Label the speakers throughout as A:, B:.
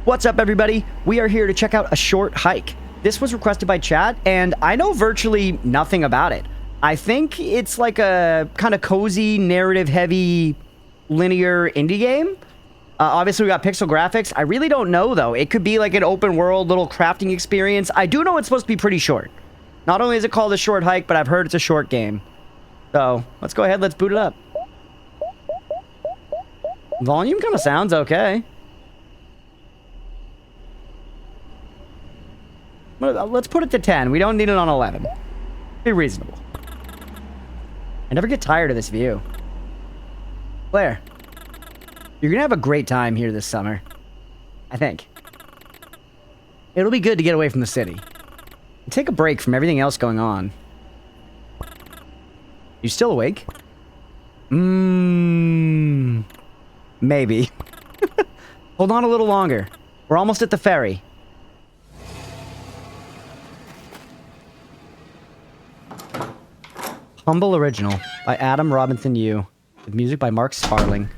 A: What's up, everybody? We are here to check out a short hike. This was requested by chat, and I know virtually nothing about it. I think it's like a kind of cozy, narrative-heavy, linear indie game. Obviously, we got pixel graphics. I really don't know, though. It could be like an open-world little crafting experience. I do know it's supposed to be pretty short. Not only is it called a short hike, but I've heard it's a short game. So, let's go ahead. Let's boot it up. Volume kind of sounds okay. Let's put it to 10. We don't need it on 11. Be reasonable. I never get tired of this view. Claire, you're gonna have a great time here this summer. I think. It'll be good to get away from the city. And take a break from everything else going on. You still awake? Maybe. Hold on a little longer. We're almost at the ferry. Humble Original by Adam Robinson Yu. With music by Mark Sparling.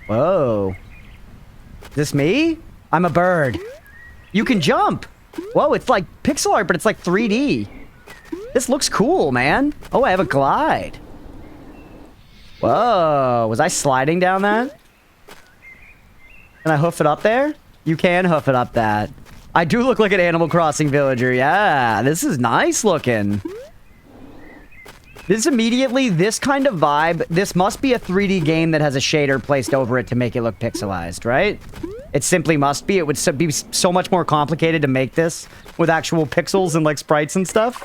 A: Whoa. Is this me? I'm a bird. You can jump. Whoa, it's like pixel art, but it's like 3D. This looks cool, man. Oh, I have a glide. Whoa. Was I sliding down that? Can I hoof it up there? You can hoof it up that. I do look like an Animal Crossing villager. Yeah, this is nice looking. This immediately, this kind of vibe, this must be a 3D game that has a shader placed over it to make it look pixelized, right? It simply must be. It would be so much more complicated to make this with actual pixels and like sprites and stuff.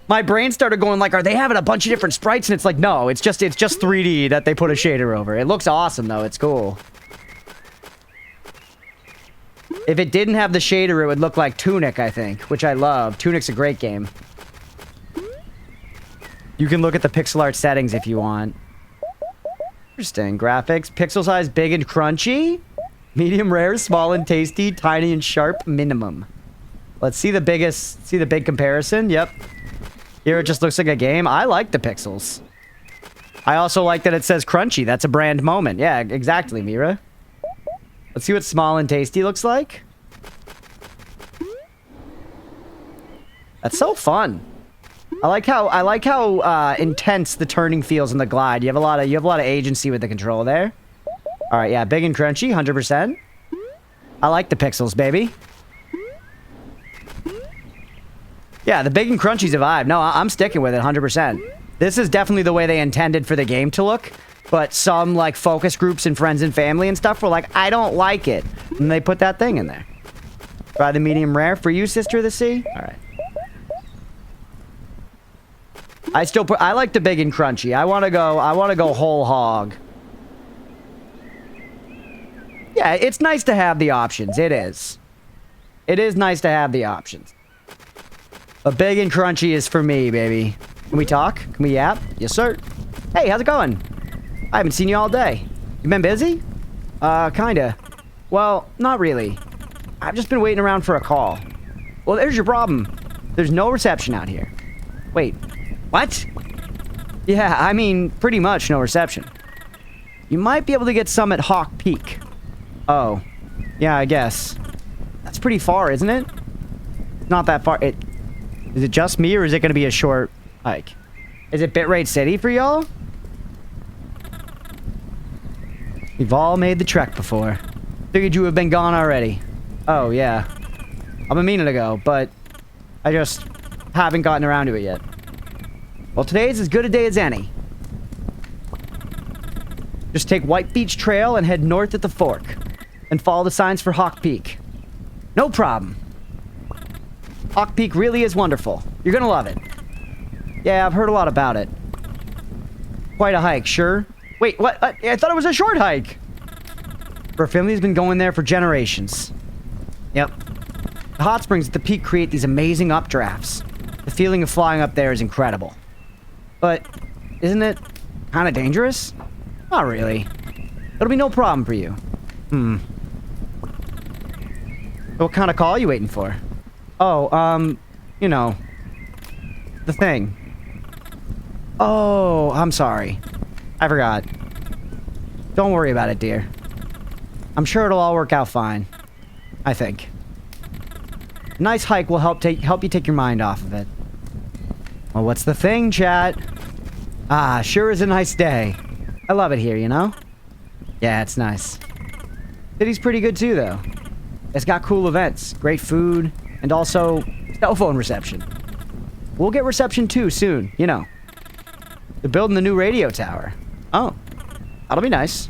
A: My brain started going like, are they having a bunch of different sprites? And it's like, no, it's just 3D that they put a shader over. It looks awesome though, it's cool. If it didn't have the shader, it would look like Tunic, I think, which I love. Tunic's a great game. You can look at the pixel art settings if you want. Interesting. Graphics. Pixel size big and crunchy. Medium rare, small and tasty, tiny and sharp, minimum. Let's see the big comparison. Yep. Here it just looks like a game. I like the pixels. I also like that it says crunchy. That's a brand moment. Yeah, exactly, Mira. Let's see what small and tasty looks like. That's so fun. I like how intense the turning feels in the glide. You have a lot of agency with the control there. All right, yeah, big and crunchy, 100%. I like the pixels, baby. Yeah, the big and crunchy's a vibe. No, I'm sticking with it 100%. This is definitely the way they intended for the game to look, but some like focus groups and friends and family and stuff were like, I don't like it, and they put that thing in there. Try the medium rare for you, Sister of the Sea. All right. I like the big and crunchy. I want to go whole hog. Yeah, it's nice to have the options. It is. It is nice to have the options. But big and crunchy is for me, baby. Can we talk? Can we yap? Yes, sir. Hey, how's it going? I haven't seen you all day. You been busy? Kinda. Well, not really. I've just been waiting around for a call. Well, there's your problem. There's no reception out here. Wait. What? Yeah, I mean, pretty much no reception. You might be able to get some at Hawk Peak. Oh. Yeah, I guess. That's pretty far, isn't it? Not that far. Is it just me, or is it going to be a short hike? Is it Bitrate City for y'all? We've all made the trek before. Figured you have been gone already. Oh, yeah. I'm a minute ago, but I just haven't gotten around to it yet. Well, today's as good a day as any. Just take White Beach Trail and head north at the fork. And follow the signs for Hawk Peak. No problem. Hawk Peak really is wonderful. You're gonna love it. Yeah, I've heard a lot about it. Quite a hike, sure. Wait, what? I thought it was a short hike. Our family's been going there for generations. Yep. The hot springs at the peak create these amazing updrafts. The feeling of flying up there is incredible. But, isn't it kind of dangerous? Not really. It'll be no problem for you. What kind of call are you waiting for? Oh, you know, the thing. Oh, I'm sorry. I forgot. Don't worry about it, dear. I'm sure it'll all work out fine. I think. A nice hike will help you take your mind off of it. Well, what's the thing, chat? Ah, sure is a nice day. I love it here, you know? Yeah, it's nice. City's pretty good too, though. It's got cool events, great food, and also cell phone reception. We'll get reception too soon, you know. They're building the new radio tower. Oh, that'll be nice.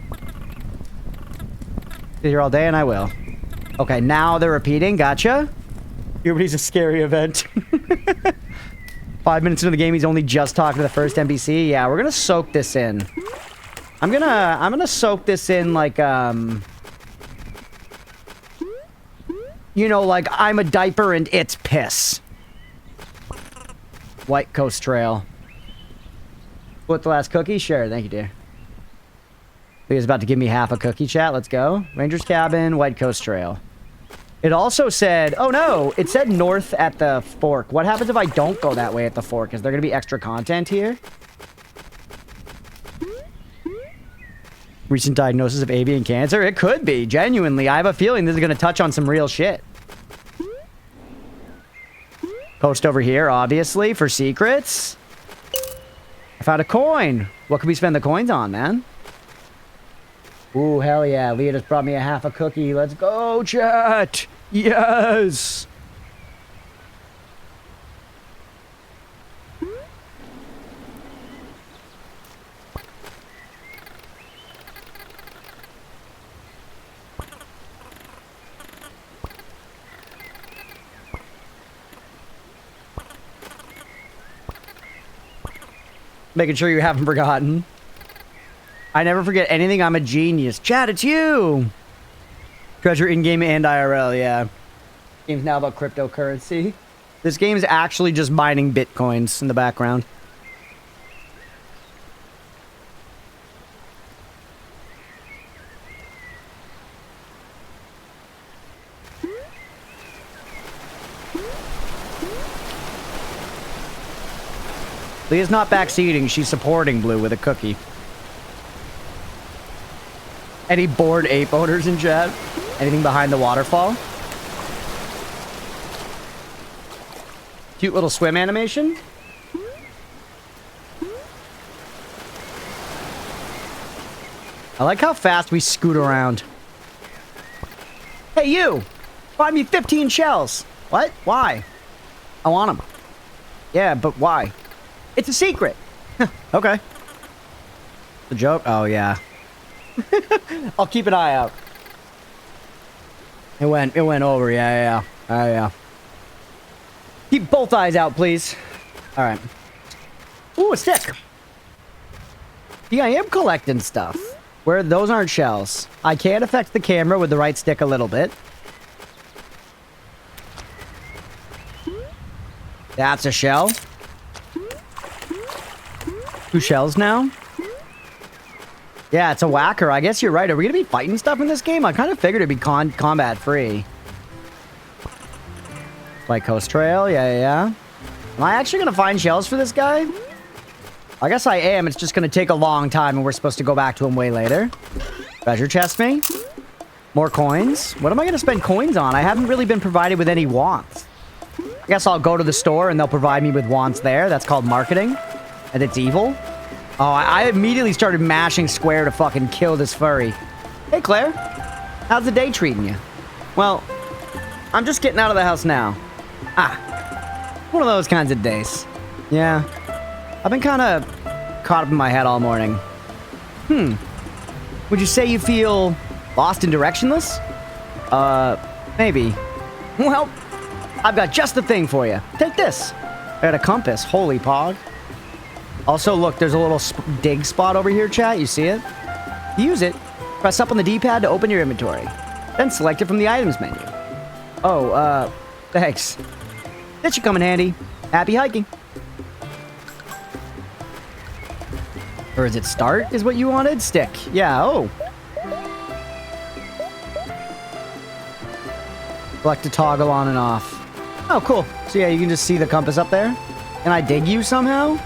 A: Be here all day and I will. Okay, now they're repeating. Gotcha. Everybody's a scary event. 5 minutes into the game, he's only just talking to the first NPC. Yeah, we're gonna soak this in. I'm gonna soak this in like, you know, like I'm a diaper and it's piss. White Coast Trail. What, the last cookie? Sure, thank you, dear. He was about to give me half a cookie, chat. Let's go. Ranger's Cabin, White Coast Trail. It also said... Oh, no. It said north at the fork. What happens if I don't go that way at the fork? Is there going to be extra content here? Recent diagnosis of avian cancer? It could be. Genuinely. I have a feeling this is going to touch on some real shit. Post over here, obviously, for secrets. I found a coin. What can we spend the coins on, man? Ooh, hell yeah. Leah just brought me a half a cookie. Let's go, chat. Yes. Making sure you haven't forgotten. I never forget anything. I'm a genius. Chat, it's you! Treasure in-game and IRL, yeah. Game's now about cryptocurrency. This game is actually just mining bitcoins in the background. Leah's not backseating. She's supporting Blue with a cookie. Any bored ape owners in chat? Anything behind the waterfall? Cute little swim animation. I like how fast we scoot around. Hey, you! Find me 15 shells. What? Why? I want them. Yeah, but why? It's a secret. Okay. The joke? Oh, yeah. I'll keep an eye out. It went over. Yeah. Oh, yeah. Keep both eyes out, please. All right. Ooh, a stick. Yeah, I am collecting stuff. Where those aren't shells. I can affect the camera with the right stick a little bit. That's a shell. 2 shells now. Yeah, it's a whacker. I guess you're right. Are we gonna be fighting stuff in this game? I kind of figured it'd be combat free. White Coast Trail. Yeah. Am I actually gonna find shells for this guy? I guess I am. It's just gonna take a long time, and we're supposed to go back to him way later. Treasure chest me. More coins. What am I gonna spend coins on? I haven't really been provided with any wants. I guess I'll go to the store and they'll provide me with wants there. That's called marketing. And it's evil. Oh, I immediately started mashing square to fucking kill this furry. Hey, Claire. How's the day treating you? Well, I'm just getting out of the house now. One of those kinds of days. Yeah. I've been kind of caught up in my head all morning. Would you say you feel lost and directionless? Maybe. Well, I've got just the thing for you. Take this. I got a compass. Holy pog. Also, look, there's a little dig spot over here, chat. You see it? Use it. Press up on the D-pad to open your inventory. Then select it from the items menu. Oh, thanks. That should come in handy. Happy hiking. Or is it start is what you wanted? Stick. Yeah, oh. Select to toggle on and off. Oh, cool. So yeah, you can just see the compass up there. Can I dig you somehow?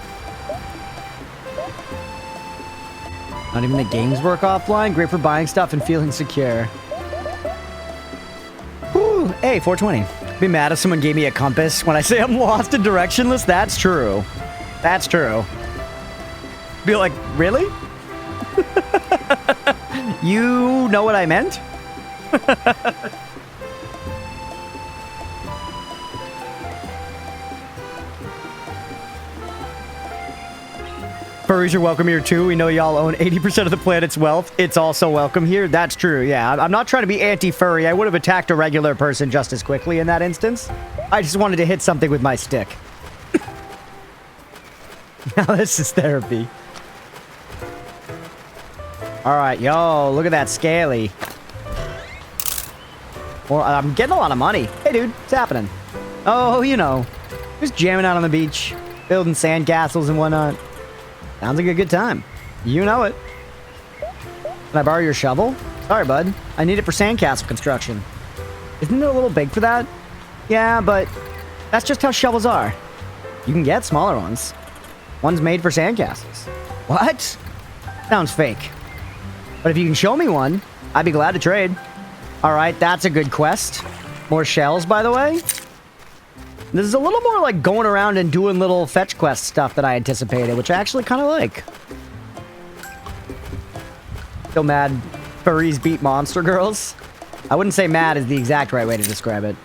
A: Not even the games work offline. Great for buying stuff and feeling secure. Hey, 420. Be mad if someone gave me a compass when I say I'm lost and directionless. That's true. That's true. Be like, really? You know what I meant? Furries are welcome here too. We know y'all own 80% of the planet's wealth. It's also welcome here. That's true. Yeah, I'm not trying to be anti-furry. I would have attacked a regular person just as quickly in that instance. I just wanted to hit something with my stick. Now this is therapy. All right, yo, look at that scaly. Well, I'm getting a lot of money. Hey, dude, what's happening? Oh, you know, just jamming out on the beach, building sand castles and whatnot. Sounds like a good time. You know it. Can I borrow your shovel? Sorry, bud. I need it for sandcastle construction. Isn't it a little big for that? Yeah, but that's just how shovels are. You can get smaller ones. One's made for sandcastles. What? Sounds fake. But if you can show me one, I'd be glad to trade. All right, that's a good quest. More shells, by the way. This is a little more like going around and doing little fetch quest stuff that I anticipated, which I actually kind of like. Still mad furries beat monster girls? I wouldn't say mad is the exact right way to describe it.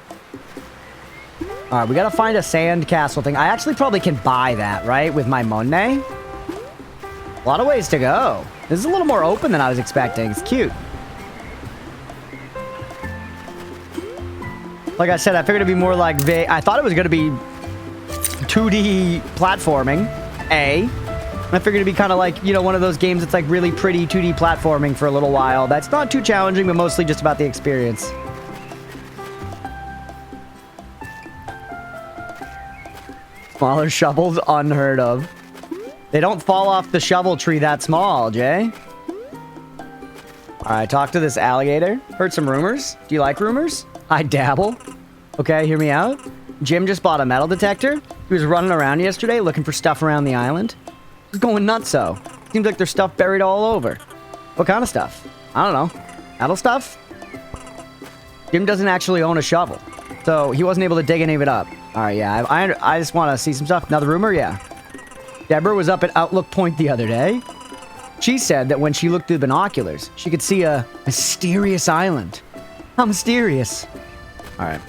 A: All right, we got to find a sand castle thing. I actually probably can buy that, right? With my Monet. A lot of ways to go. This is a little more open than I was expecting. It's cute. Like I said, I figured it'd be more like I thought it was going to be 2D platforming, I figured it'd be kind of like, you know, one of those games that's like really pretty 2D platforming for a little while. That's not too challenging, but mostly just about the experience. Smaller shovels, unheard of. They don't fall off the shovel tree that small, Jay. All right, talk to this alligator. Heard some rumors. Do you like rumors? I dabble. Okay, hear me out. Jim just bought a metal detector. He was running around yesterday looking for stuff around the island. He's going nuts, so. Seems like there's stuff buried all over. What kind of stuff? I don't know. Metal stuff? Jim doesn't actually own a shovel, so he wasn't able to dig any of it up. All right, yeah, I just want to see some stuff. Another rumor? Yeah. Deborah was up at Outlook Point the other day. She said that when she looked through binoculars, she could see a mysterious island. How mysterious. All right.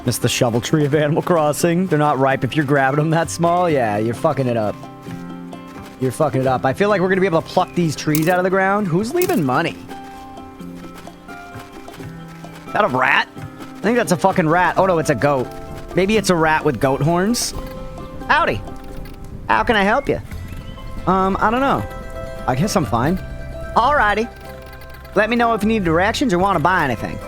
A: Missed the shovel tree of Animal Crossing. They're not ripe if you're grabbing them that small. Yeah, you're fucking it up. You're fucking it up. I feel like we're going to be able to pluck these trees out of the ground. Who's leaving money? Is that a rat? I think that's a fucking rat. Oh, no, it's a goat. Maybe it's a rat with goat horns. Howdy. How can I help you? I don't know. I guess I'm fine. Alrighty. Let me know if you need directions or want to buy anything.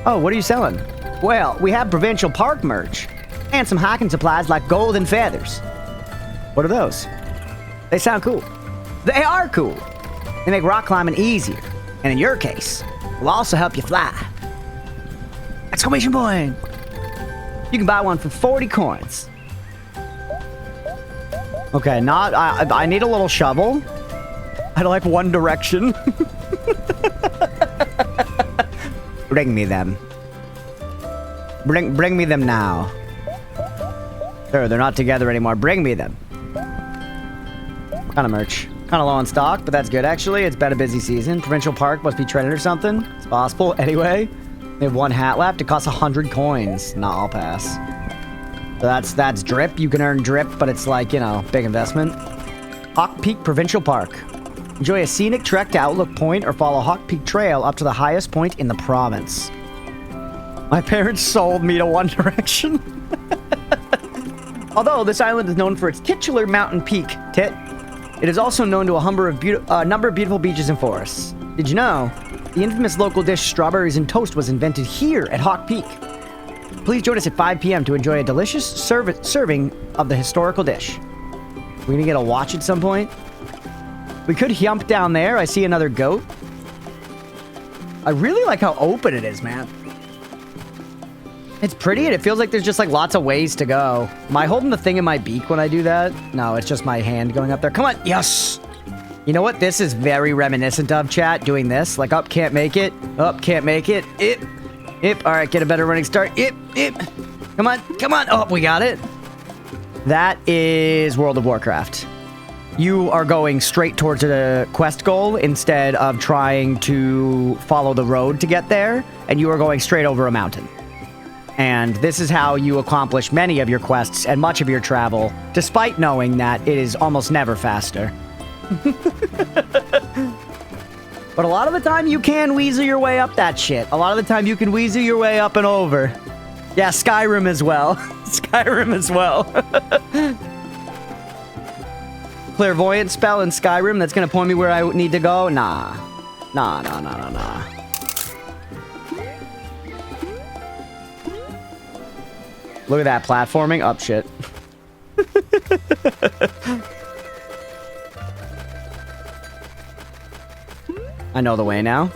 A: Oh, what are you selling? Well, we have provincial park merch and some hiking supplies like golden feathers. What are those? They sound cool. They are cool. They make rock climbing easier. And in your case, will also help you fly. Exclamation point. You can buy one for 40 coins. Okay, I need a little shovel. I'd like one direction. Bring me them. Bring me them now. Sure, they're not together anymore. Bring me them. Kind of merch. Kind of low on stock, but that's good actually. It's been a busy season. Provincial Park must be trending or something. It's possible. Anyway, they have one hat left. It costs 100 coins. Nah, I'll pass. So that's drip. You can earn drip, but it's like, you know, big investment. Hawk Peak Provincial Park. Enjoy a scenic trek to Outlook Point or follow Hawk Peak Trail up to the highest point in the province. My parents sold me to One Direction. Although this island is known for its titular mountain peak, Tit, it is also known to a number of beautiful beaches and forests. Did you know the infamous local dish strawberries and toast was invented here at Hawk Peak? Please join us at 5 p.m. to enjoy a delicious serving of the historical dish. We're gonna get a watch at some point. We could jump down there. I see another goat. I really like how open it is, man. It's pretty, and it feels like there's just like lots of ways to go. Am I holding the thing in my beak when I do that? No, it's just my hand going up there. Come on, yes! You know what this is very reminiscent of, chat? Doing this. Like, up, can't make it. Up, can't make it. Ip. All right, get a better running start. Ip. Come on. Oh, we got it. That is World of Warcraft. You are going straight towards a quest goal instead of trying to follow the road to get there, and you are going straight over a mountain. And this is how you accomplish many of your quests and much of your travel, despite knowing that it is almost never faster. But a lot of the time, you can weasel your way up that shit. A lot of the time, you can weasel your way up and over. Yeah, Skyrim as well. Skyrim as well. Clairvoyant spell in Skyrim that's gonna point me where I need to go? Nah. Nah. Look at that platforming. Up shit. I know the way now.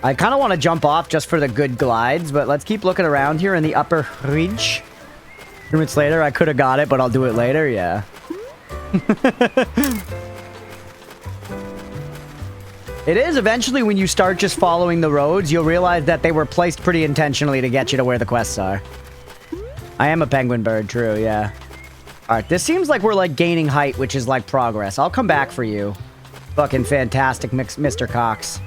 A: I kind of want to jump off just for the good glides, but let's keep looking around here in the upper ridge. 2 minutes later, I could have got it, but I'll do it later. Yeah. It is eventually when you start just following the roads, you'll realize that they were placed pretty intentionally to get you to where the quests are. I am a penguin bird, true, yeah. Alright, this seems like we're like gaining height, which is like progress. I'll come back for you. Fucking fantastic, Mr. Cox.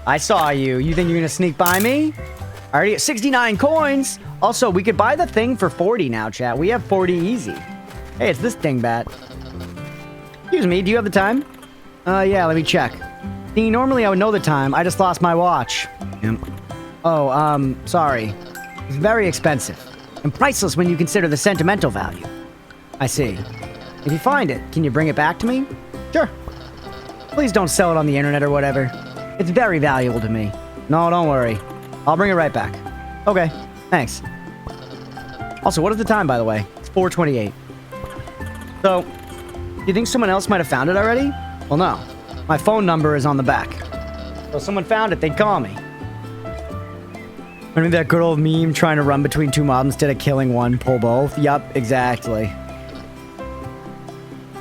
A: I saw you. You think you're gonna sneak by me? I already get 69 coins. Also, we could buy the thing for 40 now, chat. We have 40 easy. Hey, it's this dingbat. Excuse me, do you have the time? Yeah, let me check. See, normally I would know the time. I just lost my watch. Yep. Oh, sorry. It's very expensive. And priceless when you consider the sentimental value. I see. If you find it, can you bring it back to me? Sure. Please don't sell it on the internet or whatever. It's very valuable to me. No, don't worry. I'll bring it right back. Okay, thanks. Also, what is the time, by the way? It's 4:28. So, do you think someone else might have found it already? Well, no. My phone number is on the back. So if someone found it, they'd call me. Remember that good old meme trying to run between two mobs instead of killing one, pull both? Yup, exactly.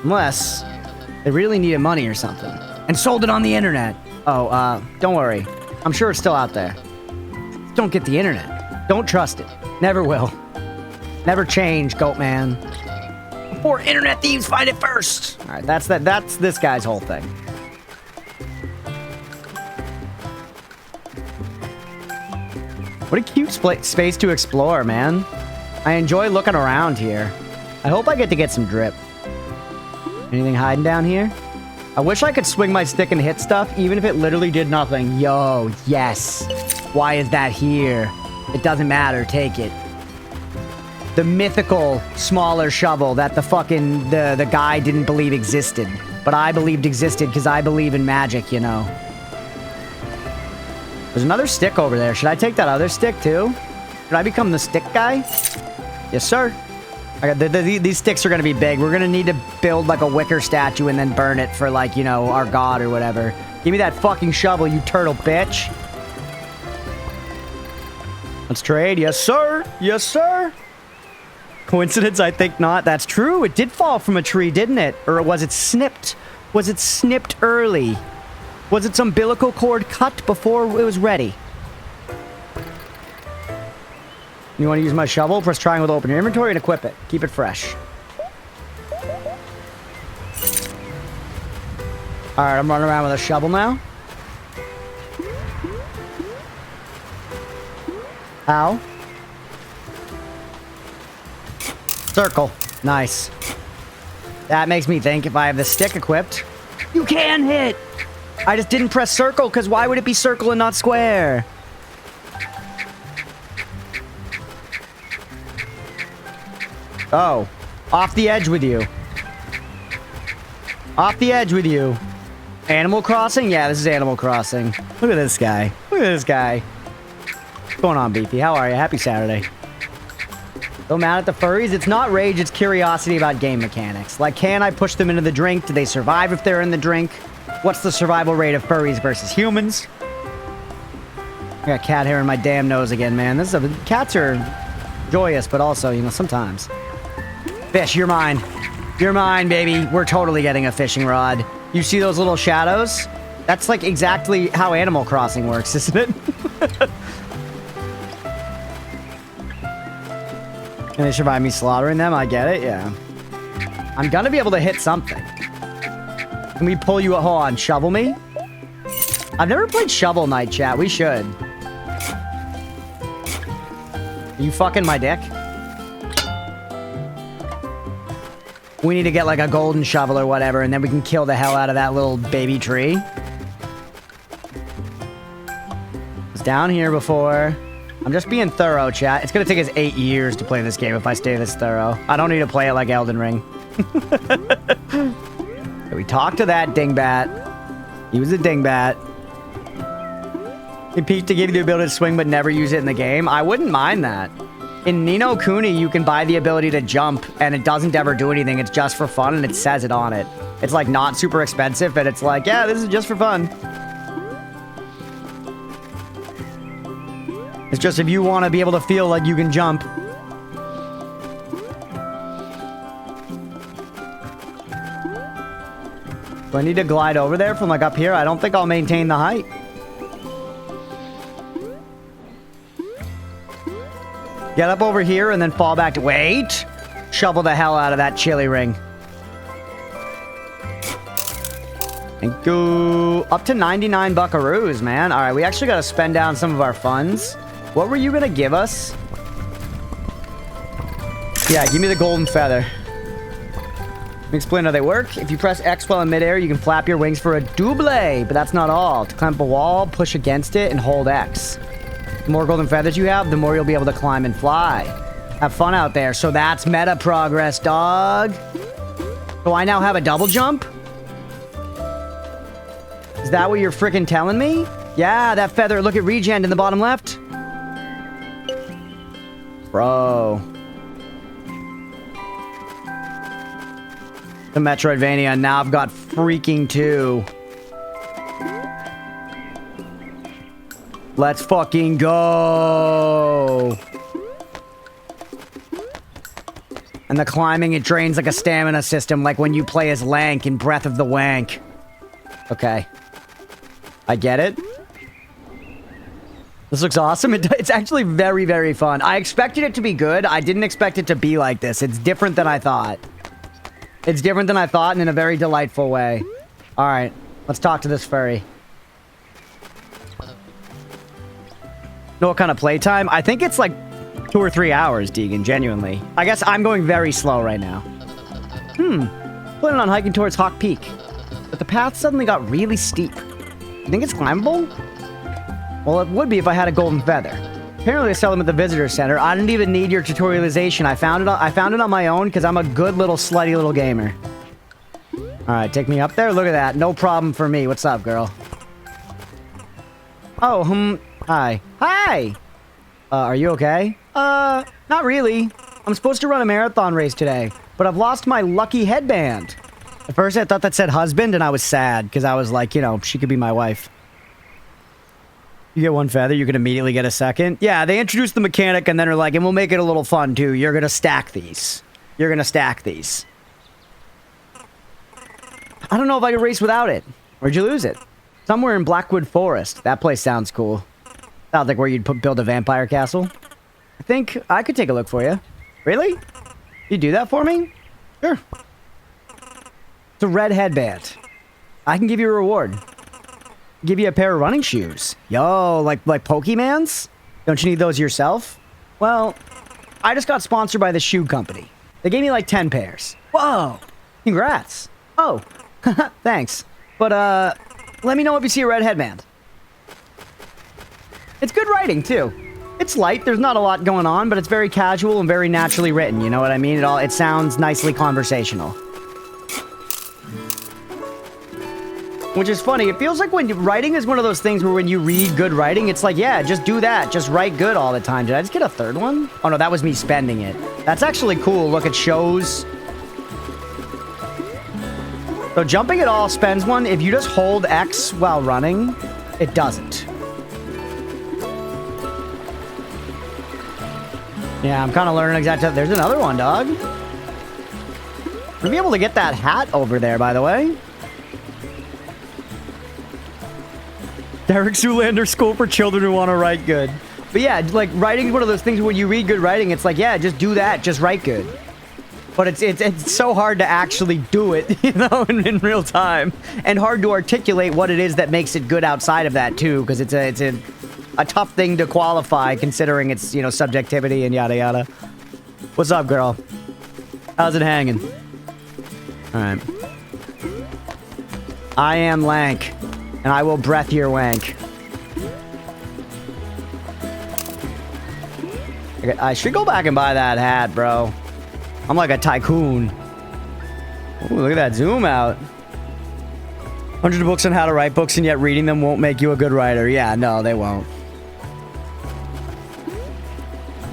A: Unless they really needed money or something. And sold it on the internet. Oh, don't worry. I'm sure it's still out there. Don't get the internet. Don't trust it. Never will. Never change, goat man. Before internet thieves find it first. All right, that's this guy's whole thing. What a cute space to explore, man. I enjoy looking around here. I hope I get to get some drip. Anything hiding down here? I wish I could swing my stick and hit stuff, even if it literally did nothing. Yo, yes. Why is that here? It doesn't matter, take it. The mythical smaller shovel that the fucking, the guy didn't believe existed. But I believed existed because I believe in magic, you know. There's another stick over there. Should I take that other stick too? Should I become the stick guy? Yes, sir. I got these sticks are going to be big. We're going to need to build like a wicker statue and then burn it for like, you know, our god or whatever. Give me that fucking shovel, you turtle bitch. Let's trade. Yes, sir. Yes, sir. Coincidence? I think not. That's true. It did fall from a tree, didn't it? Or was it snipped? Was it snipped early? Was its umbilical cord cut before it was ready? You want to use my shovel? Press triangle to open your inventory and equip it. Keep it fresh. Alright, I'm running around with a shovel now. Ow. Circle. Nice. That makes me think if I have the stick equipped, you can hit! I just didn't press circle, because why would it be circle and not square? Oh. Off the edge with you. Off the edge with you. Animal Crossing? Yeah, this is Animal Crossing. Look at this guy. Look at this guy. What's going on, Beefy? How are you? Happy Saturday. So mad at the furries? It's not rage, it's curiosity about game mechanics. Like, can I push them into the drink? Do they survive if they're in the drink? What's the survival rate of furries versus humans? I got cat hair in my damn nose again, man. Cats are joyous, but also, you know, sometimes. Fish, you're mine. You're mine, baby. We're totally getting a fishing rod. You see those little shadows? That's like exactly how Animal Crossing works, isn't it? Can they survive me slaughtering them? I get it, yeah. I'm gonna be able to hit something. Can we pull you... Hold on, shovel me? I've never played Shovel Knight, chat. We should. Are you fucking my dick? We need to get like a golden shovel or whatever, and then we can kill the hell out of that little baby tree. It's down here before. I'm just being thorough, chat. It's gonna take us 8 years to play this game if I stay this thorough. I don't need to play it like Elden Ring. So we talked to that dingbat. He was a dingbat. He peaked to give you the ability to swing but never use it in the game. I wouldn't mind that. In Ni no Kuni, you can buy the ability to jump, and it doesn't ever do anything. It's just for fun, and it says it on it. It's like not super expensive, but it's like, yeah, this is just for fun. It's just if you want to be able to feel like you can jump. Do I need to glide over there from like up here? I don't think I'll maintain the height. Get up over here and then fall back to... Wait! Shovel the hell out of that chili ring. Thank you. Up to 99 buckaroos, man. Alright, we actually gotta spend down some of our funds. What were you gonna give us? Yeah, give me the golden feather. Let me explain how they work. If you press X while in midair, you can flap your wings for a double, but that's not all. To climb up a wall, push against it and hold X. The more golden feathers you have, the more you'll be able to climb and fly. Have fun out there. So that's meta progress, dog. So I now have a double jump? Is that what you're freaking telling me? Yeah, that feather. Look at regen in the bottom left. Bro. The Metroidvania. Now I've got freaking 2. Let's fucking go. And the climbing, it drains like a stamina system, like when you play as Lank in Breath of the Wank. Okay. I get it. This looks awesome. It's actually very, very fun. I expected it to be good. I didn't expect it to be like this. It's different than I thought. It's different than I thought and in a very delightful way. Alright. Let's talk to this furry. Know what kind of playtime? I think it's like 2 or 3 hours, Deegan, genuinely. I guess I'm going very slow right now. Planning on hiking towards Hawk Peak. But the path suddenly got really steep. You think it's climbable? Well, it would be if I had a golden feather. Apparently they sell them at the visitor center. I didn't even need your tutorialization. I found it on my own because I'm a good little slutty little gamer. Alright, take me up there. Look at that. No problem for me. What's up, girl? Oh, hi. Hi! Are you okay? Not really. I'm supposed to run a marathon race today, but I've lost my lucky headband. At first I thought that said husband, and I was sad, because I was like, you know, she could be my wife. You get 1 feather, you can immediately get a second. Yeah, they introduced the mechanic, and then are like, and we'll make it a little fun, too. You're gonna stack these. You're gonna stack these. I don't know if I could race without it. Where'd you lose it? Somewhere in Blackwood Forest. That place sounds cool. Sounds like where you'd build a vampire castle. I think I could take a look for you. Really? You do that for me? Sure. It's a red headband. I can give you a reward. Give you a pair of running shoes. Yo, like Pokemans? Don't you need those yourself? Well, I just got sponsored by the shoe company. They gave me like 10 pairs. Whoa! Congrats. Oh, thanks. But, let me know if you see a red headband. It's good writing, too. It's light, there's not a lot going on, but it's very casual and very naturally written, you know what I mean? It sounds nicely conversational. Which is funny, it feels like when writing is one of those things where when you read good writing, it's like, yeah, just do that, just write good all the time. Did I just get a third one? Oh no, that was me spending it. That's actually cool, look, it shows... So jumping at all spends one. If you just hold X while running, it doesn't. Yeah, I'm kind of learning exactly. There's another one, dog. We'll be able to get that hat over there, by the way. Derek Zoolander School for Children Who Want to Write Good. But yeah, like, writing is one of those things when you read good writing, it's like, yeah, just do that. Just write good. But it's so hard to actually do it, you know, in real time. And hard to articulate what it is that makes it good outside of that, too. Because it's a tough thing to qualify, considering it's, you know, subjectivity and yada yada. What's up, girl? How's it hanging? Alright. I am lank. And I will breath your wank. Okay, I should go back and buy that hat, bro. I'm like a tycoon. Ooh, look at that zoom out. 100 books on how to write books, and yet reading them won't make you a good writer. Yeah, no, they won't.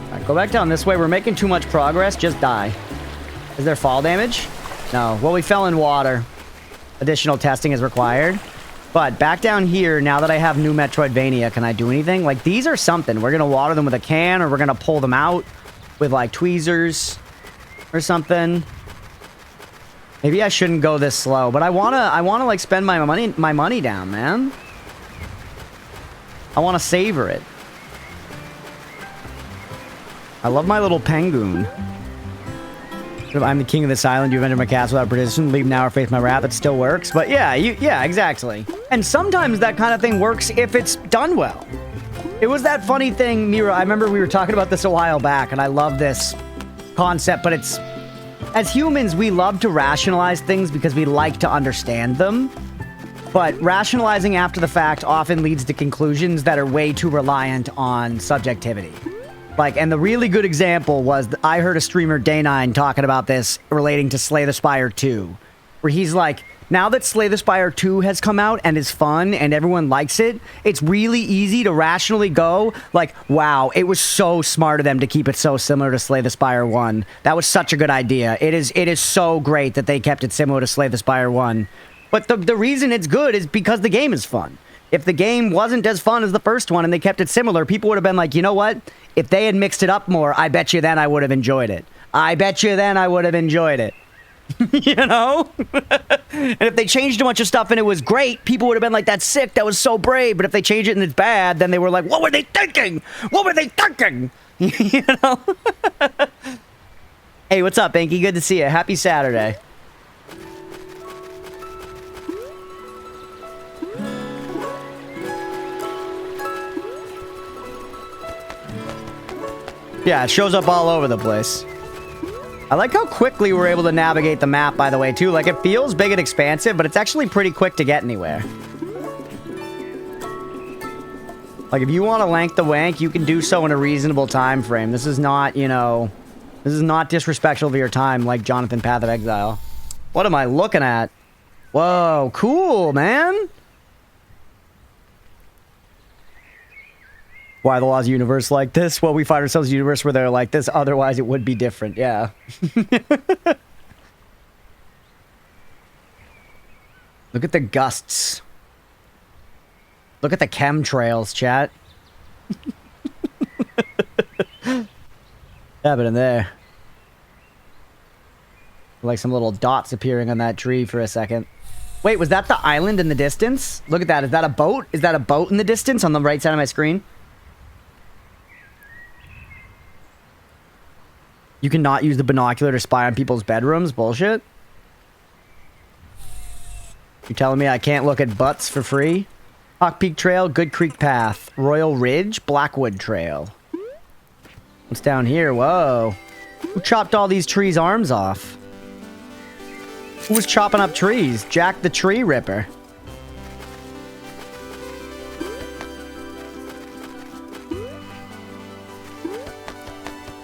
A: Alright, go back down this way. We're making too much progress. Just die. Is there fall damage? No. Well, we fell in water. Additional testing is required. But back down here, now that I have new Metroidvania, can I do anything? Like, these are something. We're going to water them with a can, or we're going to pull them out with, like, tweezers or something. Maybe I shouldn't go this slow, but I wanna like spend my money down, man. I wanna savor it. I love my little penguin. I'm the king of this island. You've entered my castle without participation. Leave now or face my wrath. It still works. But yeah, yeah, exactly. And sometimes that kind of thing works if it's done well. It was that funny thing, Mira. I remember we were talking about this a while back, and I love this concept, but it's... As humans, we love to rationalize things because we like to understand them. But rationalizing after the fact often leads to conclusions that are way too reliant on subjectivity. Like, and the really good example was, I heard a streamer, Day9, talking about this relating to Slay the Spire 2. Where he's like, now that Slay the Spire 2 has come out and is fun and everyone likes it, it's really easy to rationally go, like, wow, it was so smart of them to keep it so similar to Slay the Spire 1. That was such a good idea. It is so great that they kept it similar to Slay the Spire 1. But the reason it's good is because the game is fun. If the game wasn't as fun as the first one and they kept it similar, people would have been like, you know what? If they had mixed it up more, I bet you then I would have enjoyed it. I bet you then I would have enjoyed it. You know? And if they changed a bunch of stuff and it was great, people would have been like, that's sick, that was so brave. But if they change it and it's bad, then they were like, what were they thinking? What were they thinking? You know? Hey, what's up, Banky? Good to see you. Happy Saturday. Yeah, it shows up all over the place. I like how quickly we're able to navigate the map, by the way, too. Like, it feels big and expansive, but it's actually pretty quick to get anywhere. Like, if you want to lank the wank, you can do so in a reasonable time frame. This is not, you know... This is not disrespectful of your time, like Jonathan Path of Exile. What am I looking at? Whoa, cool, man! Why the laws of the universe like this? Well, we find ourselves in a universe where they're like this, otherwise it would be different, yeah. Look at the gusts. Look at the chemtrails, chat. Happening there. Like some little dots appearing on that tree for a second. Wait, was that the island in the distance? Look at that. Is that a boat? Is that a boat in the distance on the right side of my screen? You cannot use the binocular to spy on people's bedrooms? Bullshit. You're telling me I can't look at butts for free? Hawk Peak Trail, Good Creek Path, Royal Ridge, Blackwood Trail. What's down here? Whoa. Who chopped all these trees' arms off? Who was chopping up trees? Jack the Tree Ripper.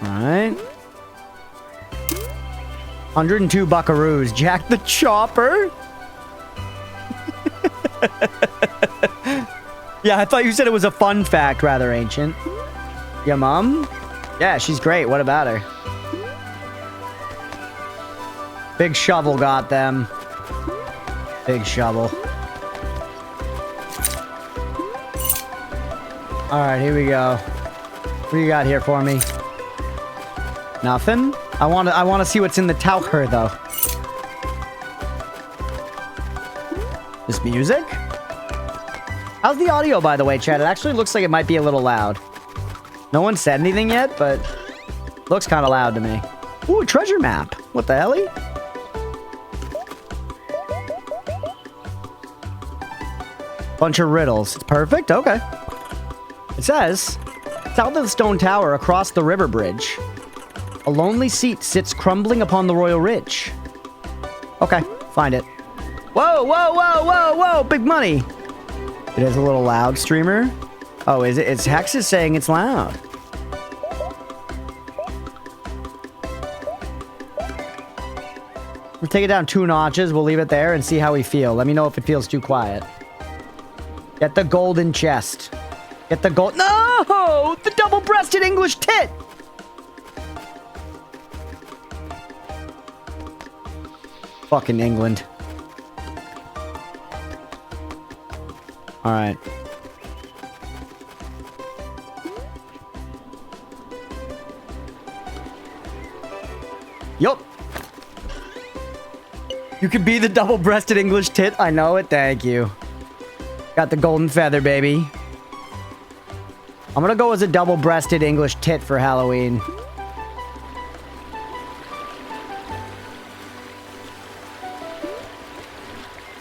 A: Alright. 102 buckaroos. Jack the Chopper? Yeah, I thought you said it was a fun fact, rather ancient. Your mom? Yeah, she's great. What about her? Big Shovel got them. Big Shovel. Alright, here we go. What do you got here for me? Nothing? I want to see what's in the Taucher, though. This music? How's the audio, by the way, chat? It actually looks like it might be a little loud. No one said anything yet, but looks kind of loud to me. Ooh, a treasure map. What the helly? Bunch of riddles. It's perfect? Okay. It says, south of the stone tower across the river bridge, a lonely seat sits crumbling upon the royal ridge. Okay, find it. Whoa, whoa, whoa, whoa, whoa, big money. It is a little loud, streamer. Oh, is it? It's Hex is saying it's loud. We'll take it down 2 notches. We'll leave it there and see how we feel. Let me know if it feels too quiet. Get the golden chest. Get the gold. No! The double-breasted English tit! Fucking England. Alright. Yup. You could be the double-breasted English tit. I know it. Thank you. Got the golden feather, baby. I'm gonna go as a double-breasted English tit for Halloween.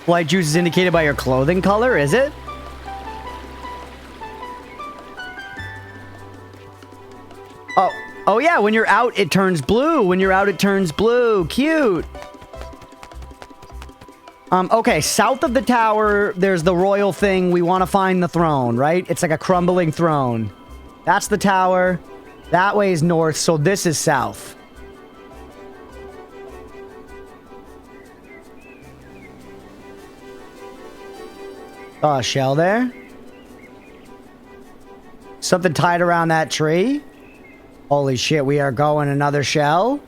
A: White juice is indicated by your clothing color, is it? Oh yeah, when you're out, it turns blue. When you're out, it turns blue. Cute. Okay, south of the tower, there's the royal thing. We want to find the throne, right? It's like a crumbling throne. That's the tower. That way is north, so this is south. Oh, a shell there? Something tied around that tree? Holy shit, we are going another shell?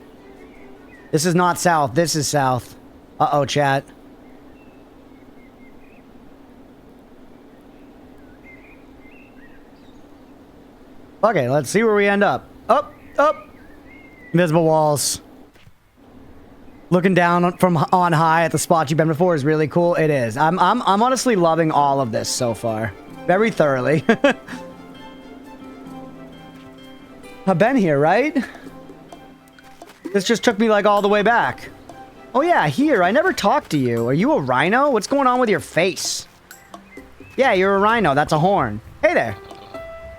A: This is not south, this is south. Uh-oh, chat. Okay, let's see where we end up. Up, up. Invisible walls. Looking down from on high at the spot you've been before is really cool. It is. I'm honestly loving all of this so far. Very thoroughly. I've been here, right? This just took me like all the way back. Oh yeah, here. I never talked to you. Are you a rhino? What's going on with your face? Yeah, you're a rhino. That's a horn. Hey there.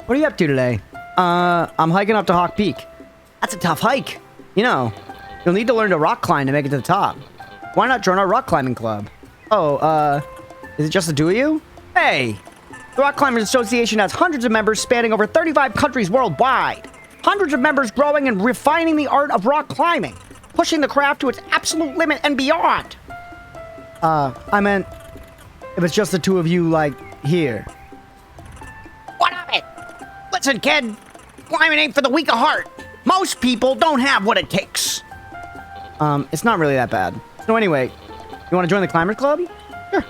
A: What are you up to today? I'm hiking up to Hawk Peak. That's a tough hike. You know, you'll need to learn to rock climb to make it to the top. Why not join our rock climbing club? Oh, is it just the 2 of you? Hey! The Rock Climbers Association has hundreds of members spanning over 35 countries worldwide. Hundreds of members growing and refining the art of rock climbing, pushing the craft to its absolute limit and beyond. I meant, if it's just the 2 of you, like, here. What of it? Listen, kid. Climbing ain't for the weak of heart. Most people don't have what it takes. It's not really that bad. So anyway, you want to join the Climbers Club? Sure.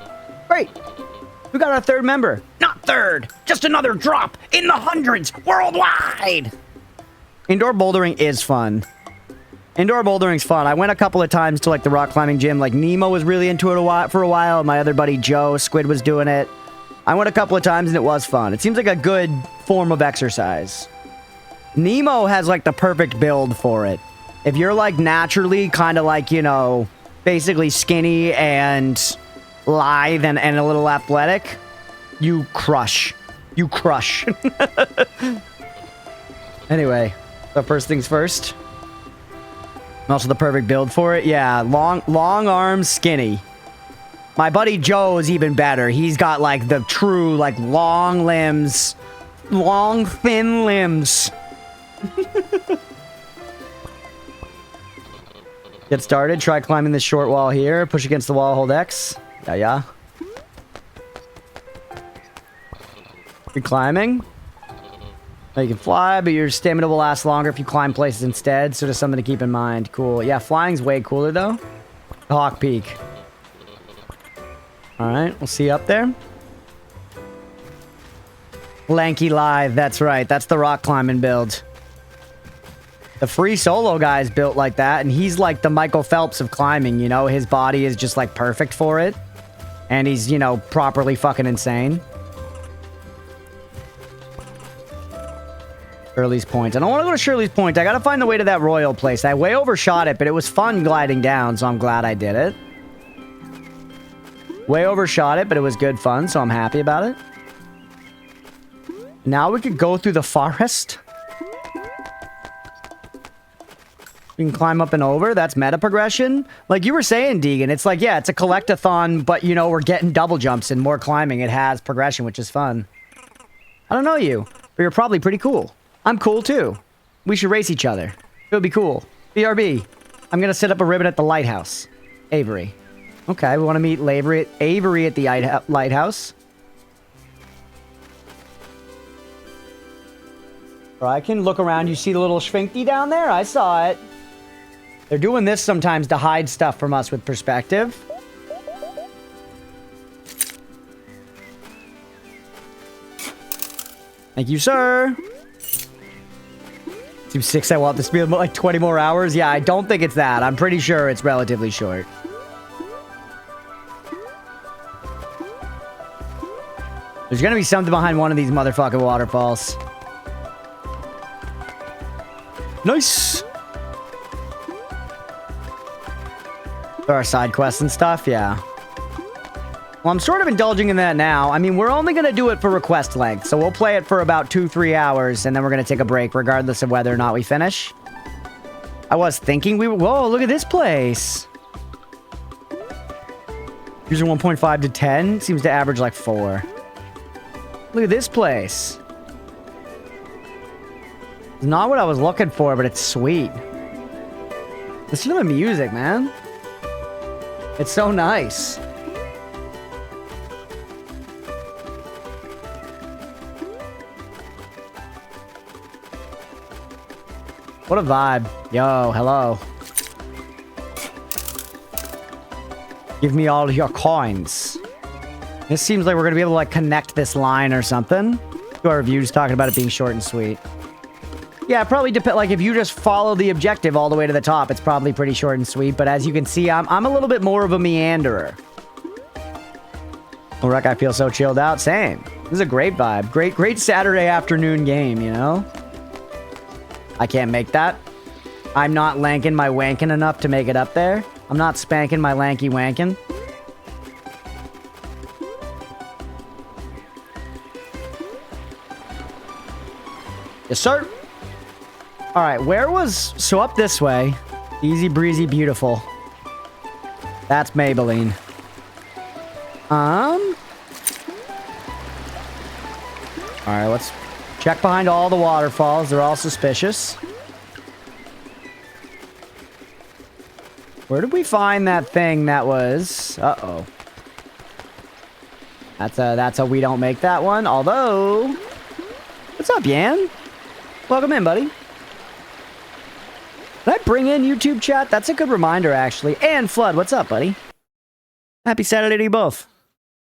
A: Great. We got our 3rd member. Not 3rd. Just another drop in the hundreds worldwide. Indoor bouldering is fun. Indoor bouldering's fun. I went a couple of times to like the rock climbing gym. Like Nemo was really into it for a while. My other buddy Joe Squid was doing it. I went a couple of times and it was fun. It seems like a good form of exercise. Nemo has like the perfect build for it. If you're like naturally kind of like, you know, basically skinny and lithe and a little athletic, you crush. You crush. Anyway, so first things first. Also the perfect build for it. Yeah, long arms, skinny. My buddy Joe is even better. He's got like the true like long limbs. Long, thin limbs. Get started. Try climbing this short wall here. Push against the wall. Hold X. Yeah. You're climbing. Now you can fly, but your stamina will last longer if you climb places instead. So just something to keep in mind. Cool. Yeah, flying's way cooler though. Hawk Peak. Alright, we'll see you up there. Lanky Live. That's right. That's the rock climbing build. The free solo guy's built like that, and he's like the Michael Phelps of climbing, you know? His body is just like perfect for it. And he's, you know, properly fucking insane. Shirley's Point. I don't want to go to Shirley's Point. I gotta find the way to that royal place. I way overshot it, but it was fun gliding down, so I'm glad I did it. Way overshot it, but it was good fun, so I'm happy about it. Now we could go through the forest. We can climb up and over. That's meta progression. Like you were saying, Deegan, it's like, yeah, it's a collectathon, but, you know, we're getting double jumps and more climbing. It has progression, which is fun. I don't know you, but you're probably pretty cool. I'm cool, too. We should race each other. It would be cool. BRB. I'm gonna set up a ribbon at the lighthouse. Avery. Okay, we want to meet Avery at the lighthouse. Or I can look around. You see the little shrinky down there? I saw it. They're doing this sometimes to hide stuff from us with perspective. Thank you, sir. 2-6, I want this to be like 20 more hours. Yeah, I don't think it's that. I'm pretty sure it's relatively short. There's gonna be something behind one of these motherfucking waterfalls. Nice! There are side quests and stuff, yeah. Well, I'm sort of indulging in that now. I mean, we're only going to do it for request length, so we'll play it for about 2-3 hours, and then we're going to take a break, regardless of whether or not we finish. I was thinking we were... Whoa, look at this place! User 1.5 to 10 seems to average like 4. Look at this place. It's not what I was looking for, but it's sweet. Listen to the music, man. It's so nice. What a vibe. Yo, hello. Give me all your coins. This seems like we're going to be able to, like, connect this line or something. To our reviews talking about it being short and sweet. Yeah, it probably depends. Like, if you just follow the objective all the way to the top, it's probably pretty short and sweet. But as you can see, I'm a little bit more of a meanderer. Oh, Rick, I feel so chilled out. Same. This is a great vibe. Great Saturday afternoon game, you know? I can't make that. I'm not lanking my wanking enough to make it up there. I'm not spanking my lanky wanking. Yes, sir. All right, where was... So up this way. Easy breezy beautiful. That's Maybelline. All right, let's check behind all the waterfalls. They're all suspicious. Where did we find that thing that was... Uh-oh. That's a we don't make that one. Although... What's up, Yan? Welcome in, buddy. Did I bring in YouTube chat? That's a good reminder, actually. And Flood, what's up, buddy? Happy Saturday to you both.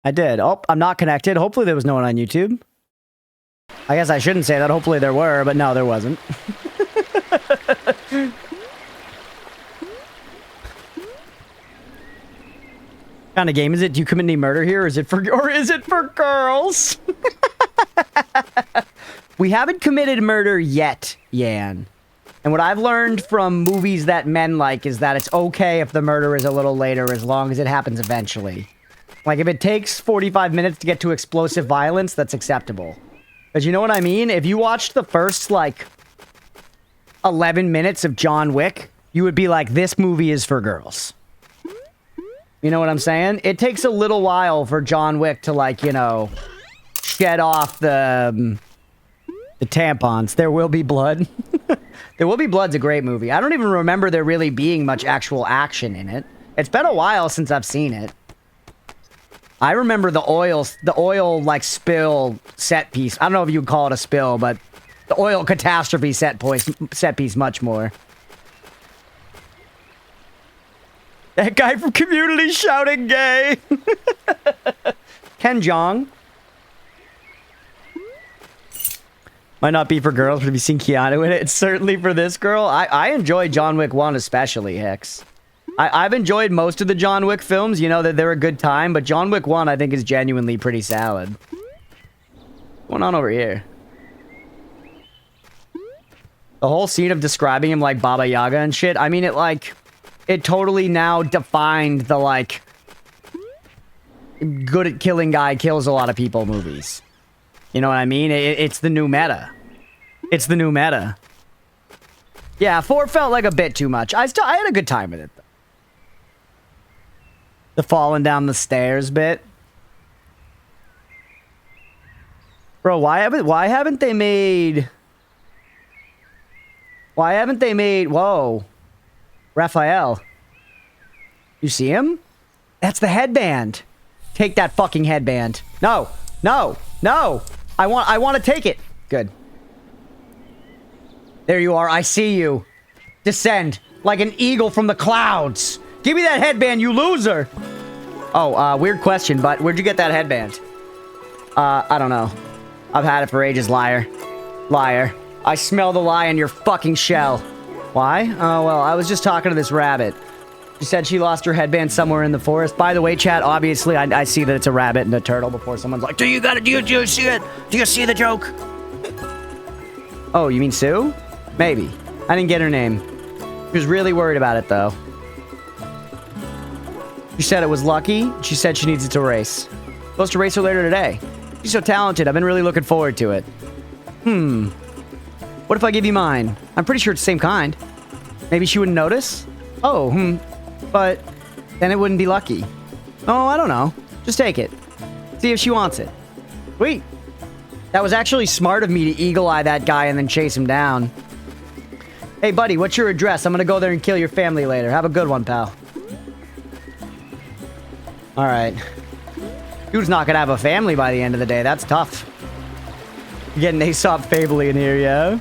A: I did. Oh, I'm not connected. Hopefully there was no one on YouTube. I guess I shouldn't say that. Hopefully there were, but no, there wasn't. What kind of game is it? Do you commit any murder here? Or is it for girls? We haven't committed murder yet, Yan. And what I've learned from movies that men like is that it's okay if the murder is a little later as long as it happens eventually. Like, if it takes 45 minutes to get to explosive violence, that's acceptable. But you know what I mean? If you watched the first, like, 11 minutes of John Wick, you would be like, this movie is for girls. You know what I'm saying? It takes a little while for John Wick to, like, you know, shed off the tampons. There Will Be Blood. There Will Be Blood's a great movie. I don't even remember there really being much actual action in it. It's been a while since I've seen it. I remember the oil, like, spill set piece. I don't know if you would call it a spill, but the oil catastrophe set piece much more. That guy from Community shouting gay. Ken Jeong. Might not be for girls, but have you seen Keanu in it? It's certainly for this girl. I enjoy John Wick 1 especially, Hicks. I've enjoyed most of the John Wick films. You know that they're a good time, but John Wick 1 I think is genuinely pretty solid. What's going on over here? The whole scene of describing him like Baba Yaga and shit. I mean, it totally now defined the, like, good at killing guy kills a lot of people movies. You know what I mean? It's the new meta. It's the new meta. Yeah, 4 felt like a bit too much. I had a good time with it, though. The falling down the stairs bit. Bro, why haven't they made... Whoa. Raphael. You see him? That's the headband. Take that fucking headband. No. No. No. I want to take it. Good. There you are. I see you. Descend like an eagle from the clouds. Give me that headband, you loser. Oh, weird question, but where'd you get that headband? I don't know. I've had it for ages, liar. Liar. I smell the lie in your fucking shell. Why? Oh, well, I was just talking to this rabbit. She said she lost her headband somewhere in the forest. By the way, chat, obviously, I see that it's a rabbit and a turtle before someone's like, do you see it? Do you see the joke? Oh, you mean Sue? Maybe. I didn't get her name. She was really worried about it, though. She said it was lucky. She said she needs it to race. Supposed to race her later today. She's so talented. I've been really looking forward to it. What if I give you mine? I'm pretty sure it's the same kind. Maybe she wouldn't notice? Oh, But then it wouldn't be lucky. Oh, I don't know. Just take it. See if she wants it. Sweet. That was actually smart of me to eagle-eye that guy and then chase him down. Hey, buddy, what's your address? I'm gonna go there and kill your family later. Have a good one, pal. Alright. Dude's not gonna have a family by the end of the day. That's tough. You're getting Aesop Fably in here, yeah?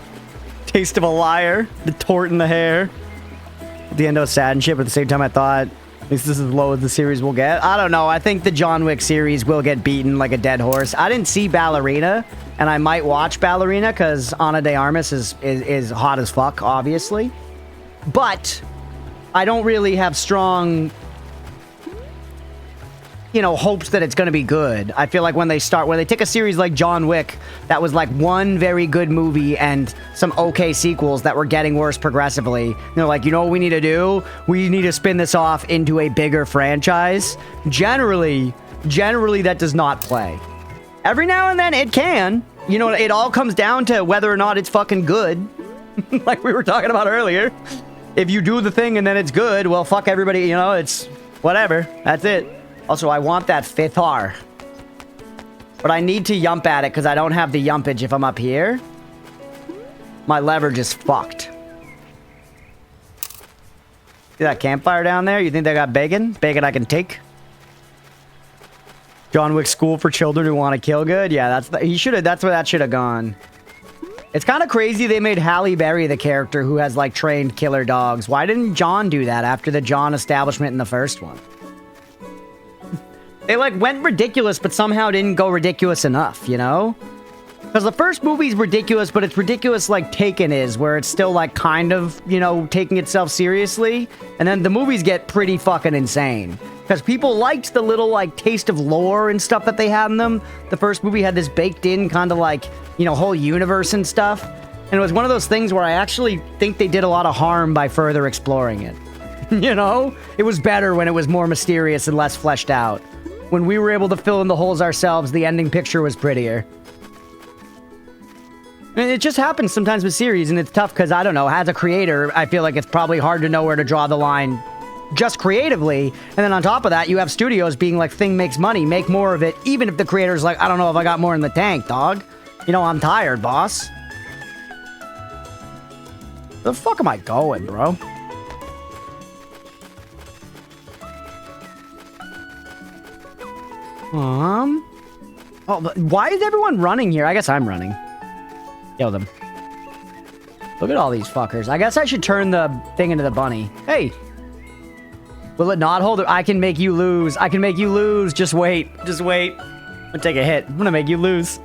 A: Taste of a liar. The tort in the hair. At the end, I was sad and shit, but at the same time, I thought, at least this is as low as the series will get. I don't know. I think the John Wick series will get beaten like a dead horse. I didn't see Ballerina, and I might watch Ballerina because Ana de Armas is hot as fuck, obviously. But I don't really have strong, you know, hopes that it's going to be good. I feel like when they take a series like John Wick, that was like one very good movie and some okay sequels that were getting worse progressively. They're like, you know what we need to do? We need to spin this off into a bigger franchise. Generally that does not play. Every now and then it can. You know, it all comes down to whether or not it's fucking good. Like we were talking about earlier. If you do the thing and then it's good, well, fuck everybody, you know, it's whatever. That's it. Also, I want that 5th R. But I need to yump at it because I don't have the yumpage if I'm up here. My leverage is fucked. See that campfire down there? You think they got bacon? Bacon I can take? John Wick School for Children Who Want to Kill Good? Yeah, that's where that should have gone. It's kind of crazy they made Halle Berry the character who has, like, trained killer dogs. Why didn't John do that after the John establishment in the first one? They, like, went ridiculous, but somehow didn't go ridiculous enough, you know? Because the first movie's ridiculous, but it's ridiculous like Taken is, where it's still, like, kind of, you know, taking itself seriously. And then the movies get pretty fucking insane. Because people liked the little, like, taste of lore and stuff that they had in them. The first movie had this baked-in kind of, like, you know, whole universe and stuff. And it was one of those things where I actually think they did a lot of harm by further exploring it. You know? It was better when it was more mysterious and less fleshed out. When we were able to fill in the holes ourselves, the ending picture was prettier. And it just happens sometimes with series, and it's tough because, I don't know, as a creator, I feel like it's probably hard to know where to draw the line just creatively. And then on top of that, you have studios being like, thing makes money, make more of it, even if the creator's like, I don't know if I got more in the tank, dog. You know, I'm tired, boss. Where the fuck am I going, bro? Oh, why is everyone running here? I guess I'm running. Kill them. Look at all these fuckers. I guess I should turn the thing into the bunny. Hey. Will it not hold? I can make you lose. I can make you lose. Just wait. Just wait. I'm gonna take a hit. I'm gonna make you lose.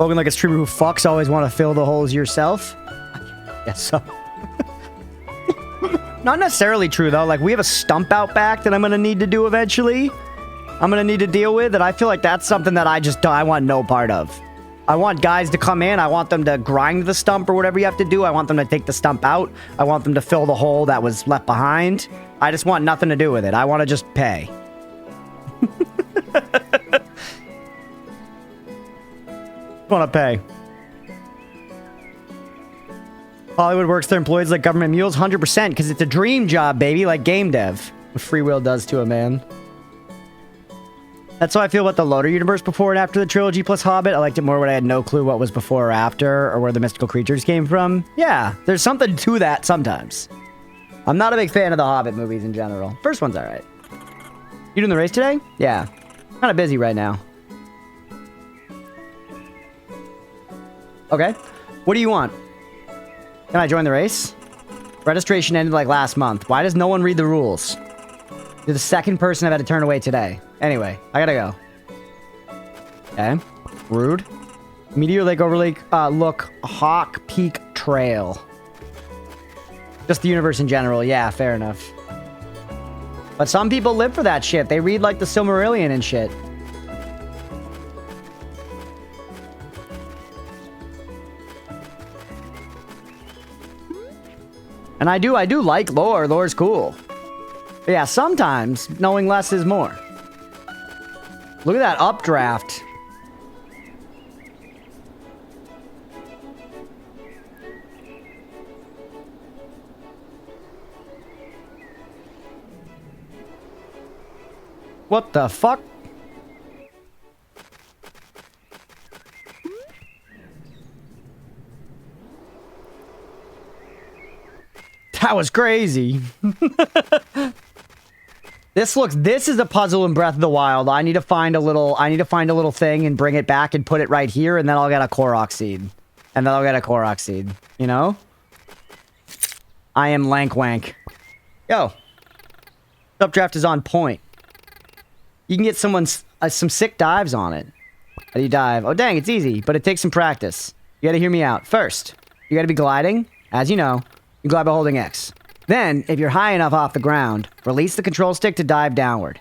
A: Spoken like a streamer who fucks always want to fill the holes yourself. Yes, so. Not necessarily true, though. Like, we have a stump out back that I'm going to need to do eventually. I'm going to need to deal with, and I feel like that's something that I want no part of. I want guys to come in. I want them to grind the stump or whatever you have to do. I want them to take the stump out. I want them to fill the hole that was left behind. I just want nothing to do with it. I want to just pay. Want to pay. Hollywood works their employees like government mules 100% because it's a dream job, baby, like game dev. What free will does to a man. That's how I feel about the Loader universe before and after the trilogy plus Hobbit. I liked it more when I had no clue what was before or after or where the mystical creatures came from. Yeah, there's something to that sometimes. I'm not a big fan of the Hobbit movies in general. First one's alright. You doing the race today? Yeah. Kind of busy right now. Okay. What do you want? Can I join the race? Registration ended like last month. Why does no one read the rules? You're the second person I've had to turn away today. Anyway, I gotta go. Okay. Rude. Meteor Lake Overlake. Look. Hawk Peak Trail. Just the universe in general. Yeah, fair enough. But some people live for that shit. They read like the Silmarillion and shit. And I do like lore. Lore's cool. But yeah, sometimes knowing less is more. Look at that updraft. What the fuck? That was crazy. This is a puzzle in Breath of the Wild. I need to find a little thing and bring it back and put it right here, and then I'll get a Korok seed. And then I'll get a Korok seed. You know? I am Lankwank. Yo. Updraft is on point. You can get some sick dives on it. How do you dive? Oh, dang, it's easy, but it takes some practice. You gotta hear me out. First, you gotta be gliding. As you know, you glide by holding X. Then, if you're high enough off the ground, release the control stick to dive downward.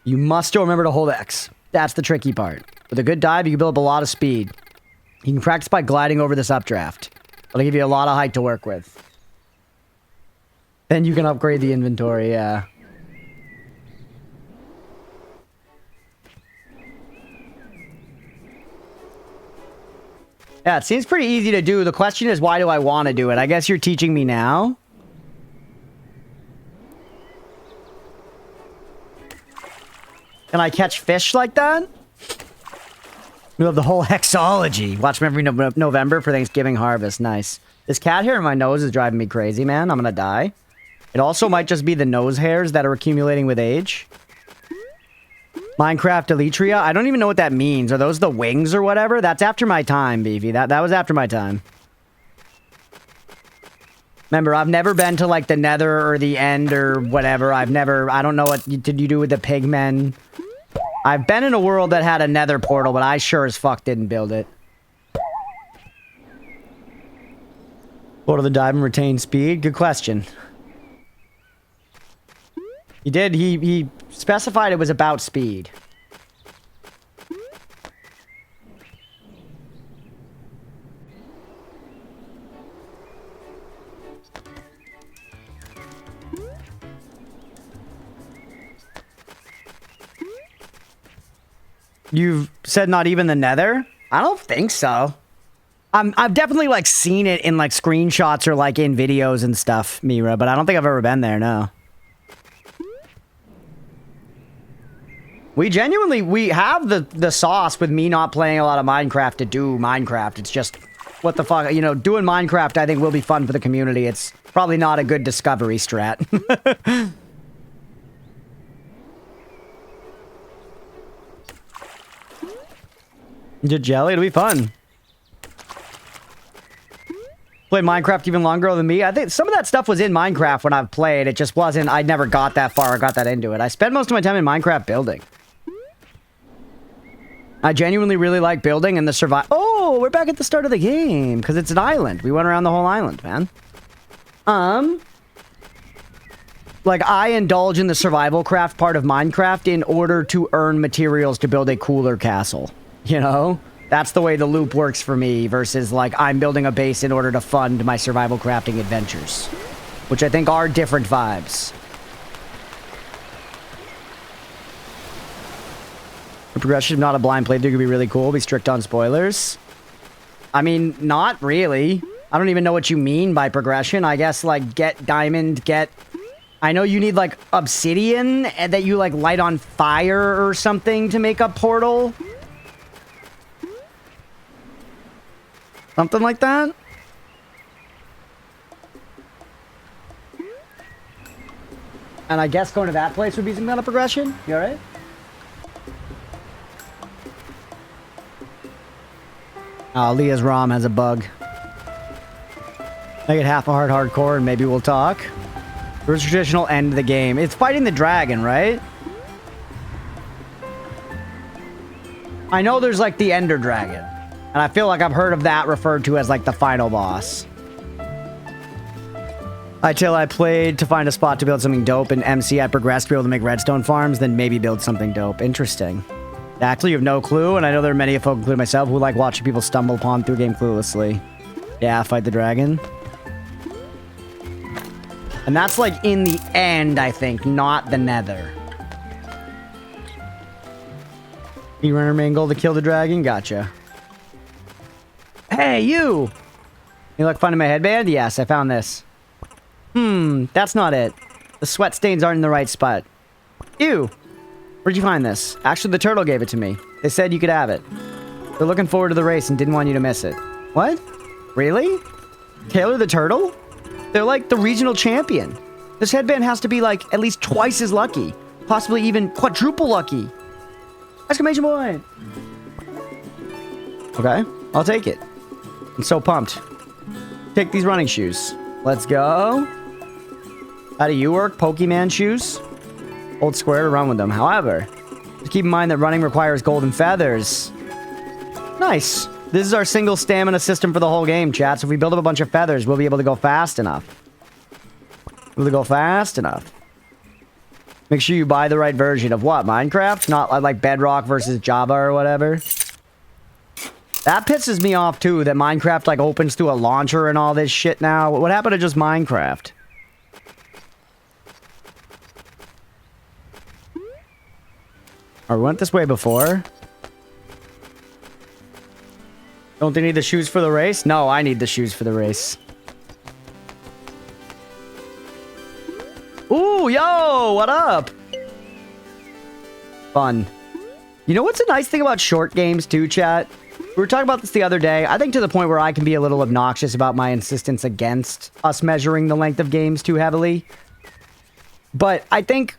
A: You must still remember to hold X. That's the tricky part. With a good dive, you can build up a lot of speed. You can practice by gliding over this updraft. It'll give you a lot of height to work with. Then you can upgrade the inventory, yeah. Yeah, it seems pretty easy to do. The question is, why do I want to do it? I guess you're teaching me now. Can I catch fish like that? We love the whole hexology. Watch me every November for Thanksgiving harvest. Nice. This cat hair in my nose is driving me crazy, man. I'm gonna die. It also might just be the nose hairs that are accumulating with age. Minecraft Elytria? I don't even know what that means. Are those the wings or whatever? That's after my time, Beefy. That was after my time. Remember, I've never been to, like, the Nether or the End or whatever. I don't know what did you do with the pigmen. I've been in a world that had a Nether portal, but I sure as fuck didn't build it. Go to the dive and retain speed? Good question. He did. He specified it was about speed. You've said not even the Nether? I don't think so. I've definitely, like, seen it in, like, screenshots or, like, in videos and stuff, Mira, but I don't think I've ever been there, no. We have the sauce with me not playing a lot of Minecraft to do Minecraft. It's just, what the fuck, you know, doing Minecraft I think will be fun for the community. It's probably not a good discovery strat. Jelly, it'll be fun. Played Minecraft even longer than me. I think some of that stuff was in Minecraft when I've played. It just wasn't, I never got that far or got that into it. I spend most of my time in Minecraft building. I genuinely really like building and the survival. Oh, we're back at the start of the game because it's an island. We went around the whole island, man. Like, I indulge in the survival craft part of Minecraft in order to earn materials to build a cooler castle. You know? That's the way the loop works for me versus, like, I'm building a base in order to fund my survival crafting adventures. Which I think are different vibes. The progression of not a blind playthrough could be really cool. Be strict on spoilers. I mean, not really. I don't even know what you mean by progression. I guess, like, get diamond, get... I know you need, like, obsidian that you, like, light on fire or something to make a portal. Something like that? And I guess going to that place would be some kind of progression? You alright? Oh, Leah's ROM has a bug. Make it half a heart hardcore and maybe we'll talk. Where's the traditional end of the game? It's fighting the dragon, right? I know there's like the Ender Dragon. And I feel like I've heard of that referred to as like the final boss. Until I played to find a spot to build something dope, and MC I progressed to be able to make redstone farms, then maybe build something dope. Interesting. Actually, you have no clue, and I know there are many folk, including myself, who like watching people stumble upon through a game cluelessly. Yeah, fight the dragon. And that's like in the end, I think, not the nether. You run our main goal to kill the dragon? Gotcha. Hey, you! You like finding my headband? Yes, I found this. That's not it. The sweat stains aren't in the right spot. Ew! Where'd you find this? Actually, the turtle gave it to me. They said you could have it. They're looking forward to the race and didn't want you to miss it. What? Really? Taylor the turtle? They're like the regional champion. This headband has to be like at least twice as lucky. Possibly even quadruple lucky. Exclamation point! Okay, I'll take it. I'm so pumped. Take these running shoes. Let's go. How do you work? Pokemon shoes? Hold square to run with them. However, just keep in mind that running requires golden feathers. Nice. This is our single stamina system for the whole game, chat. So if we build up a bunch of feathers, we'll be able to go fast enough. We'll go fast enough. Make sure you buy the right version of what? Minecraft? Not like Bedrock versus Java or whatever. That pisses me off too, that Minecraft like opens through a launcher and all this shit now. What happened to just Minecraft? Oh, we went this way before. Don't they need the shoes for the race? No, I need the shoes for the race. Ooh, yo, what up? Fun. You know what's a nice thing about short games too, chat? We were talking about this the other day. I think to the point where I can be a little obnoxious about my insistence against us measuring the length of games too heavily. But I think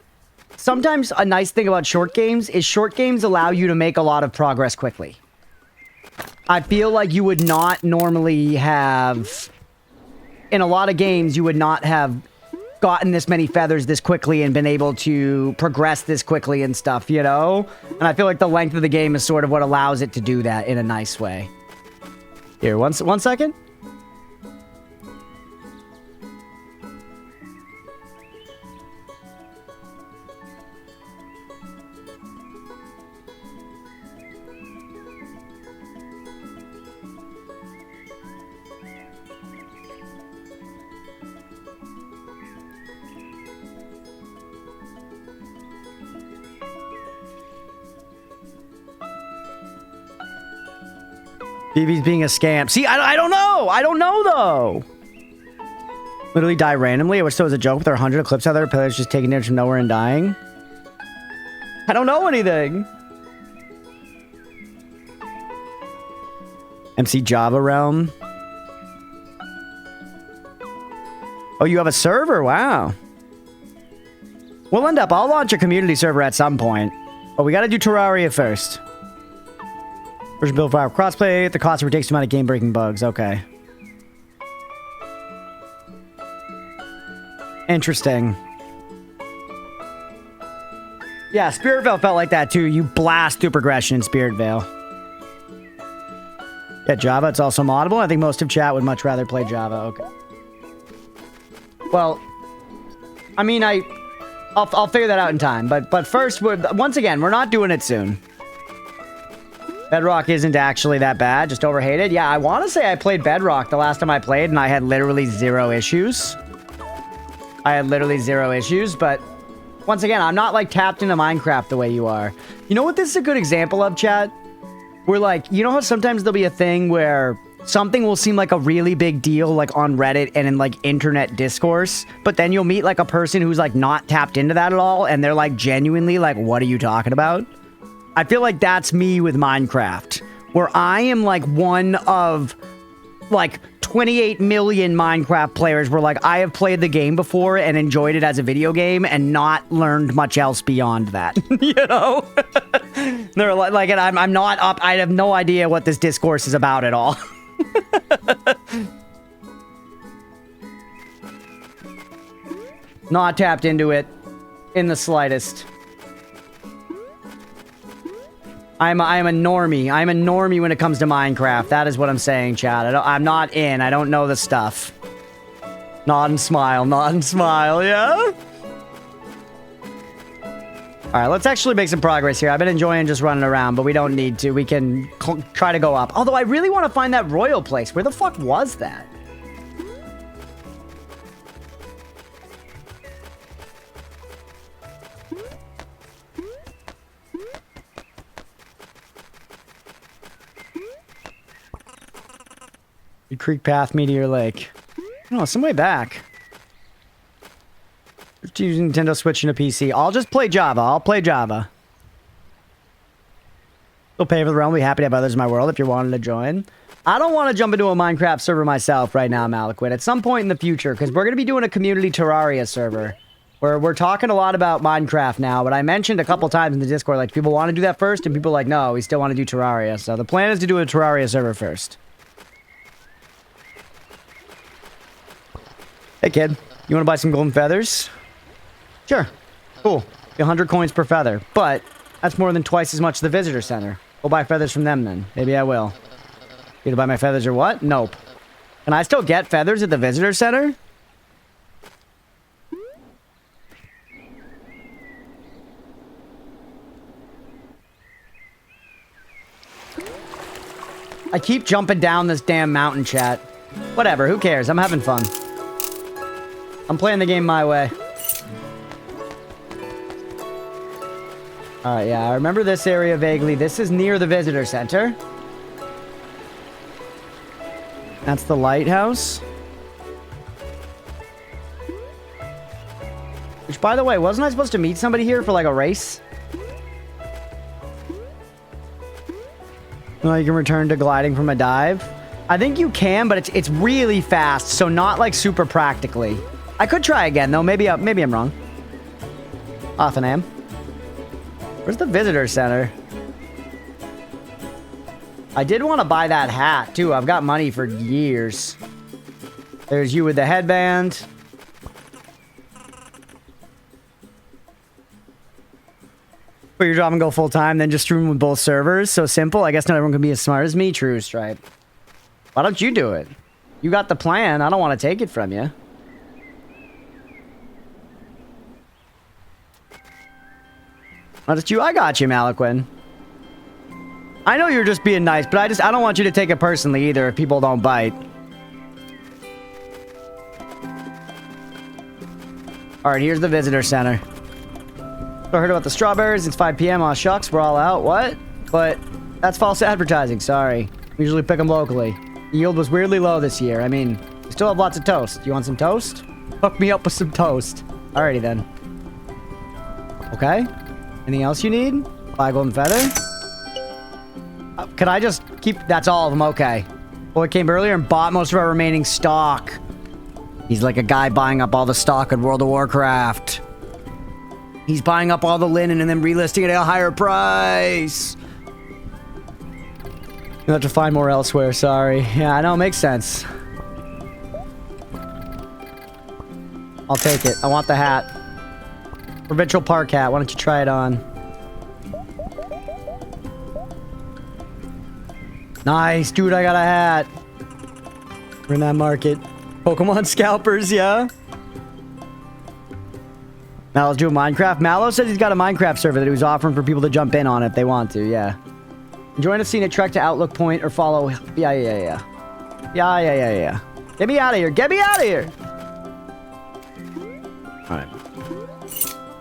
A: sometimes a nice thing about short games is short games allow you to make a lot of progress quickly. I feel like you would not normally have... In a lot of games, you would not have gotten this many feathers this quickly and been able to progress this quickly and stuff, you know? And I feel like the length of the game is sort of what allows it to do that in a nice way. Here, one second. BB's being a scam. See, I don't know. I don't know, though. Literally die randomly. I wish there was a joke with our 100 Eclipse out there. Players just taking damage from nowhere and dying. I don't know anything. MC Java Realm. Oh, you have a server? Wow. I'll launch a community server at some point. But we gotta do Terraria first. Version build file crossplay. The cost takes amount of game-breaking bugs. Okay. Interesting. Yeah, Spirit Vale felt like that too. You blast through progression in Spirit Vale. Yeah, Java, it's also moddable. I think most of chat would much rather play Java. Okay. Well, I mean, I'll figure that out in time. But first, once again, we're not doing it soon. Bedrock isn't actually that bad, just overhated. Yeah, I want to say I played Bedrock the last time I played, and I had literally zero issues. But once again, I'm not, like, tapped into Minecraft the way you are. You know what this is a good example of, chat? Where, like, you know how sometimes there'll be a thing where something will seem like a really big deal, like, on Reddit and in, like, internet discourse, but then you'll meet, like, a person who's, like, not tapped into that at all, and they're, like, genuinely, like, what are you talking about? I feel like that's me with Minecraft, where I am, like, one of, like, 28 million Minecraft players where, like, I have played the game before and enjoyed it as a video game and not learned much else beyond that, you know? They're like, and I'm not up, I have no idea what this discourse is about at all. Not tapped into it in the slightest. I'm a normie. I'm a normie when it comes to Minecraft. That is what I'm saying, chat. I'm not in. I don't know the stuff. Nod and smile. Nod and smile, yeah? Alright, let's actually make some progress here. I've been enjoying just running around, but we don't need to. We can try to go up. Although I really want to find that royal place. Where the fuck was that? Creek Path, Meteor Lake. No, some way back. Just using Nintendo Switch and a PC. I'll just play Java. I'll play Java. Still pay for the realm. Be happy to have others in my world if you're wanting to join. I don't want to jump into a Minecraft server myself right now, Malaquid. At some point in the future, because we're going to be doing a community Terraria server. Where we're talking a lot about Minecraft now, but I mentioned a couple times in the Discord, like, people want to do that first, and people are like, no, we still want to do Terraria. So the plan is to do a Terraria server first. Hey, kid. You want to buy some golden feathers? Sure. Cool. 100 coins per feather. But that's more than twice as much as the visitor center. We'll buy feathers from them, then. Maybe I will. You to buy my feathers or what? Nope. Can I still get feathers at the visitor center? I keep jumping down this damn mountain, chat. Whatever, who cares? I'm having fun. I'm playing the game my way. Alright, yeah, I remember this area vaguely. This is near the visitor center. That's the lighthouse. Which, by the way, wasn't I supposed to meet somebody here for, like, a race? Well, you can return to gliding from a dive. I think you can, but it's really fast, so not, like, super practically. I could try again, though. Maybe I'm wrong. Often am. Where's the visitor center? I did want to buy that hat, too. I've got money for years. There's you with the headband. Put your job and go full-time, then just stream with both servers. So simple. I guess not everyone can be as smart as me. True, Stripe. Why don't you do it? You got the plan. I don't want to take it from you. Not just you. I got you, Malaquin. I know you're just being nice, but I don't want you to take it personally either if people don't bite. Alright, here's the visitor center. So I heard about the strawberries. It's 5 p.m. Aw, shucks, we're all out. What? But that's false advertising. Sorry. We usually pick them locally. The yield was weirdly low this year. I mean, we still have lots of toast. You want some toast? Hook me up with some toast. Alrighty then. Okay. Anything else you need? Buy a golden feather? Could I just keep... That's all of them. Okay. Boy came earlier and bought most of our remaining stock. He's like a guy buying up all the stock in World of Warcraft. He's buying up all the linen and then relisting it at a higher price. You'll have to find more elsewhere, sorry. Yeah, I know, it makes sense. I'll take it. I want the hat. Provincial Park hat, why don't you try it on? Nice, dude, I got a hat. We're in that market. Pokemon scalpers, yeah. Mallow's doing Minecraft. Mallow says he's got a Minecraft server that he was offering for people to jump in on if they want to, yeah. Join a scenic trek to Outlook Point or follow... Yeah. Get me out of here. Get me out of here. Alright.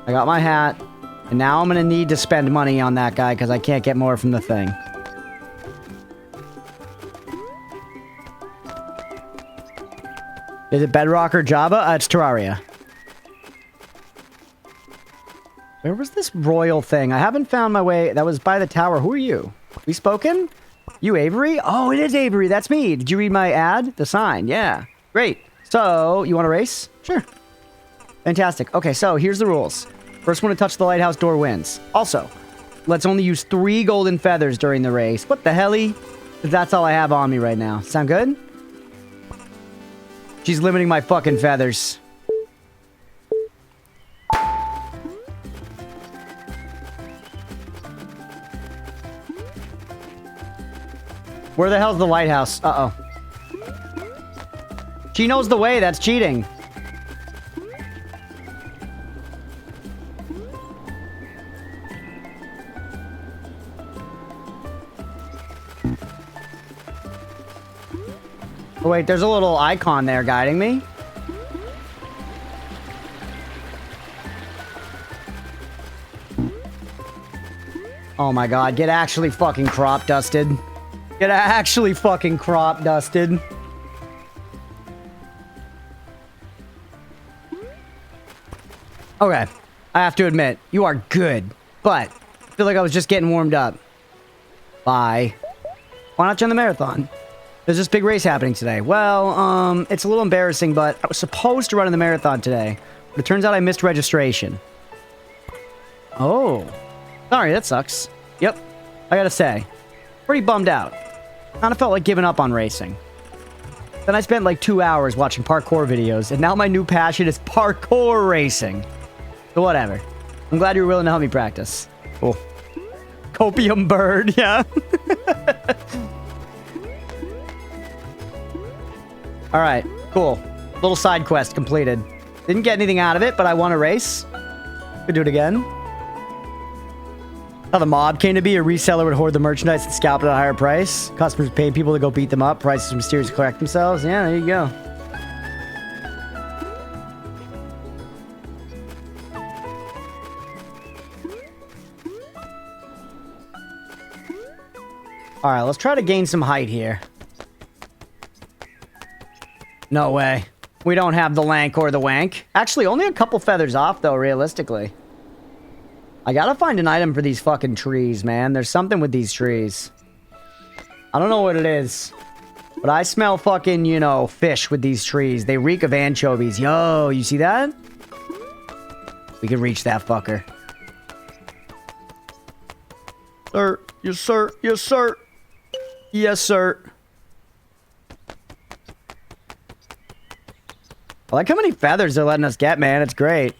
A: I got my hat. And now I'm going to need to spend money on that guy because I can't get more from the thing. Is it Bedrock or Java? It's Terraria. Where was this royal thing? I haven't found my way. That was by the tower. Who are you? We spoken? You Avery? Oh, it is Avery. That's me. Did you read my ad? The sign. Yeah. Great. So, you want to race? Sure. Fantastic. Okay, so here's the rules. First one to touch the lighthouse door wins. Also, let's only use 3 golden feathers during the race. What the helly? That's all I have on me right now. Sound good? She's limiting my fucking feathers. Where the hell's the lighthouse? Uh-oh. She knows the way. That's cheating. Oh, wait, there's a little icon there guiding me. Oh my god, get actually fucking crop dusted. Get actually fucking crop dusted. Okay, I have to admit, you are good, but I feel like I was just getting warmed up. Bye. Why not join the marathon? There's this big race happening today. Well, it's a little embarrassing, but I was supposed to run in the marathon today. But it turns out I missed registration. Oh. Sorry, that sucks. Yep. I gotta say. Pretty bummed out. Kinda felt like giving up on racing. Then I spent like 2 hours watching parkour videos, and now my new passion is parkour racing. So whatever. I'm glad you were willing to help me practice. Cool. Copium bird, yeah. Alright, cool. Little side quest completed. Didn't get anything out of it, but I won a race. Could do it again. How the mob came to be. A reseller would hoard the merchandise and scalp it at a higher price. Customers paid people to go beat them up. Prices mysteriously correct themselves. Yeah, there you go. Alright, let's try to gain some height here. No way. We don't have the lank or the wank. Actually, only a couple feathers off, though, realistically. I gotta find an item for these fucking trees, man. There's something with these trees. I don't know what it is. But I smell fucking, you know, fish with these trees. They reek of anchovies. Yo, you see that? We can reach that fucker. Sir. Yes, sir. Yes, sir. Yes, sir. I like how many feathers they're letting us get, man. It's great.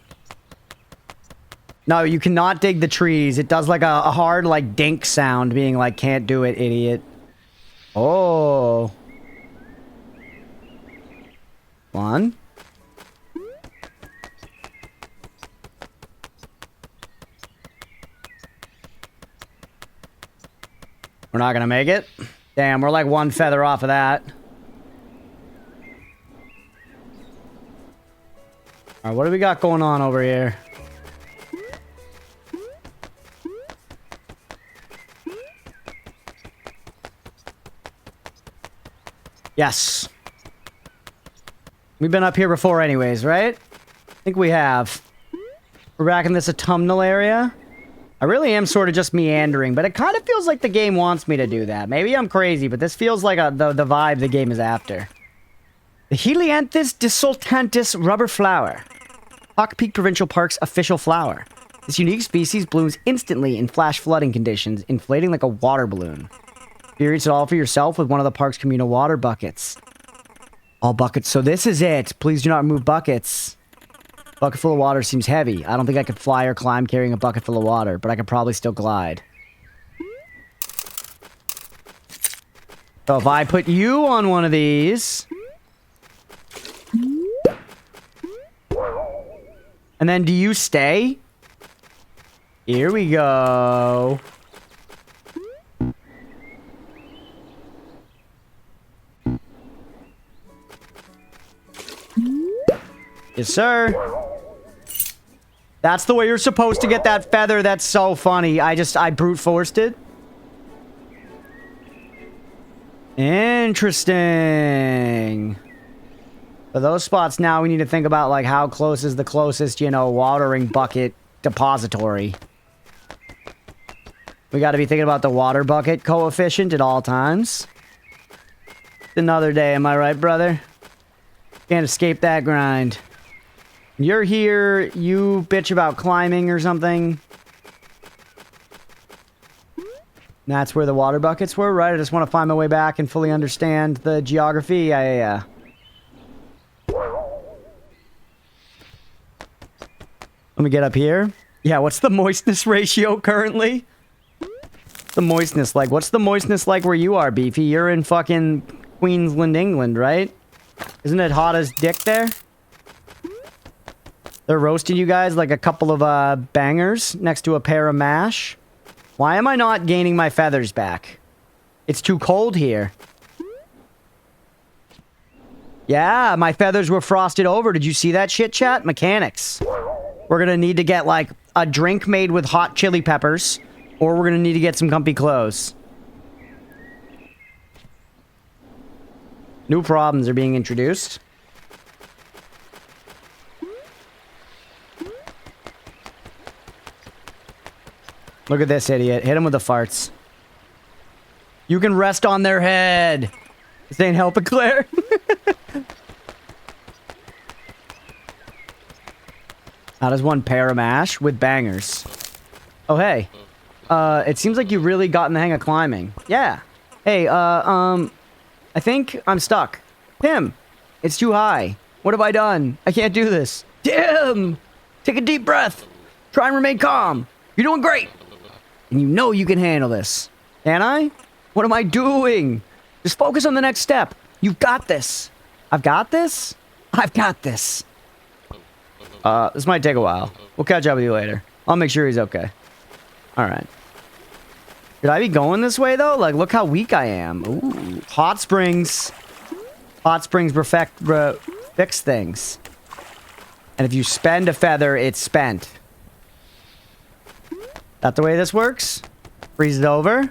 A: No, you cannot dig the trees. It does like a hard, like, dink sound, being like, can't do it, idiot. Oh. One. We're not gonna make it. Damn, we're like 1 feather off of that. Alright, what do we got going on over here? Yes. We've been up here before anyways, right? I think we have. We're back in this autumnal area. I really am sort of just meandering, but it kind of feels like the game wants me to do that. Maybe I'm crazy, but this feels like the vibe the game is after. The Helianthus desultantis rubber flower. Hawk Peak Provincial Park's official flower. This unique species blooms instantly in flash flooding conditions, inflating like a water balloon. Experience it all for yourself with one of the park's communal water buckets. All buckets. So this is it. Please do not remove buckets. Bucket full of water seems heavy. I don't think I could fly or climb carrying a bucket full of water, but I could probably still glide. So if I put you on one of these... And then do you stay? Here we go. Yes, sir. That's the way you're supposed to get that feather. That's so funny. I brute forced it. Interesting. For those spots now, we need to think about, like, how close is the closest, you know, watering bucket depository. We got to be thinking about the water bucket coefficient at all times. It's another day, am I right, brother? Can't escape that grind. You're here, you bitch about climbing or something. That's where the water buckets were, right? I just want to find my way back and fully understand the geography. Yeah. Let me get up here. Yeah, what's the moistness ratio currently? The moistness like? What's the moistness like where you are, Beefy? You're in fucking Queensland, England, right? Isn't it hot as dick there? They're roasting you guys like a couple of bangers next to a pair of mash. Why am I not gaining my feathers back? It's too cold here. Yeah, my feathers were frosted over. Did you see that shit, chat? Mechanics. We're gonna need to get, like, a drink made with hot chili peppers, or we're gonna need to get some comfy clothes. New problems are being introduced. Look at this idiot. Hit him with the farts. You can rest on their head. This ain't helping, Claire. How does one pair of mash with bangers? Oh, hey. It seems like you really got in the hang of climbing. Yeah. Hey, I think I'm stuck. Tim, it's too high. What have I done? I can't do this. Tim! Take a deep breath. Try and remain calm. You're doing great. And you know you can handle this. Can I? What am I doing? Just focus on the next step. You've got this. I've got this? I've got this. This might take a while. We'll catch up with you later. I'll make sure he's okay. Alright. Should I be going this way, though? Like, look how weak I am. Ooh. Hot springs. Hot springs fix things. And if you spend a feather, it's spent. That the way this works? Freeze it over.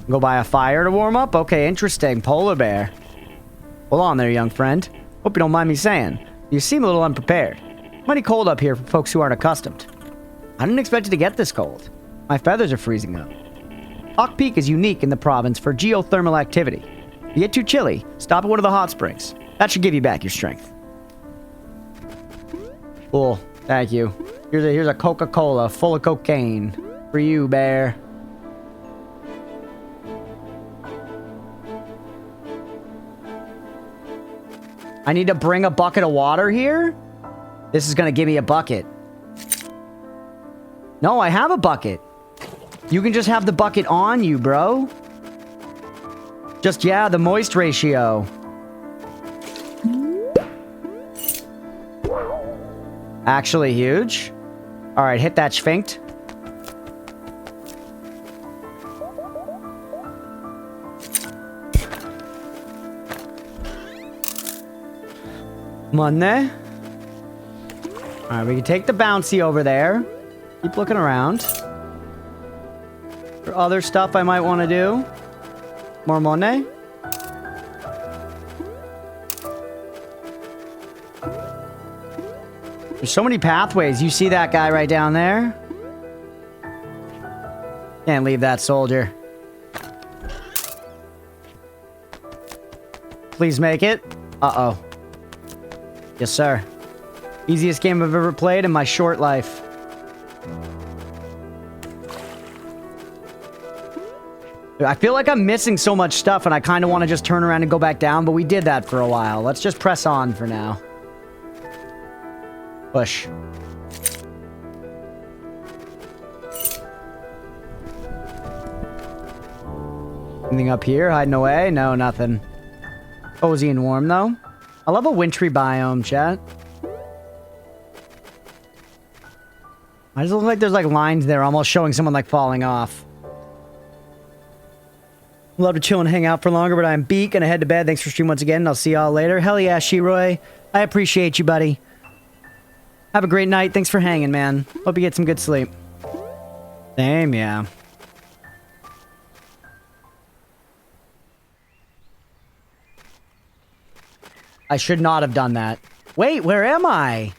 A: Go buy a fire to warm up? Okay, interesting. Polar bear. Hold on there, young friend. Hope you don't mind me saying. You seem a little unprepared. Mighty cold up here for folks who aren't accustomed. I didn't expect it to get this cold. My feathers are freezing up. Hawk Peak is unique in the province for geothermal activity. If you get too chilly, stop at one of the hot springs. That should give you back your strength. Cool. Thank you. Here's a Coca-Cola full of cocaine. For you, bear. I need to bring a bucket of water here? This is gonna give me a bucket. No, I have a bucket. You can just have the bucket on you, bro. Just, yeah, the moist ratio. Actually huge. Alright, hit that sphinct. Money. Alright, we can take the bouncy over there. Keep looking around. For other stuff I might want to do. More money. There's so many pathways. You see that guy right down there? Can't leave that soldier. Please make it. Uh-oh. Yes, sir. Easiest game I've ever played in my short life. I feel like I'm missing so much stuff and I kind of want to just turn around and go back down, but we did that for a while. Let's just press on for now. Push. Anything up here? Hiding away? No, nothing. Cozy and warm, though. I love a wintry biome, chat. I just look like there's like lines there almost showing someone like falling off. Love to chill and hang out for longer, but I'm beat. Gonna head to bed. Thanks for stream once again, and I'll see y'all later. Hell yeah, Shiroy. I appreciate you, buddy. Have a great night. Thanks for hanging, man. Hope you get some good sleep. Same, yeah. I should not have done that. Wait, where am I?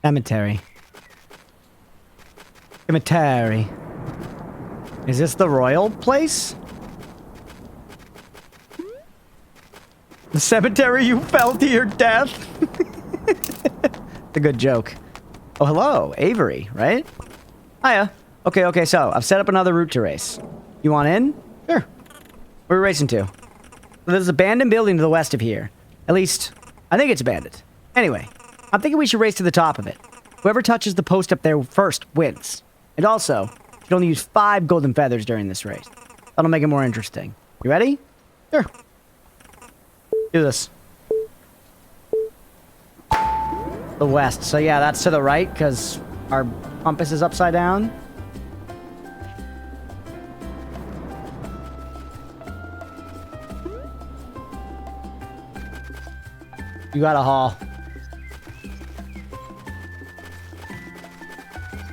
A: Cemetery. Cemetery. Is this the royal place? The cemetery you fell to your death? It's a good joke. Oh, hello. Avery, right? Hiya. Okay, so I've set up another route to race. You want in? Sure. Where are we racing to? There's an abandoned building to the west of here. At least, I think it's abandoned. Anyway, I'm thinking we should race to the top of it. Whoever touches the post up there first wins. And also, you can only use 5 golden feathers during this race. That'll make it more interesting. You ready? Sure. Do this. The west. So yeah, that's to the right, because our compass is upside down. You got a haul.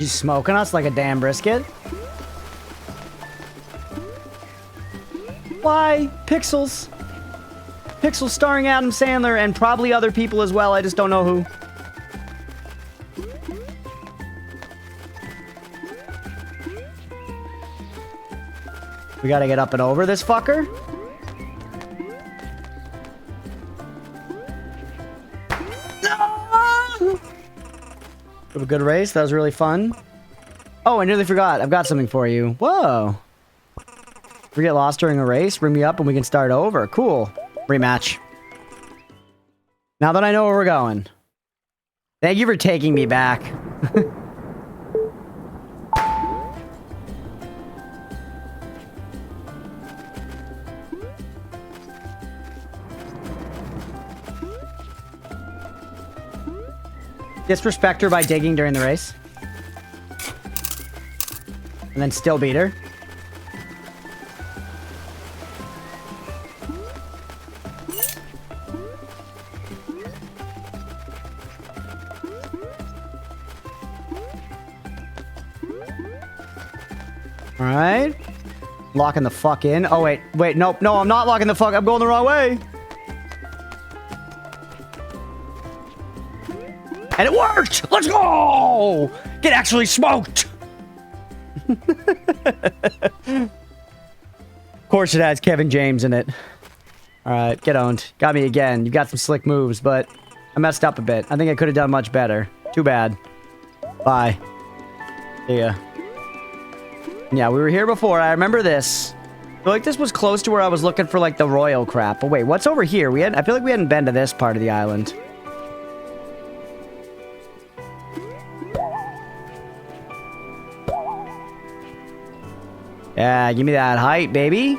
A: You smoking us like a damn brisket? Why? Pixels. Pixels starring Adam Sandler and probably other people as well. I just don't know who. We gotta get up and over this fucker. No! Have a good race. That was really fun. Oh, I nearly forgot. I've got something for you. Whoa. If we get lost during a race, bring me up and we can start over. Cool. Rematch. Now that I know where we're going. Thank you for taking me back. Disrespect her by digging during the race. And then still beat her. Alright. Locking the fuck in. Oh, wait. Nope. No, I'm not locking the fuck. I'm going the wrong way. And it worked! Let's go! Get actually smoked! Of course it has Kevin James in it. Alright, get owned. Got me again. You got some slick moves, but I messed up a bit. I think I could have done much better. Too bad. Bye. See ya. Yeah, we were here before. I remember this. I feel like this was close to where I was looking for, like, the royal crap. But wait, what's over here? I feel like we hadn't been to this part of the island. Yeah, give me that height, baby.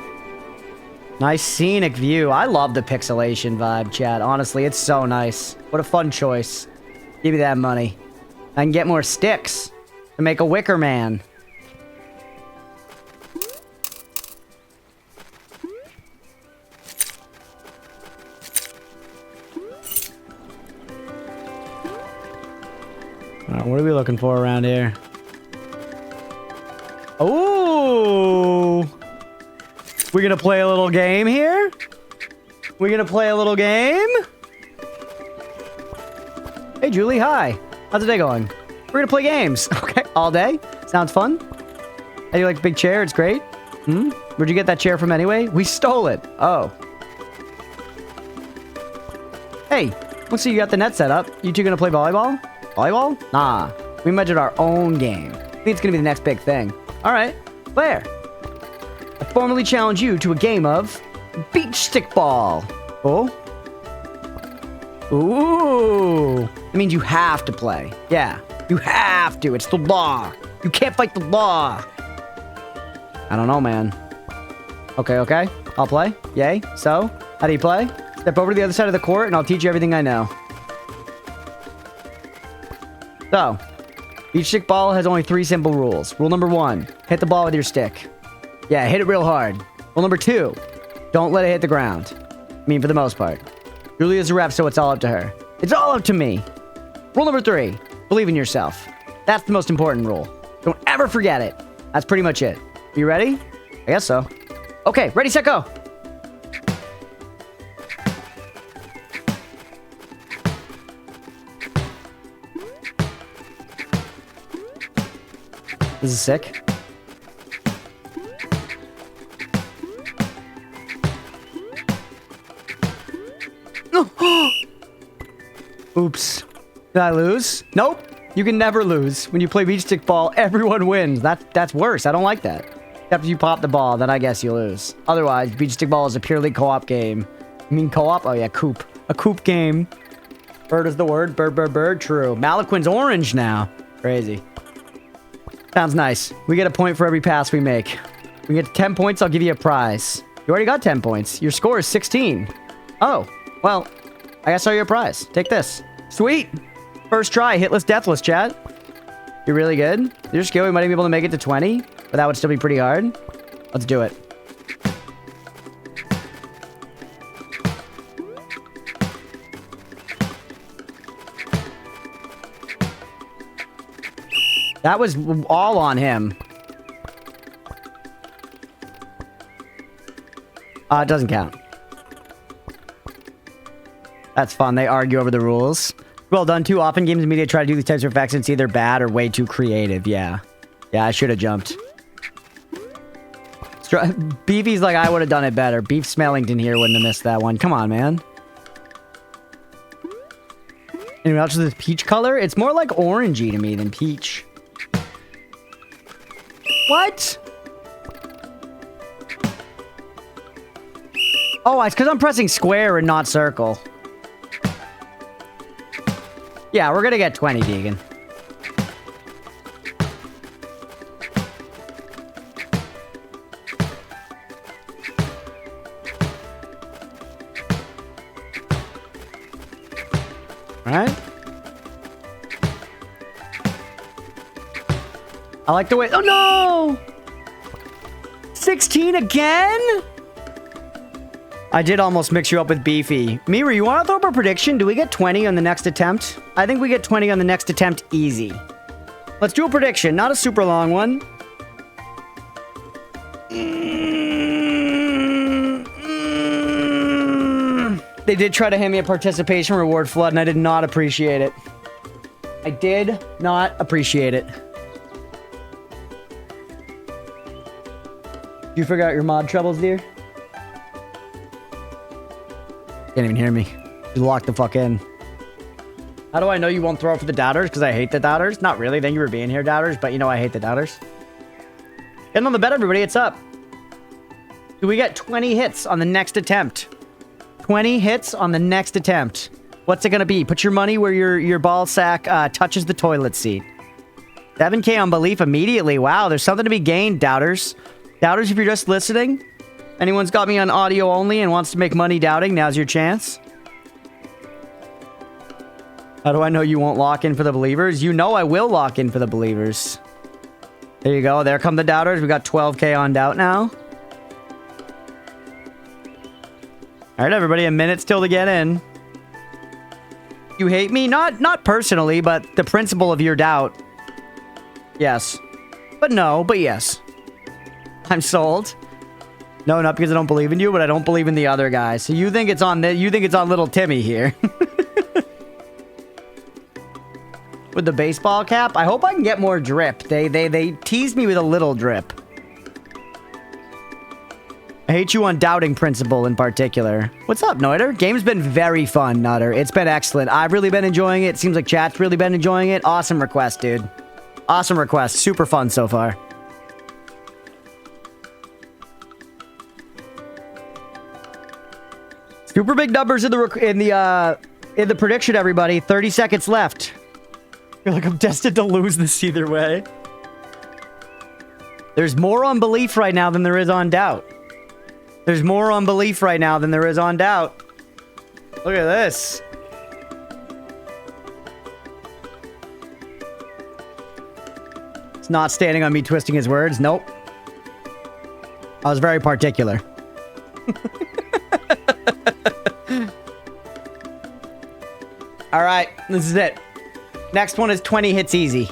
A: Nice scenic view. I love the pixelation vibe, chat. Honestly, it's so nice. What a fun choice. Give me that money. I can get more sticks to make a wicker man. What are we looking for around here? Oh, we're gonna play a little game here. We're gonna play a little game. Hey, Julie. Hi. How's the day going? We're gonna play games. Okay, all day. Sounds fun. Hey, you like the big chair? It's great. Where'd you get that chair from anyway? We stole it. Oh. Hey, looks like you got the net set up. You two gonna play volleyball? Volleyball? Nah. We measured our own game. I think it's gonna be the next big thing. Alright, Blair. I formally challenge you to a game of beach stickball. Cool. Ooh. It means you have to play. Yeah. You have to. It's the law. You can't fight the law. I don't know, man. Okay, okay. I'll play. Yay. So, how do you play? Step over to the other side of the court and I'll teach you everything I know. So, each stick ball has only 3 simple rules. Rule number 1, hit the ball with your stick. Yeah, hit it real hard. Rule number 2, don't let it hit the ground. I mean, for the most part. Julia's a ref, so it's all up to her. It's all up to me. Rule number 3, believe in yourself. That's the most important rule. Don't ever forget it. That's pretty much it. You ready? I guess so. Okay, ready, set, go. This is sick. No. Oops. Did I lose? Nope. You can never lose. When you play beach stick ball, everyone wins. That's worse. I don't like that. Except if you pop the ball, then I guess you lose. Otherwise, beach stick ball is a purely co-op game. You mean co-op? Oh yeah, coop. A coop game. Bird is the word. Bird, bird, bird. True. Malaquin's orange now. Crazy. Sounds nice. We get a point for every pass we make. We get 10 points, I'll give you a prize. You already got 10 points. Your score is 16. Oh, well, I guess I'll your prize. Take this. Sweet. First try, hitless, deathless, chat. You're really good. Your skill, we might be able to make it to 20, but that would still be pretty hard. Let's do it. That was all on him. It doesn't count. That's fun. They argue over the rules. Well done. Too often games and media try to do these types of effects and it's either bad or way too creative. Yeah. Yeah, I should have jumped. Beefy's like, I would have done it better. Beef Smellington here wouldn't have missed that one. Come on, man. Anyone else with this peach color? It's more like orangey to me than peach. What? Oh, it's because I'm pressing square and not circle. Yeah, we're gonna get 20, Deegan. Alright. I like the way... Oh, no! 16 again? I did almost mix you up with Beefy. Mira, you want to throw up a prediction? Do we get 20 on the next attempt? I think we get 20 on the next attempt easy. Let's do a prediction. Not a super long one. They did try to hand me a participation reward flood, and I did not appreciate it. I did not appreciate it. You figure out your mod troubles, dear? Can't even hear me. You locked the fuck in. How do I know you won't throw it for the doubters? Because I hate the doubters? Not really. Thank you for being here, doubters. But you know I hate the doubters. Getting on the bet, everybody. It's up. Do we get 20 hits on the next attempt? 20 hits on the next attempt. What's it going to be? Put your money where your ball sack touches the toilet seat. 7K on belief immediately. Wow, there's something to be gained, doubters. Doubters, if you're just listening, anyone's got me on audio only and wants to make money doubting, now's your chance. How do I know you won't lock in for the believers? You know I will lock in for the believers. There you go. There come the doubters. We got 12K on doubt now. All right, everybody. A minute still to get in. You hate me? Not personally, but the principle of your doubt. Yes. But no, but yes. I'm sold. No, not because I don't believe in you, but I don't believe in the other guy. So you think it's on little Timmy here. With the baseball cap? I hope I can get more drip. They teased me with a little drip. I hate you on doubting principle in particular. What's up, Noiter? Game's been very fun, Nutter. It's been excellent. I've really been enjoying it. Seems like chat's really been enjoying it. Awesome request, dude. Awesome request. Super fun so far. Super big numbers in the In the prediction, everybody, 30 seconds left. I feel like I'm destined to lose this either way. There's more on belief right now than there is on doubt. There's more on belief right now than there is on doubt. Look at this. It's not standing on me twisting his words. Nope. I was very particular. All right, this is it. Next one is 20 hits easy.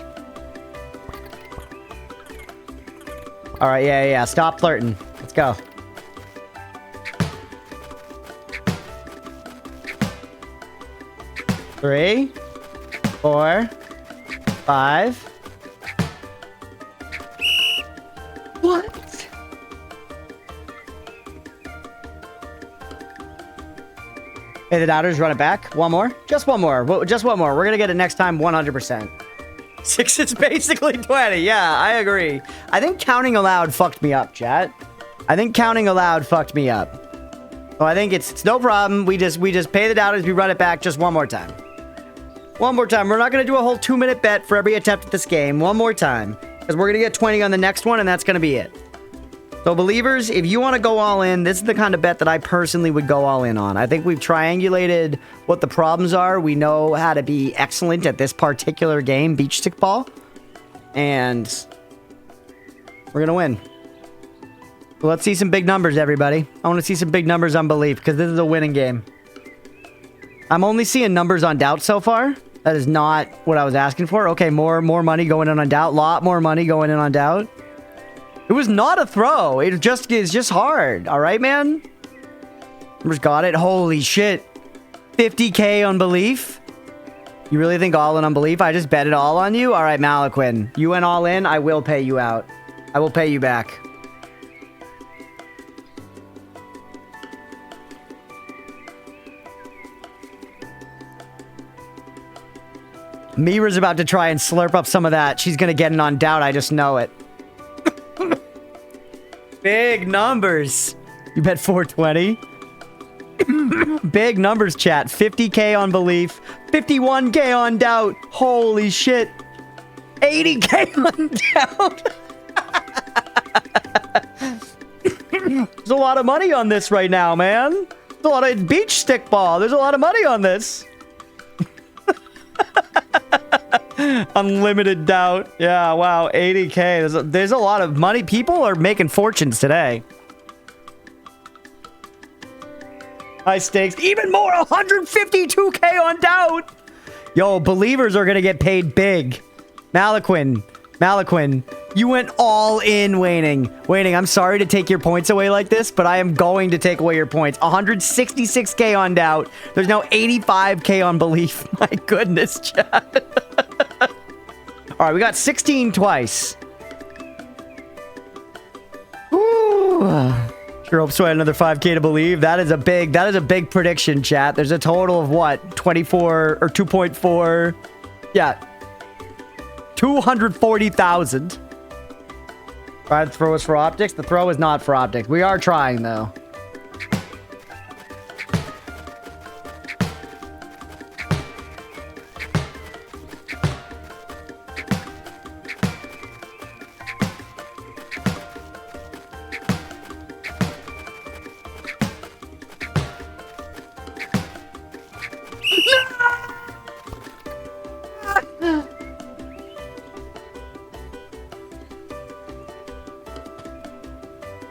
A: All right, yeah. Stop flirting. Let's go. Three, 4, 5. What? Hey, the doubters, run it back. One more. Just one more. Just one more. We're going to get it next time 100%. 6 is basically 20. Yeah, I agree. I think counting aloud fucked me up, chat. I think counting aloud fucked me up. So I think it's no problem. We just pay the doubters. We run it back just one more time. One more time. We're not going to do a whole 2-minute bet for every attempt at this game. One more time. Because we're going to get 20 on the next one, and that's going to be it. So, believers, if you want to go all in, this is the kind of bet that I personally would go all in on. I think we've triangulated what the problems are. We know how to be excellent at this particular game, beach stick ball. And we're going to win. So let's see some big numbers, everybody. I want to see some big numbers on belief, because this is a winning game. I'm only seeing numbers on doubt so far. That is not what I was asking for. Okay, more money going in on doubt. Lot more money going in on doubt. It was not a throw. It just is just hard. All right, man? Numbers got it. Holy shit. 50K on belief? You really think all in on belief? I just bet it all on you? All right, Malaquin. You went all in. I will pay you out. I will pay you back. Mira's about to try and slurp up some of that. She's going to get it on doubt. I just know it. Big numbers. You bet 420. Big numbers, chat. 50K on belief. 51K on doubt. Holy shit. 80K on doubt. There's a lot of money on this right now, man. There's a lot of beach stick ball. There's a lot of money on this. Unlimited doubt. Yeah, wow. 80K. There's a lot of money. People are making fortunes today. High stakes. Even more. 152K on doubt. Yo, believers are going to get paid big. Malaquin, you went all in, Waning. I'm sorry to take your points away like this, but I am going to take away your points. 166K on doubt. There's now 85K on belief. My goodness, chat. All right, we got 16 twice. Ooh. Sure hope so. I had another 5K to believe. That is a big prediction, chat. There's a total of what? 24 or 2.4. Yeah. 240,000. Try to throw us for optics. The throw is not for optics. We are trying, though.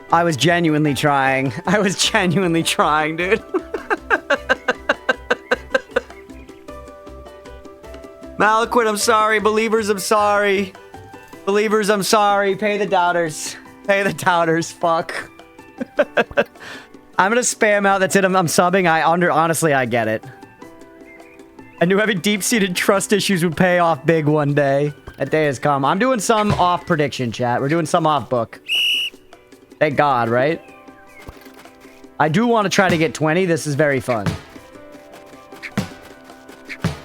A: I was genuinely trying. Dude. Malaquin, I'm sorry. Believers, I'm sorry. Pay the doubters. Fuck. I'm gonna spam out. That's it. I'm subbing. Honestly, I get it. I knew having deep-seated trust issues would pay off big one day. That day has come. I'm doing some off prediction, chat. We're doing some off book. Thank God, right? I do want to try to get 20. This is very fun.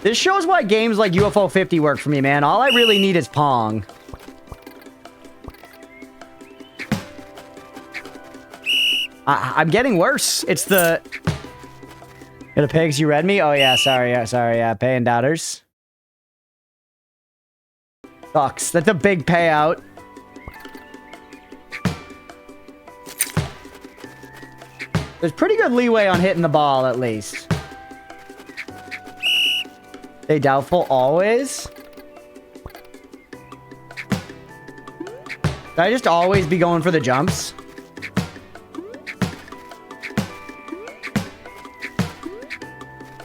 A: This shows why games like UFO 50 work for me, man. All I really need is Pong. I'm getting worse. It's the... Gonna pigs, you read me? Oh yeah, sorry, yeah, paying doubters. Sucks. That's a big payout. There's pretty good leeway on hitting the ball, at least. They doubtful always? Should I just always be going for the jumps?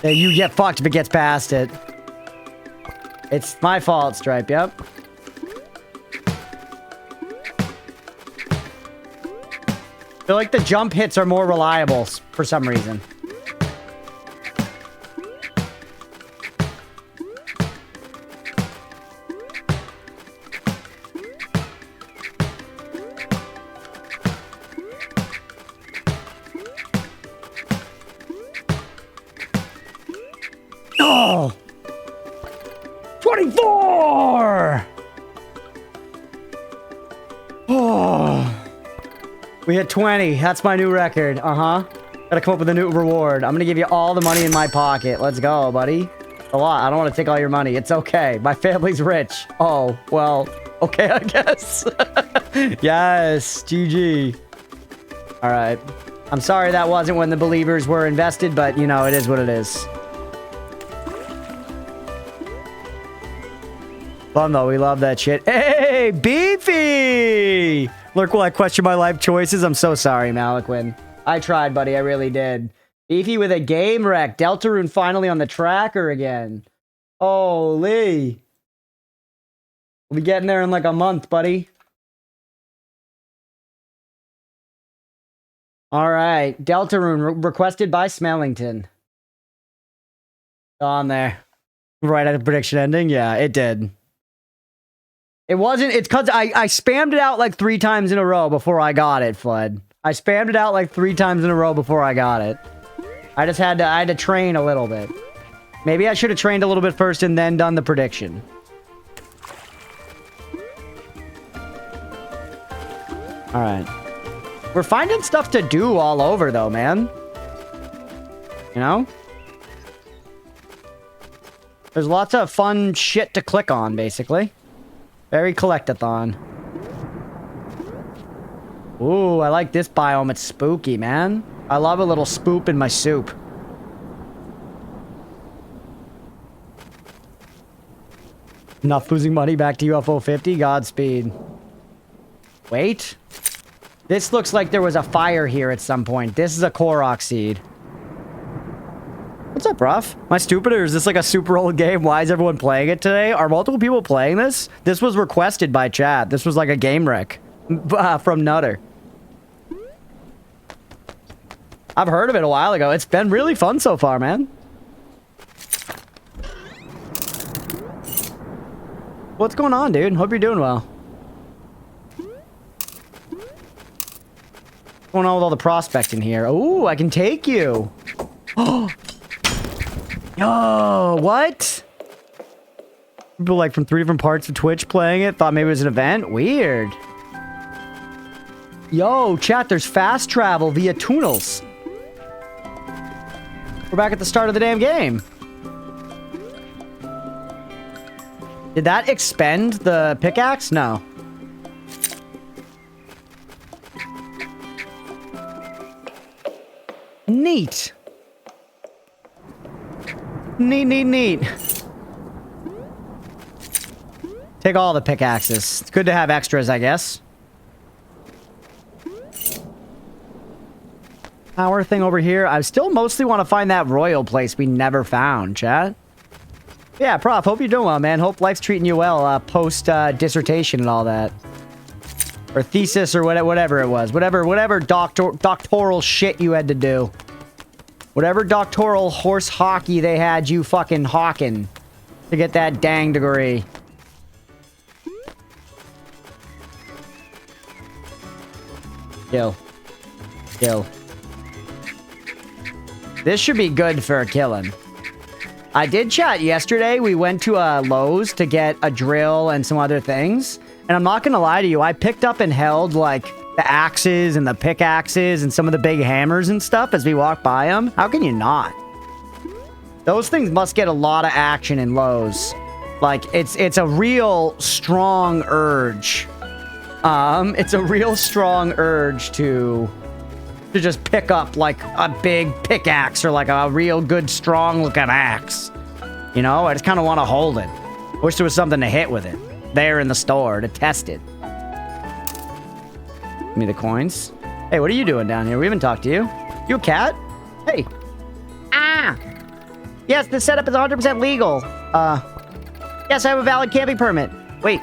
A: Yeah, you get fucked if it gets past it. It's my fault, Stripe, yep. I feel like the jump hits are more reliable for some reason. Oh! 24! Oh. We hit 20. That's my new record. Uh-huh. Gotta come up with a new reward. I'm gonna give you all the money in my pocket. Let's go, buddy. A lot. I don't want to take all your money. It's okay. My family's rich. Oh, well. Okay, I guess. Yes. GG. All right. I'm sorry that wasn't when the believers were invested, but, you know, it is what it is. Fun, though. We love that shit. Hey, Beefy! Lurk, will I question my life choices? I'm so sorry, Maliquin. I tried, buddy. I really did. Beefy with a game wreck. Deltarune finally on the tracker again. Holy. We'll be getting there in like a month, buddy. All right. Deltarune requested by Smellington. On there. Right at the prediction ending? Yeah, it did. It wasn't, it's because I spammed it out like 3 times in a row before I got it, Flood. I spammed it out like 3 times in a row before I got it. I had to train a little bit. Maybe I should have trained a little bit first and then done the prediction. Alright. We're finding stuff to do all over though, man. You know? There's lots of fun shit to click on, basically. Very collectathon. Ooh, I like this biome. It's spooky, man. I love a little spoop in my soup. Enough losing money back to UFO 50. Godspeed. Wait. This looks like there was a fire here at some point. This is a Korok seed. What's up, bruv? Am I stupid or is this like a super old game? Why is everyone playing it today? Are multiple people playing this? This was requested by chat. This was like a game wreck from Nutter. I've heard of it a while ago. It's been really fun so far, man. What's going on, dude? Hope you're doing well. What's going on with all the prospecting here? Ooh, I can take you. Oh. Yo, what? People like from 3 different parts of Twitch playing it. Thought maybe it was an event. Weird. Yo, chat, there's fast travel via tunnels. We're back at the start of the damn game. Did that expend the pickaxe? No. Neat. Neat. Take all the pickaxes. It's good to have extras, I guess. Power thing over here. I still mostly want to find that royal place we never found, chat. Yeah, Prof, hope you're doing well, man. Hope life's treating you well, post dissertation and all that. Or thesis or whatever it was. Whatever doctoral shit you had to do. Whatever doctoral horse hockey they had you fucking hawking to get that dang degree. Kill. This should be good for killing. I did chat yesterday. We went to Lowe's to get a drill and some other things. And I'm not going to lie to you. I picked up and held like the axes and the pickaxes and some of the big hammers and stuff as we walked by them. How can you not? Those things must get a lot of action in lows. Like, it's a real strong urge. It's a real strong urge to just pick up, like, a big pickaxe or, like, a real good, strong-looking axe. You know? I just kind of want to hold it. Wish there was something to hit with it. There in the store to test it. Give me the coins. Hey, what are you doing down here? We haven't talked to you. You a cat? Hey. Ah! Yes, this setup is 100% legal. Yes, I have a valid camping permit. Wait.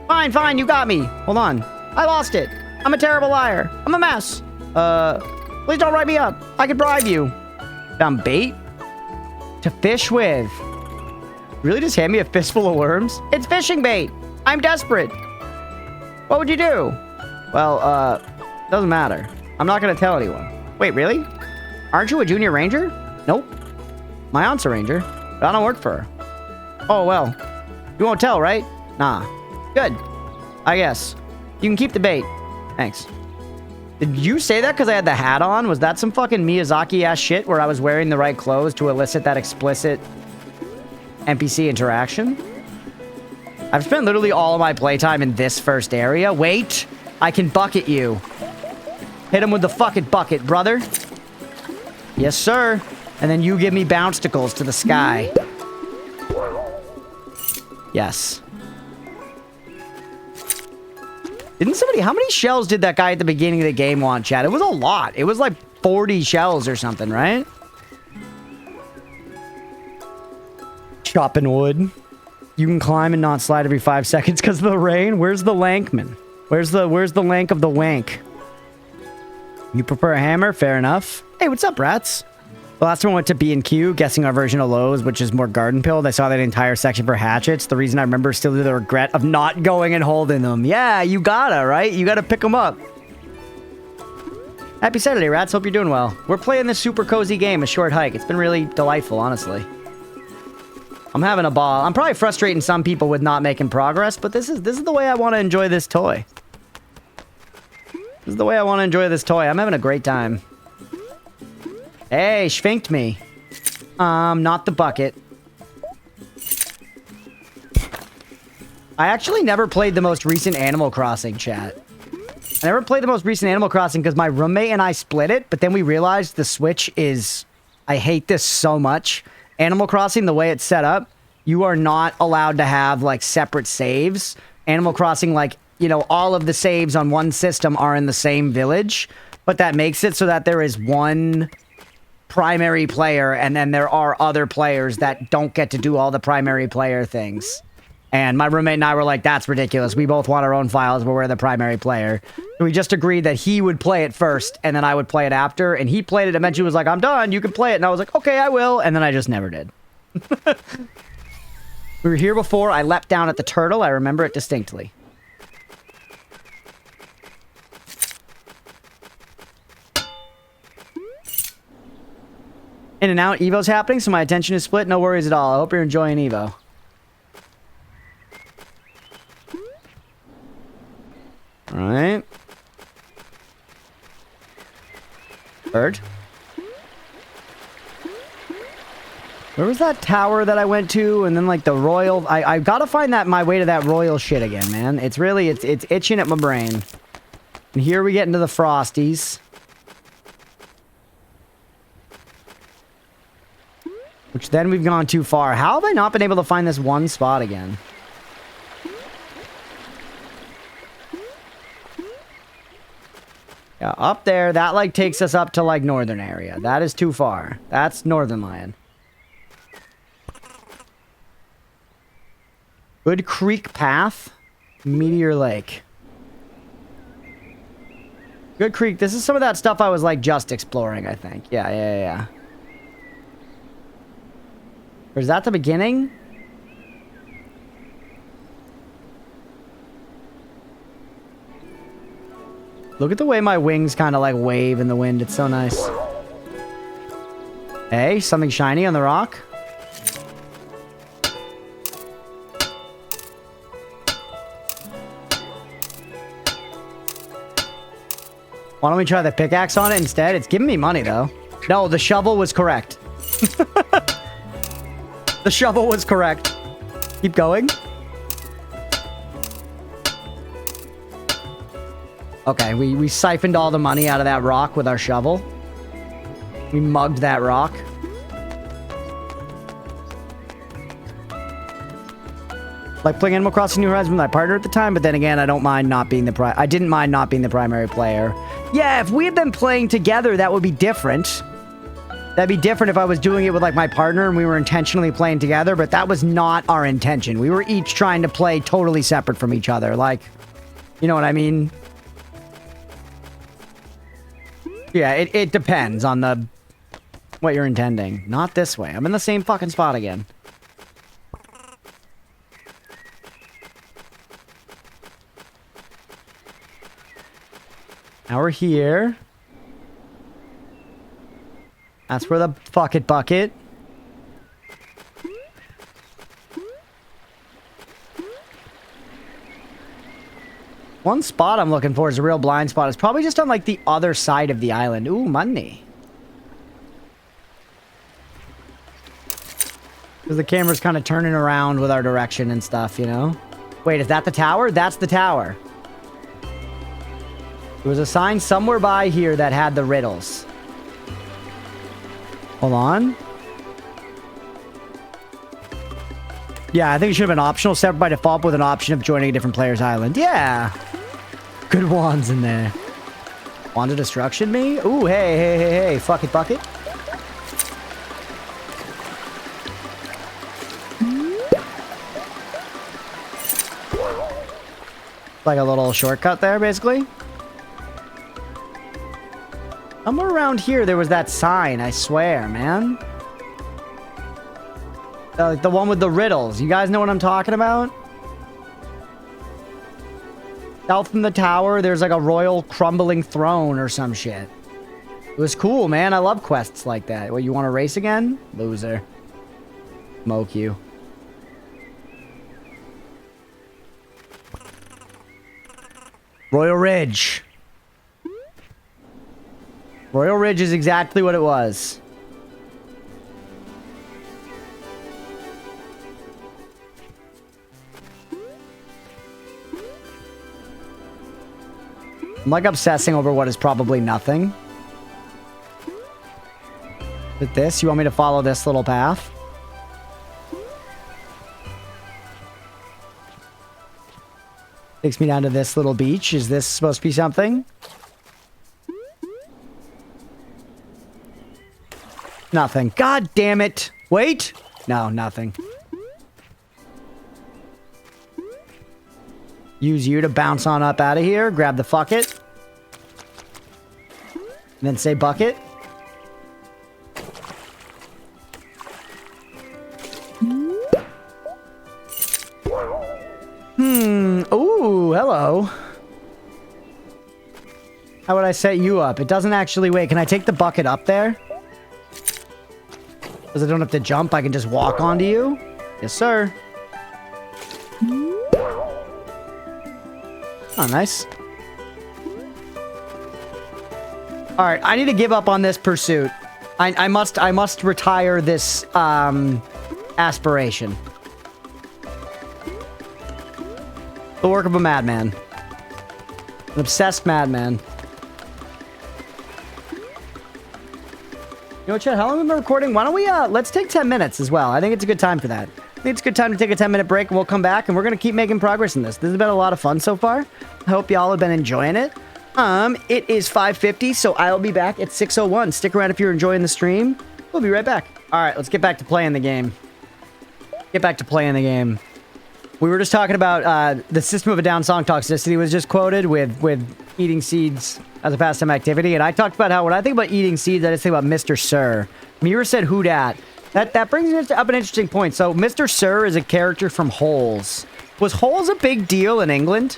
A: Fine, fine, you got me. Hold on. I lost it. I'm a terrible liar. I'm a mess. Please don't write me up. I could bribe you. Found bait? To fish with. Really just hand me a fistful of worms? It's fishing bait. I'm desperate. What would you do? Well, doesn't matter. I'm not gonna tell anyone. Wait, really? Aren't you a junior ranger? Nope. My aunt's a ranger, but I don't work for her. Oh, well. You won't tell, right? Nah. Good. I guess. You can keep the bait. Thanks. Did you say that because I had the hat on? Was that some fucking Miyazaki-ass shit where I was wearing the right clothes to elicit that explicit NPC interaction? I've spent literally all of my playtime in this first area. Wait! I can bucket you. Hit him with the fucking bucket, brother. Yes, sir. And then you give me bouncicles to the sky. Yes. Didn't somebody... How many shells did that guy at the beginning of the game want, chat? It was a lot. It was like 40 shells or something, right? Chopping wood. You can climb and not slide every 5 seconds because of the rain. Where's the lankman? Where's the lank of the wank? You prefer a hammer? Fair enough. Hey, what's up, rats? The last one went to B&Q, guessing our version of Lowe's, which is more garden pilled. I saw that entire section for hatchets. The reason I remember is still the regret of not going and holding them. Yeah, you gotta, right? You gotta pick them up. Happy Saturday, rats. Hope you're doing well. We're playing this super cozy game, A Short Hike. It's been really delightful, honestly. I'm having a ball. I'm probably frustrating some people with not making progress, but this is the way I want to enjoy this toy. This is the way I want to enjoy this toy. I'm having a great time. Hey, schvinked me. Not the bucket. I actually never played the most recent Animal Crossing, chat. I never played the most recent Animal Crossing because my roommate and I split it, but then we realized the Switch is... I hate this so much. Animal Crossing, the way it's set up, you are not allowed to have, like, separate saves. Animal Crossing, like, you know, all of the saves on one system are in the same village, but that makes it so that there is one primary player, and then there are other players that don't get to do all the primary player things. And my roommate and I were like, that's ridiculous. We both want our own files where we're the primary player. So we just agreed that he would play it first, and then I would play it after. And he played it, and eventually was like, I'm done, you can play it. And I was like, okay, I will. And then I just never did. We were here before. I leapt down at the turtle. I remember it distinctly. In and out, Evo's happening, so my attention is split. No worries at all. I hope you're enjoying Evo. Alright. Bird. Where was that tower that I went to? And then, like, the royal... I gotta find that my way to that royal shit again, man. It's really... It's itching at my brain. And here we get into the Frosties. Which then we've gone too far. How have I not been able to find this one spot again? Yeah, up there, that, like, takes us up to, like, northern area. That is too far. That's Northern Lion. Good Creek Path. Meteor Lake. Good Creek. This is some of that stuff I was, like, just exploring, I think. Yeah. Or is that the beginning? Look at the way my wings kind of like wave in the wind. It's so nice. Hey, something shiny on the rock. Why don't we try the pickaxe on it instead? It's giving me money, though. No, the shovel was correct. The shovel was correct. Keep going. Okay, we siphoned all the money out of that rock with our shovel. We mugged that rock. Like playing Animal Crossing New Horizons with my partner at the time, but then again, I don't mind not being I didn't mind not being the primary player. Yeah, if we had been playing together, that would be different. That'd be different if I was doing it with like my partner and we were intentionally playing together, but that was not our intention. We were each trying to play totally separate from each other. Like, you know what I mean? Yeah, it depends on what you're intending. Not this way. I'm in the same fucking spot again. Now we're here. That's where the bucket. One spot I'm looking for is a real blind spot. It's probably just on like the other side of the island. Ooh, money. Because the camera's kind of turning around with our direction and stuff, you know? Wait, is that the tower? That's the tower. There was a sign somewhere by here that had the riddles. Hold on. Yeah, I think it should have been optional, separate by default with an option of joining a different player's island. Yeah. Good wands in there. Wand of destruction, me? Ooh, hey. Fuck it, bucket. Like a little shortcut there, basically. Somewhere around here, there was that sign, I swear, man. The one with the riddles. You guys know what I'm talking about? South from the tower, there's like a royal crumbling throne or some shit. It was cool, man. I love quests like that. What, you want to race again? Loser. Smoke you. Royal Ridge. Royal Ridge is exactly what it was. I'm like obsessing over what is probably nothing. With this, you want me to follow this little path? Takes me down to this little beach. Is this supposed to be something? Nothing. God damn it. Wait. No, nothing. Use you to bounce on up out of here. Grab the fuck it. And then say bucket. Ooh, hello. How would I set you up? It doesn't actually... Wait, can I take the bucket up there? Because I don't have to jump, I can just walk onto you? Yes, sir. Oh, nice. Alright, I need to give up on this pursuit. I must retire this, aspiration. The work of a madman. An obsessed madman. You know what, Chad? How long have we been recording? Why don't we, let's take 10 minutes as well. I think it's a good time for that. I think it's a good time to take a 10-minute break, and we'll come back, and we're going to keep making progress in this. This has been a lot of fun so far. I hope y'all have been enjoying it. It is 5:50, so I'll be back at 6:01. Stick around if you're enjoying the stream. We'll be right back. All right, let's get back to playing the game. We were just talking about the System of a Down song Toxicity was just quoted with eating seeds as a pastime activity, and I talked about how when I think about eating seeds, I just think about Mr. Sir. Mira said, "Who dat?" That brings up an interesting point. So Mr. Sir is a character from Holes. Was Holes a big deal in England?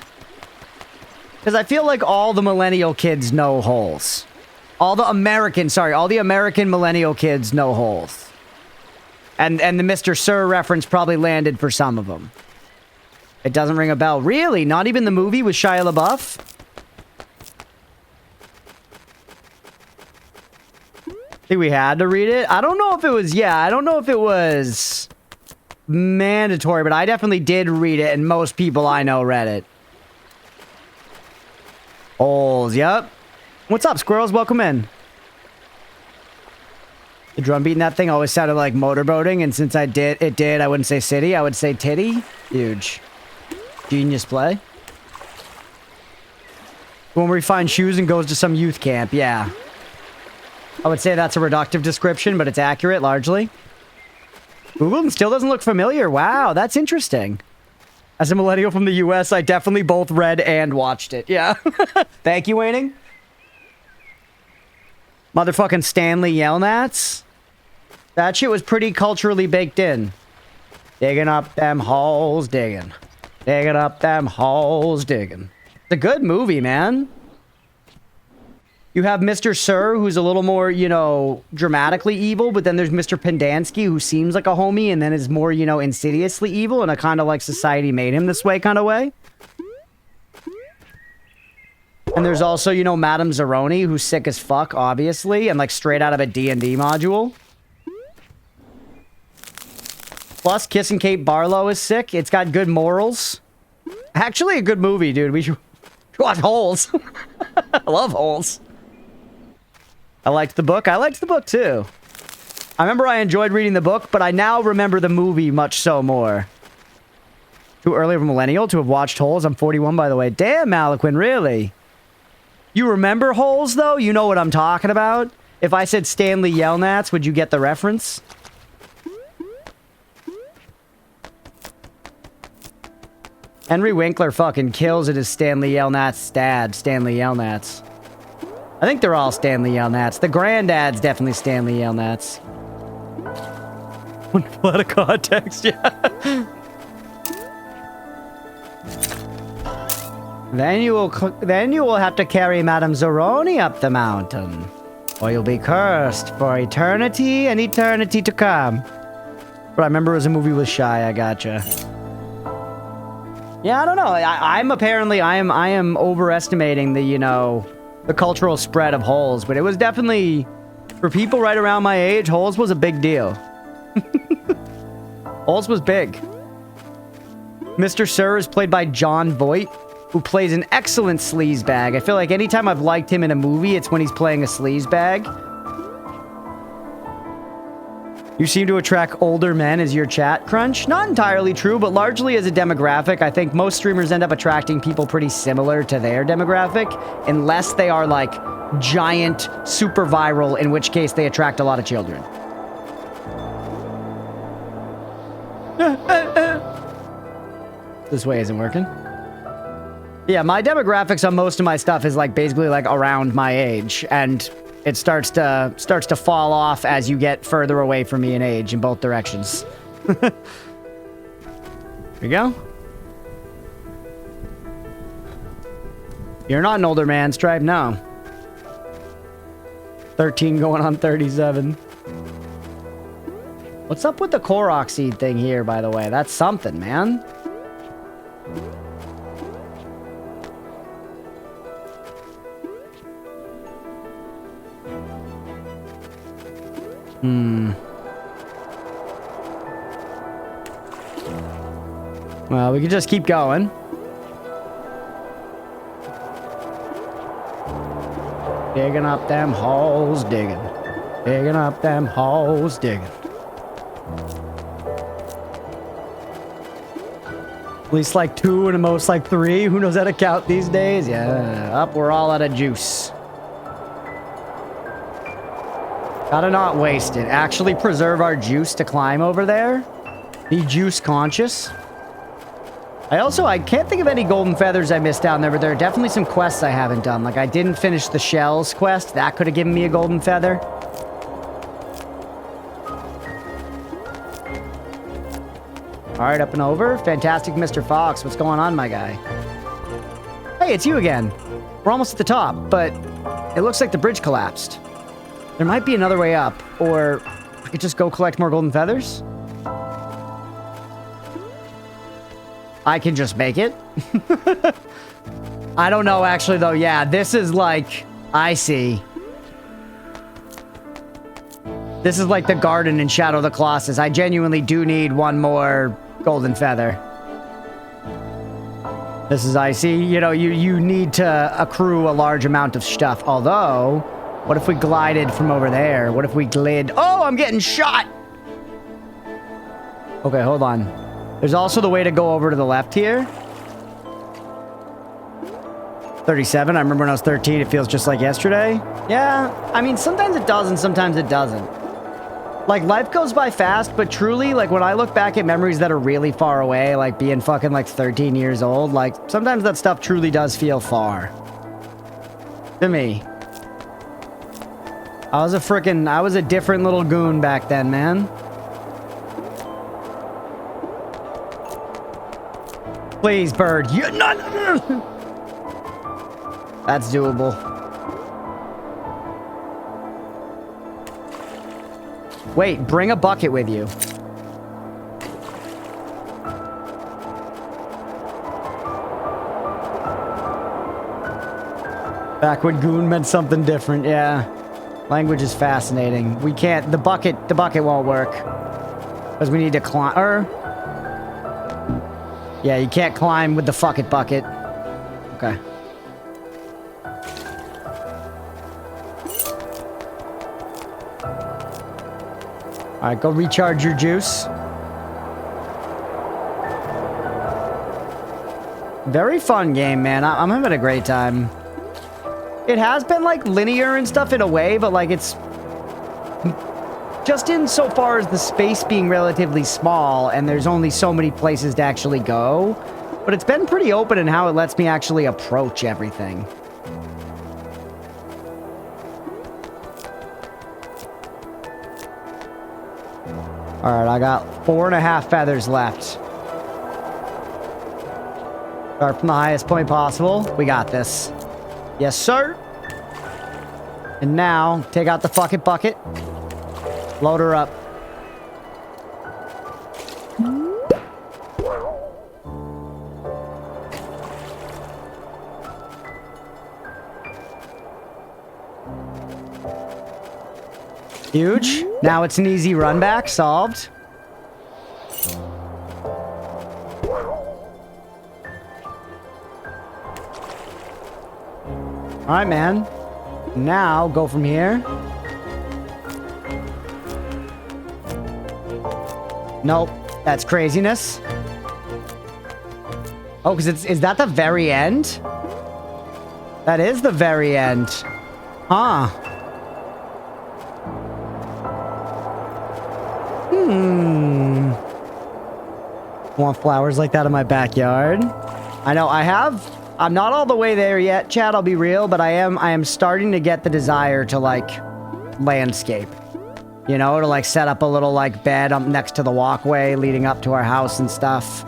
A: Because I feel like all the millennial kids know Holes. All the American millennial kids know Holes. And the Mr. Sir reference probably landed for some of them. It doesn't ring a bell. Really? Not even the movie with Shia LaBeouf? I think we had to read it. I don't know if it was... Yeah, I don't know if it was... mandatory, but I definitely did read it, and most people I know read it. Holes, yep. What's up, squirrels? Welcome in. The drum beat in that thing always sounded like motorboating, and since I wouldn't say city, I would say titty. Huge. Genius play. When we find shoes and goes to some youth camp, yeah. I would say that's a reductive description, but it's accurate, largely. Google still doesn't look familiar. Wow, that's interesting. As a millennial from the US, I definitely both read and watched it. Yeah. Thank you, Waning. Motherfucking Stanley Yelnats. That shit was pretty culturally baked in. Digging up them holes, digging. Digging up them holes, digging. It's a good movie, man. You have Mr. Sir, who's a little more, you know, dramatically evil, but then there's Mr. Pendansky, who seems like a homie and then is more, you know, insidiously evil in a kind of like society made him this way kind of way. And there's also, you know, Madame Zeroni, who's sick as fuck, obviously, and like straight out of a D&D module. Plus, Kissing Kate Barlow is sick. It's got good morals. Actually, a good movie, dude. We should watch Holes. I love Holes. I liked the book. I liked the book, too. I remember I enjoyed reading the book, but I now remember the movie much so more. Too early of a millennial to have watched Holes. I'm 41, by the way. Damn, Maliquin, really? You remember Holes, though? You know what I'm talking about? If I said Stanley Yelnats, would you get the reference? Henry Winkler fucking kills it as Stanley Yelnats' dad, Stanley Yelnats. I think they're all Stanley Yelnats. The granddad's definitely Stanley Yelnats. One out of context, yeah. Then you will have to carry Madame Zeroni up the mountain, or you'll be cursed for eternity and eternity to come. But I remember it was a movie with Shy. I gotcha. Yeah, I don't know. I am overestimating the, you know, the cultural spread of Holes, but it was definitely, for people right around my age, Holes was a big deal. Holes was big. Mr. Sir is played by John Voight, who plays an excellent sleazebag. I feel like anytime I've liked him in a movie, it's when he's playing a sleazebag. You seem to attract older men as your chat, Crunch. Not entirely true, but largely as a demographic. I think most streamers end up attracting people pretty similar to their demographic, unless they are like giant, super viral, in which case they attract a lot of children. This way isn't working. Yeah, my demographics on most of my stuff is like basically like around my age, and it starts to fall off as you get further away from me in age in both directions. Here we go. You're not an older man, Stripe. No. 13 going on 37. What's up with the Korok seed thing here, by the way? That's something, man. Well, we can just keep going. Digging up them holes, digging. Digging up them holes, digging. At least like 2 and at most like 3. Who knows how to count these days? Yeah, up, we're all out of juice. Gotta not waste it. Actually preserve our juice to climb over there. Be juice conscious. I can't think of any golden feathers I missed down there, but there are definitely some quests I haven't done. Like, I didn't finish the shells quest. That could have given me a golden feather. Alright, up and over. Fantastic Mr. Fox. What's going on, my guy? Hey, it's you again. We're almost at the top, but it looks like the bridge collapsed. There might be another way up, or I could just go collect more golden feathers. I can just make it. I don't know, actually, though. Yeah, this is like... I see. This is like the garden in Shadow of the Colossus. I genuinely do need one more golden feather. This is icy. You know, you need to accrue a large amount of stuff. Although, what if we glided from over there? What if we glid? Oh, I'm getting shot! Okay, hold on. There's also the way to go over to the left here. 37. I remember when I was 13, it feels just like yesterday. Yeah, I mean, sometimes it does and sometimes it doesn't. Like, life goes by fast, but truly, like, when I look back at memories that are really far away, like being fucking, like, 13 years old, like, sometimes that stuff truly does feel far. To me. I was a different little goon back then, man. Please, bird. You, no. That's doable. Wait, bring a bucket with you. Back when goon meant something different, yeah. Language is fascinating. We can't, the bucket won't work. Because we need to climb, yeah, you can't climb with the fuck it bucket. Okay. Alright, go recharge your juice. Very fun game, man. I'm having a great time. It has been, like, linear and stuff in a way, but, like, it's... just in so far as the space being relatively small, and there's only so many places to actually go. But it's been pretty open in how it lets me actually approach everything. Alright, I got 4.5 feathers left. Start from the highest point possible. We got this. Yes, sir. And now, take out the fucking bucket. Load her up. Huge. Now it's an easy run back. Solved. Alright, man. Now, go from here. Nope. That's craziness. Oh, because is that the very end? That is the very end. Huh. Want flowers like that in my backyard? I know, I'm not all the way there yet, Chad, I'll be real, but I am starting to get the desire to, like, landscape. You know, to, like, set up a little, like, bed up next to the walkway leading up to our house and stuff.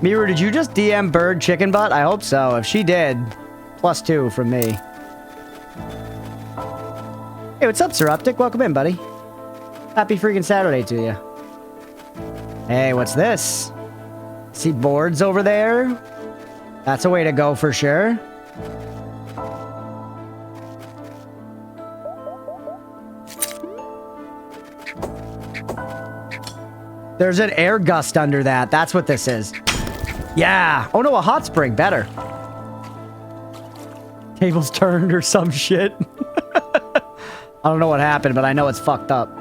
A: Miru, did you just DM Bird Chicken Butt? I hope so. If she did, +2 from me. Hey, what's up, Seroptic? Welcome in, buddy. Happy freaking Saturday to you. Hey, what's this? See boards over there? That's a way to go for sure. There's an air gust under that. That's what this is. Yeah. Oh no, a hot spring. Better. Tables turned or some shit. I don't know what happened, but I know it's fucked up.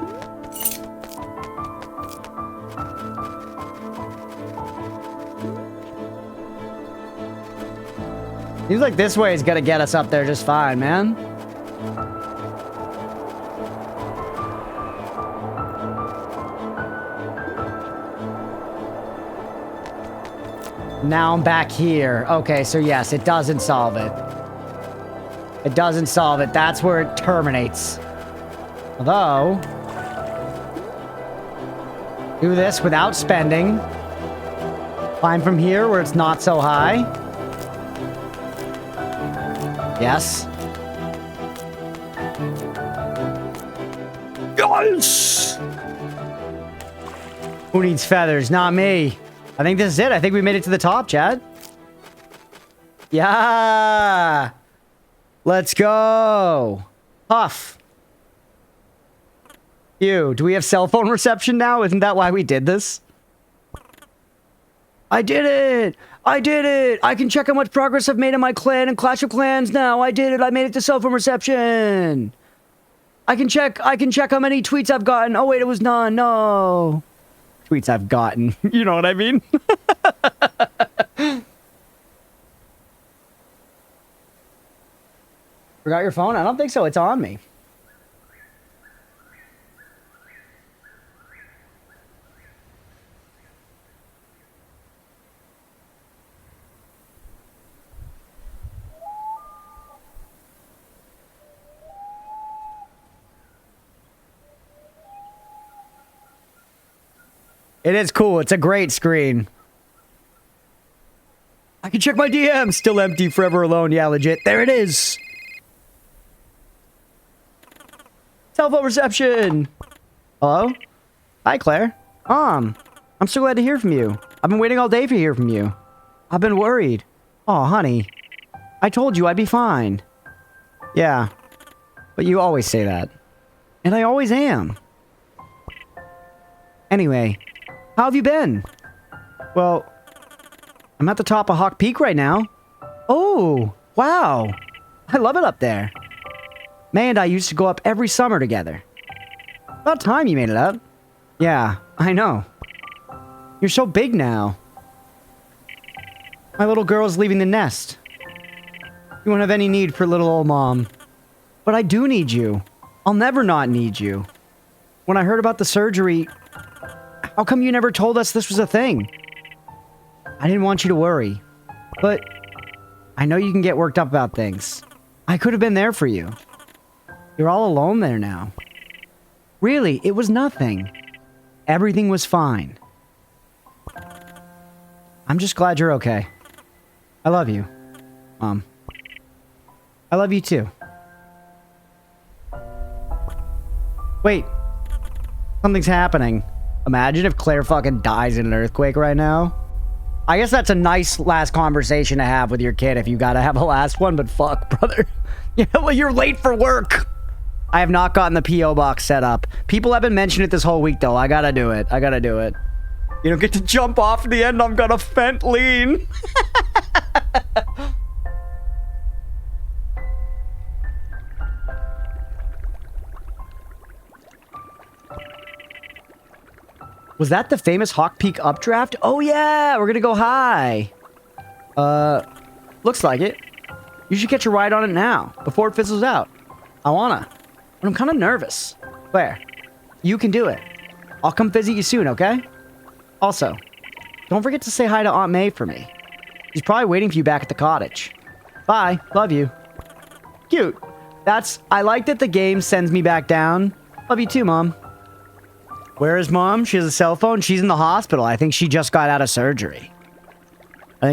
A: Seems like this way is gonna get us up there just fine, man. Now I'm back here. Okay, so yes, it doesn't solve it. It doesn't solve it. That's where it terminates. Although... do this without spending. Climb from here where it's not so high. Yes. Yes! Who needs feathers? Not me. I think this is it. I think we made it to the top, Chad. Yeah. Let's go. Puff. Ew, do we have cell phone reception now? Isn't that why we did this? I did it! I did it! I can check how much progress I've made in my clan and Clash of Clans now. I did it. I made it to cell phone reception. I can check how many tweets I've gotten. Oh wait, it was none. No. Tweets I've gotten. You know what I mean? Forgot your phone? I don't think so. It's on me. It is cool. It's a great screen. I can check my DM. Still empty, forever alone. Yeah, legit. There it is. Cell phone reception. Hello? Hi, Claire. I'm so glad to hear from you. I've been waiting all day to hear from you. I've been worried. Oh, honey. I told you I'd be fine. Yeah. But you always say that. And I always am. Anyway, how have you been? Well, I'm at the top of Hawk Peak right now. Oh, wow. I love it up there. May and I used to go up every summer together. About time you made it up. Yeah, I know. You're so big now. My little girl's leaving the nest. You won't have any need for little old mom. But I do need you. I'll never not need you. When I heard about the surgery, how come you never told us this was a thing? I didn't want you to worry. But I know you can get worked up about things. I could have been there for you. You're all alone there now. Really, it was nothing. Everything was fine. I'm just glad you're okay. I love you, Mom. I love you too. Wait. Something's happening. Imagine if Claire fucking dies in an earthquake right now. I guess that's a nice last conversation to have with your kid if you gotta have a last one, but fuck, brother. Yeah, well, you're late for work. I have not gotten the P.O. box set up. People have been mentioning it this whole week, though. I gotta do it. I gotta do it. You don't get to jump off at the end. I'm gonna fent lean. Was that the famous Hawk Peak updraft? Oh, yeah. We're gonna go high. Looks like it. You should get your ride on it now, before it fizzles out. I wanna. But I'm kind of nervous. Claire, you can do it. I'll come visit you soon, okay? Also, don't forget to say hi to Aunt May for me. She's probably waiting for you back at the cottage. Bye. Love you. Cute. I like that the game sends me back down. Love you too, Mom. Where is Mom? She has a cell phone? She's in the hospital. I think she just got out of surgery. But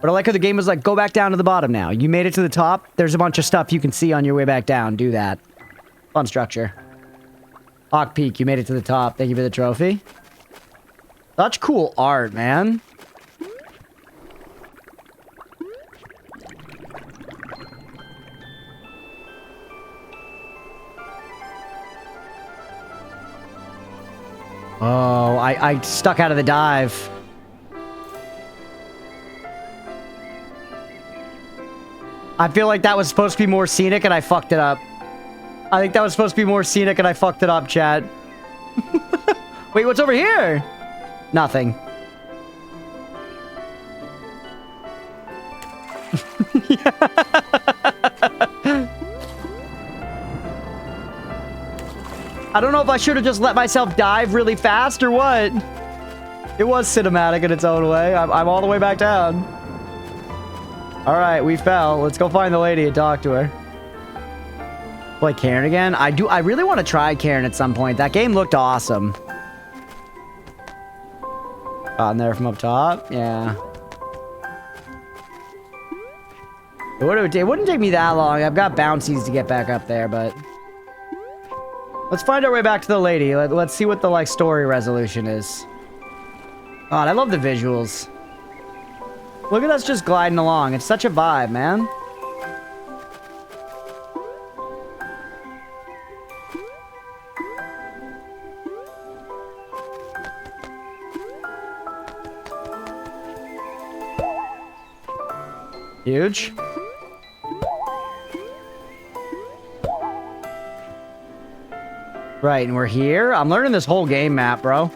A: I like how the game was like, go back down to the bottom now. You made it to the top. There's a bunch of stuff you can see on your way back down. Do that. Fun structure. Hawk Peak, you made it to the top. Thank you for the trophy. Such cool art, man. Oh, I stuck out of the dive. I feel like that was supposed to be more scenic and I fucked it up. I think that was supposed to be more scenic and I fucked it up, chat. Wait, what's over here? Nothing. I don't know if I should have just let myself dive really fast or what. It was cinematic in its own way. I'm all the way back down. Alright, we fell. Let's go find the lady and talk to her. Play Karen again? I really want to try Karen at some point. That game looked awesome. Gotten there from up top? Yeah. It wouldn't take me that long. I've got bouncies to get back up there, but... Let's find our way back to the lady. Let's see what the, like, story resolution is. God, I love the visuals. Look at us just gliding along. It's such a vibe, man. Huge. Right, and we're here. I'm learning this whole game map, bro.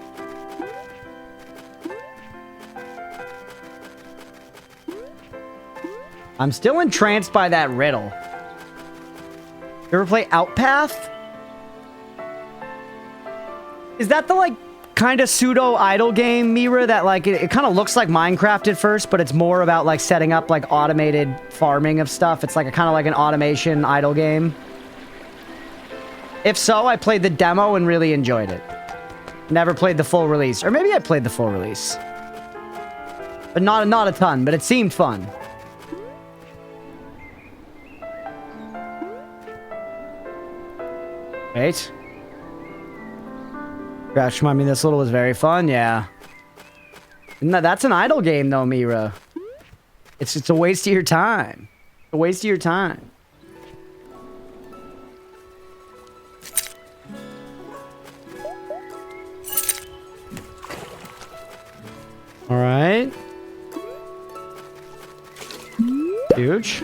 A: I'm still entranced by that riddle. You ever play Outpath? Is that the, like, kind of pseudo-idle game, Mira, that, like, it kind of looks like Minecraft at first, but it's more about, like, setting up, like, automated farming of stuff? It's, like, a kind of like an automation idle game. If so, I played the demo and really enjoyed it. Never played the full release. Or maybe I played the full release. But not a ton, but it seemed fun. Wait. Gosh, remind me this little was very fun, yeah. That's an idle game though, Mira. It's a waste of your time. A waste of your time. All right. Huge.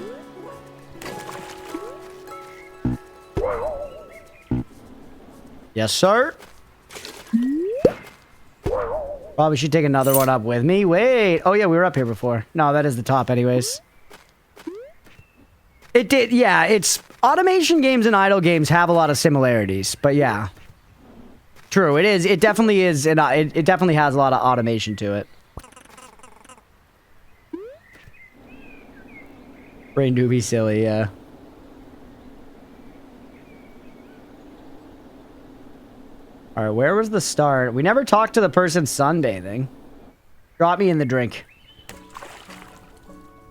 A: Yes, sir. Probably should take another one up with me. Wait. Oh, yeah, we were up here before. No, that is the top anyways. It did. Yeah, it's... Automation games and idle games have a lot of similarities. But yeah. True, it is. It definitely is. It definitely has a lot of automation to it. Brain do be silly, yeah. Alright, where was the start? We never talked to the person sunbathing. Drop me in the drink.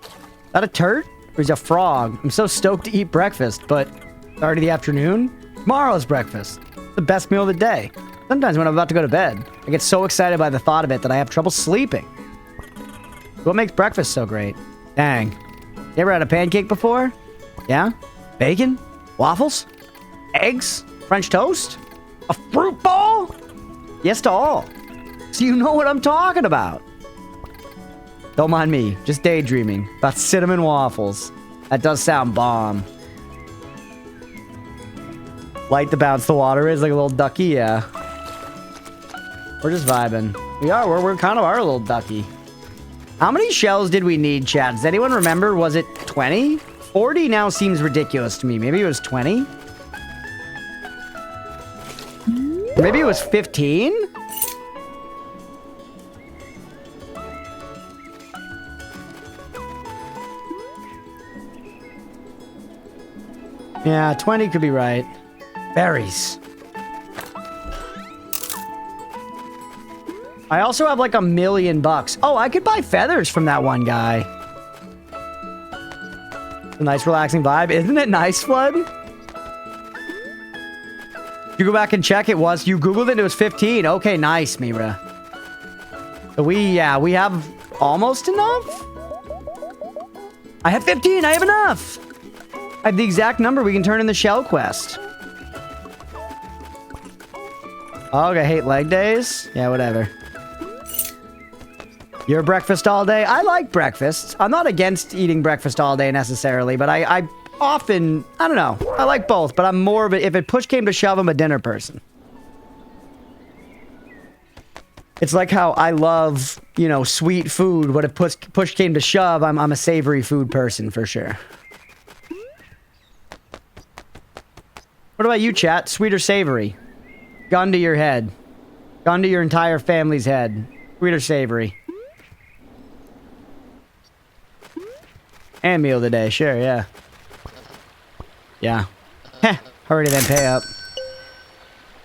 A: Is that a turd? Or is it a frog? I'm so stoked to eat breakfast, but it's already the afternoon? Tomorrow's breakfast. The best meal of the day. Sometimes when I'm about to go to bed, I get so excited by the thought of it that I have trouble sleeping. What makes breakfast so great? Dang. You ever had a pancake before? Yeah? Bacon? Waffles? Eggs? French toast? A fruit bowl? Yes to all. So you know what I'm talking about. Don't mind me. Just daydreaming about cinnamon waffles. That does sound bomb. Light to bounce the water is like a little ducky, yeah. We're just vibing. We are. We're kind of our little ducky. How many shells did we need, chat? Does anyone remember? Was it 20? 40 now seems ridiculous to me. Maybe it was 20? Or maybe it was 15? Yeah, 20 could be right. Berries. I also have like $1,000,000. Oh, I could buy feathers from that one guy. A nice relaxing vibe. Isn't it nice, Flood? You go back and check. It was. You Googled it and it was 15. Okay, nice, Mira. So we have almost enough. I have 15. I have enough. I have the exact number we can turn in the shell quest. Oh, I hate leg days. Yeah, whatever. Your breakfast all day? I like breakfast. I'm not against eating breakfast all day necessarily, but I often, I don't know. I like both, but I'm more of a, if it push came to shove, I'm a dinner person. It's like how I love, you know, sweet food, but if push came to shove, I'm a savory food person for sure. What about you, chat? Sweet or savory? Gun to your head. Gun to your entire family's head. Sweet or savory? And meal today, sure, yeah. Yeah. Heh. Hurry then pay up.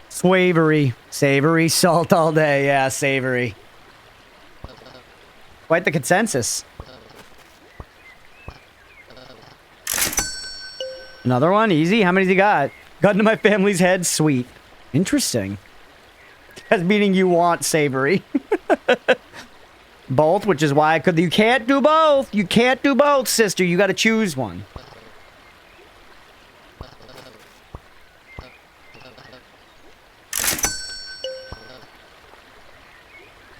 A: Swavery. Savory. Salt all day. Yeah, savory. Quite the consensus. Another one? Easy? How many's he got? Gun to my family's head? Sweet. Interesting. That's meaning you want savory. Both, which is why I could... You can't do both. You can't do both, sister. You gotta choose one.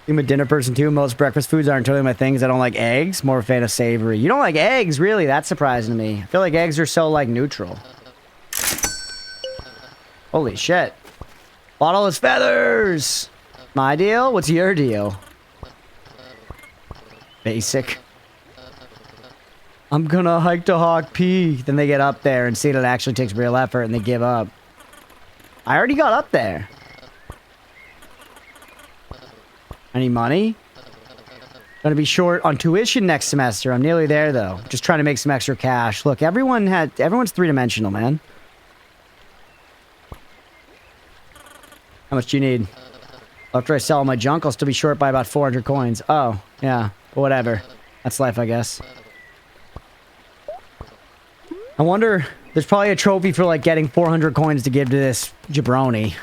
A: I'm a dinner person too. Most breakfast foods aren't totally my things. I don't like eggs. More a fan of savory. You don't like eggs, really? That's surprising to me. I feel like eggs are so, like, neutral. Holy shit. Bottle is feathers. My deal? What's your deal? Basic. I'm gonna hike to Hawk Peak. Then they get up there and see that it actually takes real effort and they give up. I already got up there. Any money? Gonna be short on tuition next semester. I'm nearly there though. Just trying to make some extra cash. Look, everyone's three-dimensional, man. How much do you need? After I sell all my junk, I'll still be short by about 400 coins. Oh, yeah. Whatever. That's life, I guess. I wonder... There's probably a trophy for, like, getting 400 coins to give to this jabroni.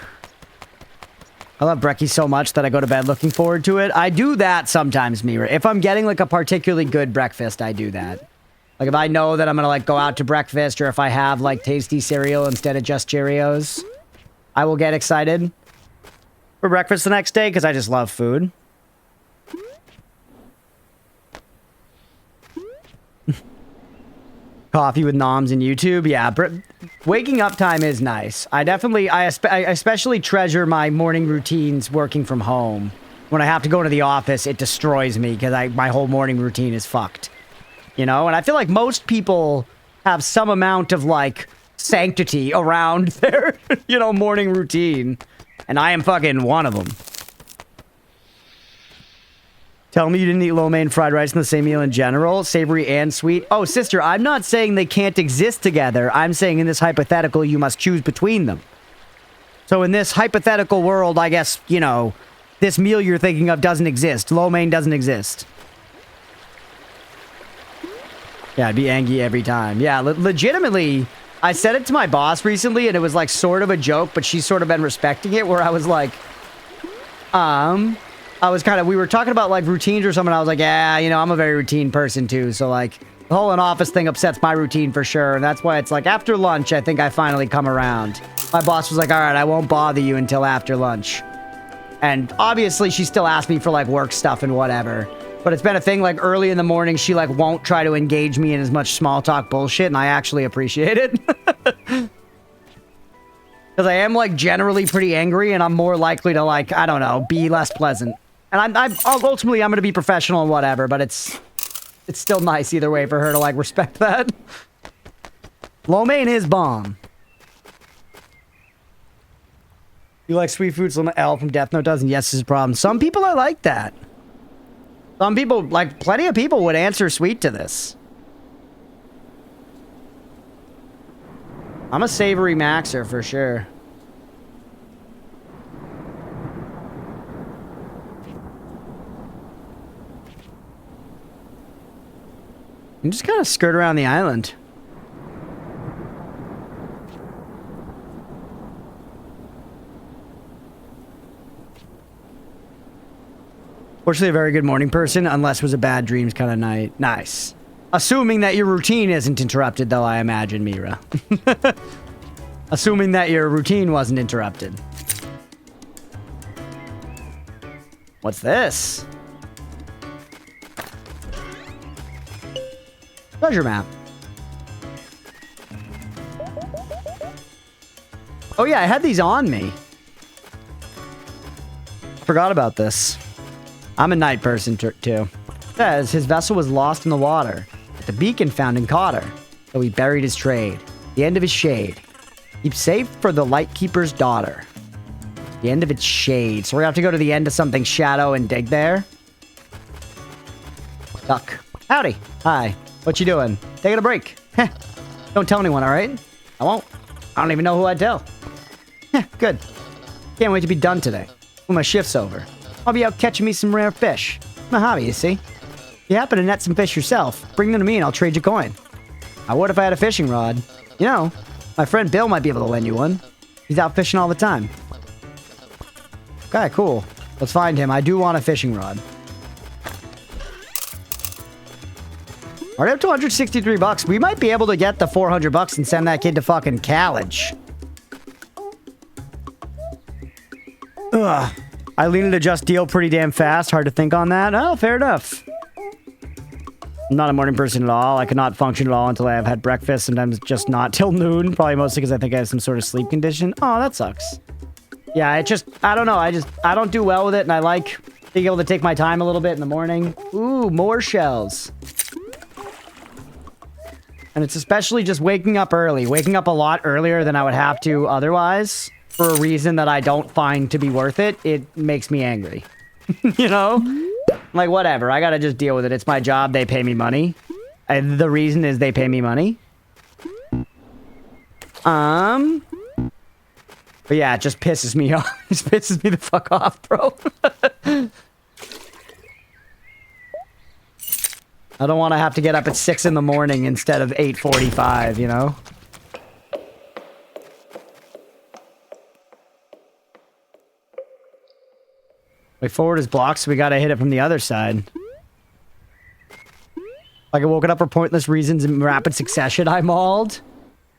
A: I love brekkie so much that I go to bed looking forward to it. I do that sometimes, Mira. If I'm getting, like, a particularly good breakfast, I do that. Like, if I know that I'm gonna, like, go out to breakfast, or if I have, like, tasty cereal instead of just Cheerios, I will get excited for breakfast the next day, because I just love food. Coffee with noms and YouTube. Yeah, waking up time is nice. I especially treasure my morning routines working from home. When I have to go to the office, it destroys me because my whole morning routine is fucked. You know? And I feel like most people have some amount of, like, sanctity around their, you know, morning routine. And I am fucking one of them. Tell me you didn't eat lo mein fried rice in the same meal in general, savory and sweet. Oh, sister, I'm not saying they can't exist together. I'm saying in this hypothetical, you must choose between them. So in this hypothetical world, I guess, you know, this meal you're thinking of doesn't exist. Lo mein doesn't exist. Yeah, I'd be angry every time. Yeah, legitimately, I said it to my boss recently, and it was like sort of a joke, but she's sort of been respecting it, where I was like, we were talking about, like, routines or something. I was like, yeah, you know, I'm a very routine person, too. So, like, the whole in-office thing upsets my routine for sure. And that's why it's like, after lunch, I think I finally come around. My boss was like, all right, I won't bother you until after lunch. And obviously, she still asked me for, like, work stuff and whatever. But it's been a thing, like, early in the morning, she, like, won't try to engage me in as much small talk bullshit. And I actually appreciate it. Because I am, like, generally pretty angry. And I'm more likely to, like, I don't know, be less pleasant. And ultimately, I'm going to be professional and whatever, but it's still nice either way for her to, like, respect that. Lo mein is bomb. You like sweet foods? L from Death Note doesn't. Yes, is a problem. Some people are like that. Some people, like, plenty of people would answer sweet to this. I'm a savory maxer for sure. And just kind of skirt around the island. Fortunately, a very good morning person, unless it was a bad dreams kind of night. Nice. Assuming that your routine isn't interrupted, though, I imagine, Mira. Assuming that your routine wasn't interrupted. What's this? Treasure map. Oh yeah, I had these on me. Forgot about this. I'm a night person too. Says his vessel was lost in the water. But the beacon found and caught her. So he buried his trade. The end of his shade. Keep safe for the Lightkeeper's daughter. The end of its shade. So we have to go to the end of something shadow and dig there. Duck. Howdy. Hi. What you doing? Taking a break. Heh. Don't tell anyone, alright? I won't. I don't even know who I'd tell. Heh, good. Can't wait to be done today. When my shift's over. I'll be out catching me some rare fish. My hobby, you see. If you happen to net some fish yourself, bring them to me and I'll trade you coin. I would if I had a fishing rod. You know, my friend Bill might be able to lend you one. He's out fishing all the time. Okay, cool. Let's find him. I do want a fishing rod. Already up to 163 bucks. We might be able to get the 400 bucks and send that kid to fucking college. Ugh. Eileen to adjust deal pretty damn fast. Hard to think on that. Oh, fair enough. I'm not a morning person at all. I could not function at all until I have had breakfast. Sometimes just not till noon. Probably mostly because I think I have some sort of sleep condition. Oh, that sucks. Yeah, it just... I don't know. I don't do well with it, and I like being able to take my time a little bit in the morning. Ooh, more shells. And it's especially just waking up early. Waking up a lot earlier than I would have to otherwise. For a reason that I don't find to be worth it. It makes me angry. You know? Like, whatever. I gotta just deal with it. It's my job. They pay me money. And the reason is they pay me money. But yeah, it just pisses me off. It just pisses me the fuck off, bro. I don't want to have to get up at 6 in the morning instead of 8:45, you know? Way forward is blocked, so we gotta hit it from the other side. Like I woken up for pointless reasons in rapid succession, I mauled.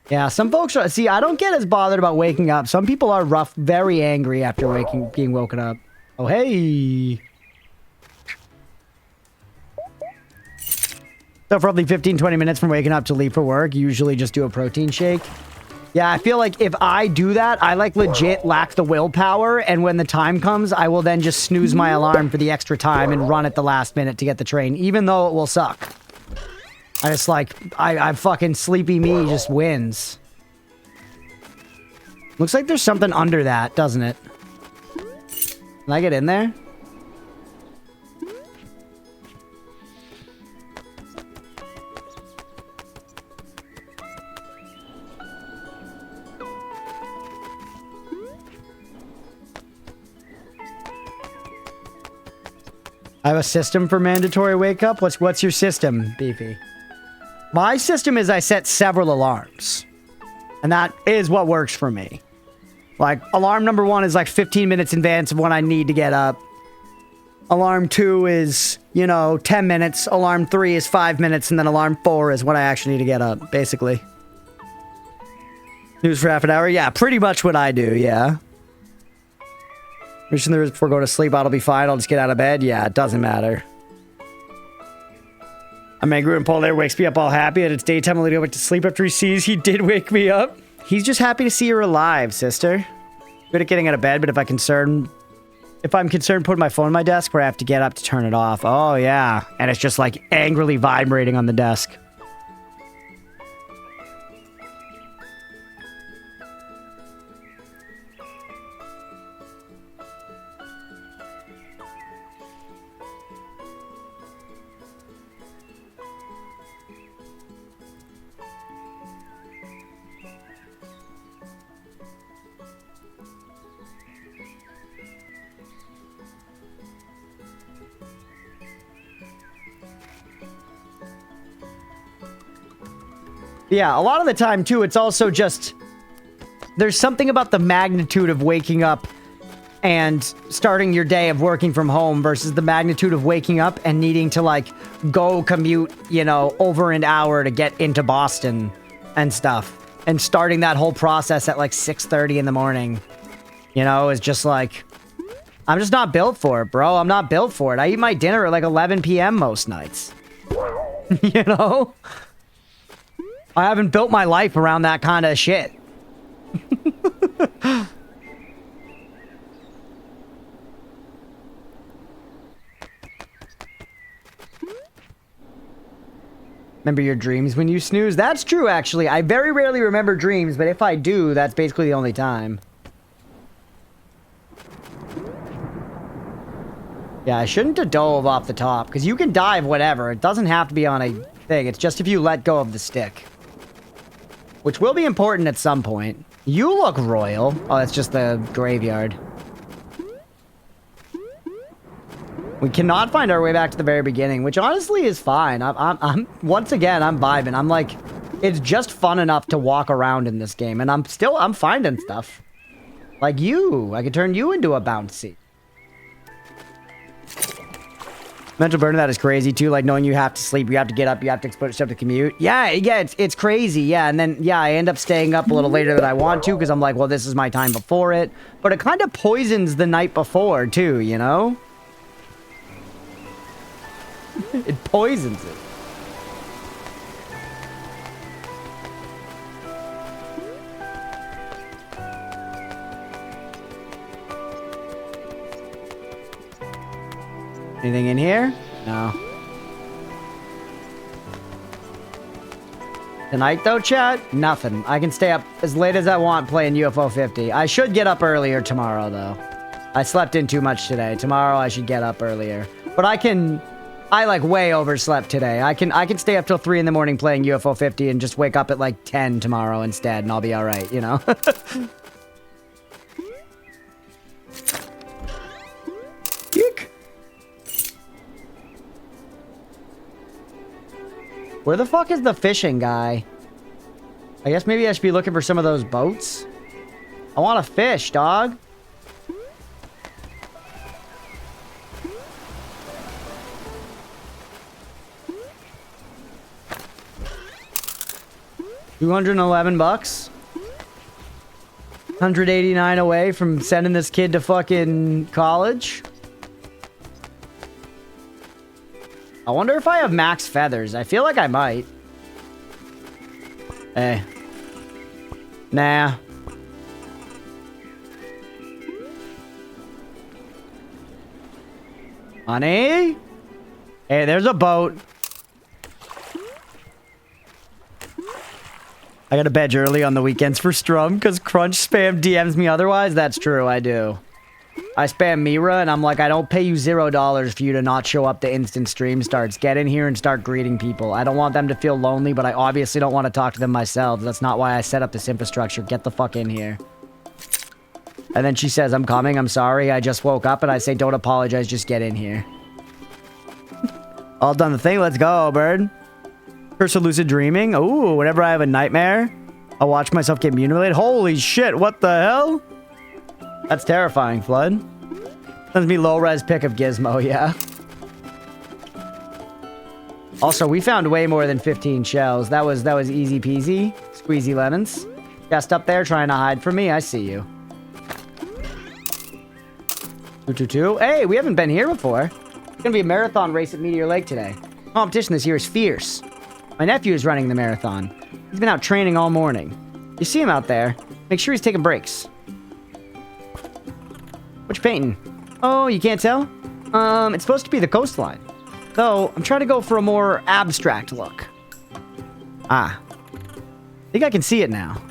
A: Yeah, some folks are... See, I don't get as bothered about waking up. Some people are rough, very angry after being woken up. Oh, hey! So for roughly 15-20 minutes from waking up to leave for work, usually just do a protein shake. Yeah, I feel like if I do that, I like legit lack the willpower, and when the time comes, I will then just snooze my alarm for the extra time and run at the last minute to get the train, even though it will suck. I just like, I fucking sleepy me just wins. Looks like there's something under that, doesn't it? Can I get in there? I have a system for mandatory wake up. What's your system, Beefy? My system is I set several alarms. And that is what works for me. Like, alarm number 1 is like 15 minutes in advance of when I need to get up. Alarm 2 is, you know, 10 minutes. Alarm 3 is 5 minutes. And then alarm 4 is when I actually need to get up, basically. News for half an hour? Yeah, pretty much what I do, yeah. Reaching there before going to sleep, I'll be fine. I'll just get out of bed. Yeah, it doesn't matter. I'm angry when Paul there wakes me up all happy that it's daytime. I'll go back to sleep after he sees he did wake me up. He's just happy to see you're alive, sister. Good at getting out of bed, but if I'm concerned putting my phone on my desk where I have to get up to turn it off. Oh, yeah. And it's just like angrily vibrating on the desk. Yeah, a lot of the time, too, it's also just... There's something about the magnitude of waking up and starting your day of working from home versus the magnitude of waking up and needing to, like, go commute, you know, over an hour to get into Boston and stuff. And starting that whole process at, like, 6:30 in the morning, you know, is just, like... I'm just not built for it, bro. I'm not built for it. I eat my dinner at, like, 11 p.m. most nights. You know? I haven't built my life around that kind of shit. Remember your dreams when you snooze? That's true, actually. I very rarely remember dreams, but if I do, that's basically the only time. Yeah, I shouldn't have dove off the top, because you can dive whatever. It doesn't have to be on a thing. It's just if you let go of the stick. Which will be important at some point. You look royal. Oh, that's just the graveyard. We cannot find our way back to the very beginning, which honestly is fine. I'm once again, I'm vibing. I'm like, it's just fun enough to walk around in this game, and I'm finding stuff. Like you. I could turn you into a bouncy. Mental burden, that is crazy too. Like knowing you have to sleep, you have to get up, you have to expose yourself to commute. Yeah, it's crazy. Yeah, and then yeah, I end up staying up a little later than I want to because I'm like, well, this is my time before it. But it kind of poisons the night before too, you know? It poisons it. Anything in here? No. Tonight though, chat? Nothing. I can stay up as late as I want playing UFO 50. I should get up earlier tomorrow though. I slept in too much today. Tomorrow I should get up earlier. But I like way overslept today. I can stay up till 3 in the morning playing UFO 50 and just wake up at like 10 tomorrow instead and I'll be alright, you know? Eek. Where the fuck is the fishing guy? I guess maybe I should be looking for some of those boats. I want to fish, dog. $211. 189 away from sending this kid to fucking college. I wonder if I have max feathers. I feel like I might. Hey. Nah. Honey? Hey, there's a boat. I gotta bed early on the weekends for Strum because Crunch spam DMs me otherwise. That's true, I do. I spam Mira and I'm like, I don't pay you $0 for you to not show up the instant stream starts. Get in here and start greeting people. I don't want them to feel lonely, but I obviously don't want to talk to them myself. That's not why I set up this infrastructure. Get the fuck in here. And then she says, I'm coming, I'm sorry, I just woke up, and I say, don't apologize, just get in here. All done the thing, let's go, bird. Curse of lucid dreaming. Ooh, whenever I have a nightmare, I'll watch myself get mutilated. Holy shit, what the hell? That's terrifying, Flood. Sends me low-res pic of Gizmo, yeah. Also, we found way more than 15 shells. That was easy peasy. Squeezy lemons. Just up there trying to hide from me. I see you. 222. Hey, we haven't been here before. It's gonna be a marathon race at Meteor Lake today. Competition this year is fierce. My nephew is running the marathon. He's been out training all morning. You see him out there. Make sure he's taking breaks. What you painting? Oh, you can't tell? It's supposed to be the coastline. Though, I'm trying to go for a more abstract look. Ah. I think I can see it now.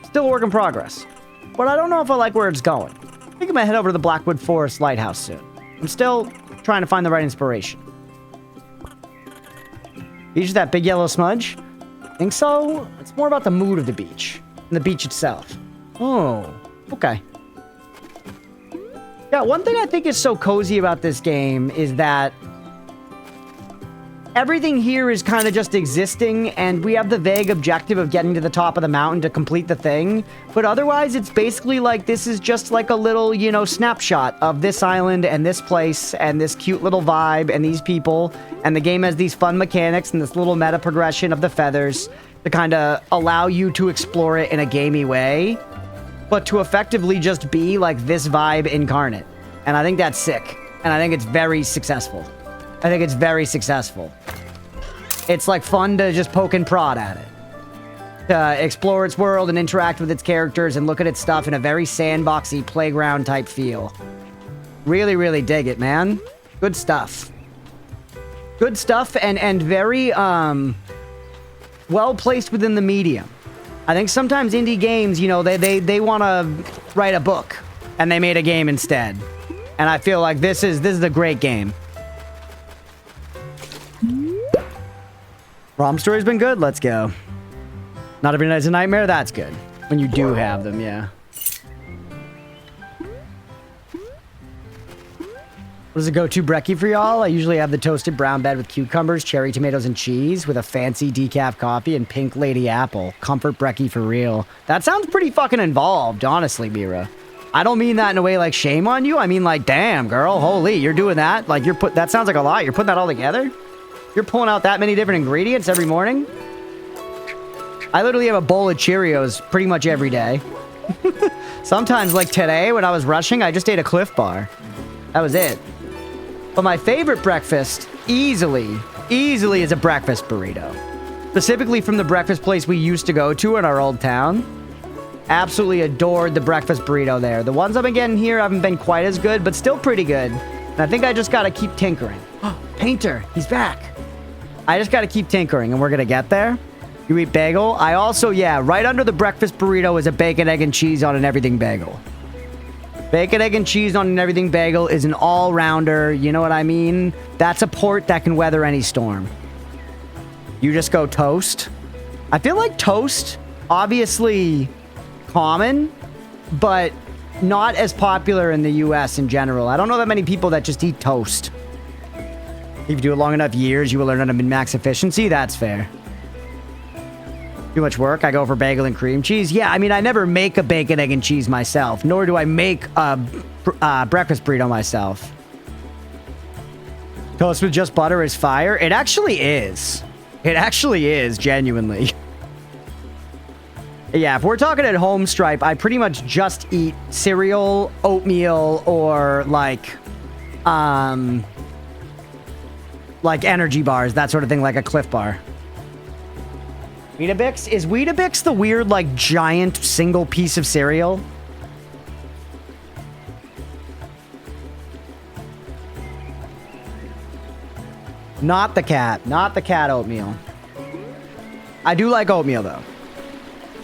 A: Still a work in progress. But I don't know if I like where it's going. I think I'm gonna head over to the Blackwood Forest Lighthouse soon. I'm still trying to find the right inspiration. Beach is that big yellow smudge? I think so. It's more about the mood of the beach than the beach itself. Oh, okay. Yeah, one thing I think is so cozy about this game is that everything here is kind of just existing, and we have the vague objective of getting to the top of the mountain to complete the thing. But otherwise, it's basically like this is just like a little, you know, snapshot of this island and this place and this cute little vibe and these people. And the game has these fun mechanics and this little meta progression of the feathers to kind of allow you to explore it in a gamey way, but to effectively just be like this vibe incarnate. And I think that's sick. And I think it's very successful. I think it's very successful. It's like fun to just poke and prod at it. To explore its world and interact with its characters and look at its stuff in a very sandboxy playground type feel. Really, really dig it, man. Good stuff. Good stuff and very, well placed within the medium. I think sometimes indie games, you know, they want to write a book and they made a game instead. And I feel like this is a great game. ROM story's been good. Let's go. Not every night's a nightmare. That's good. When you do have them, yeah. What does it go to brekkie for y'all? I usually have the toasted brown bread with cucumbers, cherry tomatoes, and cheese with a fancy decaf coffee and pink lady apple. Comfort brekkie for real. That sounds pretty fucking involved, honestly, Mira. I don't mean that in a way like shame on you. I mean like, damn, girl, holy, you're doing that. Like that sounds like a lot. You're putting that all together. You're pulling out that many different ingredients every morning. I literally have a bowl of Cheerios pretty much every day. Sometimes, like today, when I was rushing, I just ate a Cliff Bar. That was it. But my favorite breakfast, easily is a breakfast burrito. Specifically from the breakfast place we used to go to in our old town. Absolutely adored the breakfast burrito there. The ones I've been getting here haven't been quite as good, but still pretty good. And I think I just gotta keep tinkering. Painter, he's back. I just gotta keep tinkering, and we're gonna get there. You eat bagel? I also, yeah, right under the breakfast burrito is a bacon, egg, and cheese on an everything bagel. Bacon, egg, and cheese on an everything bagel is an all-rounder, you know what I mean? That's a port that can weather any storm. You just go toast. I feel like toast, obviously common, but not as popular in the US in general. I don't know that many people that just eat toast. If you do it long enough years, you will learn how to min-max efficiency. That's fair. Too much work. I go for bagel and cream cheese. Yeah, I mean, I never make a bacon, egg, and cheese myself, nor do I make a breakfast burrito myself. Toast with just butter is fire. It actually is. It actually is, genuinely. Yeah, if we're talking at home, Stripe, I pretty much just eat cereal, oatmeal, or like energy bars, that sort of thing, like a Cliff Bar. Weetabix? Is Weetabix the weird, like, giant single piece of cereal? Not the cat. Not the cat oatmeal. I do like oatmeal, though.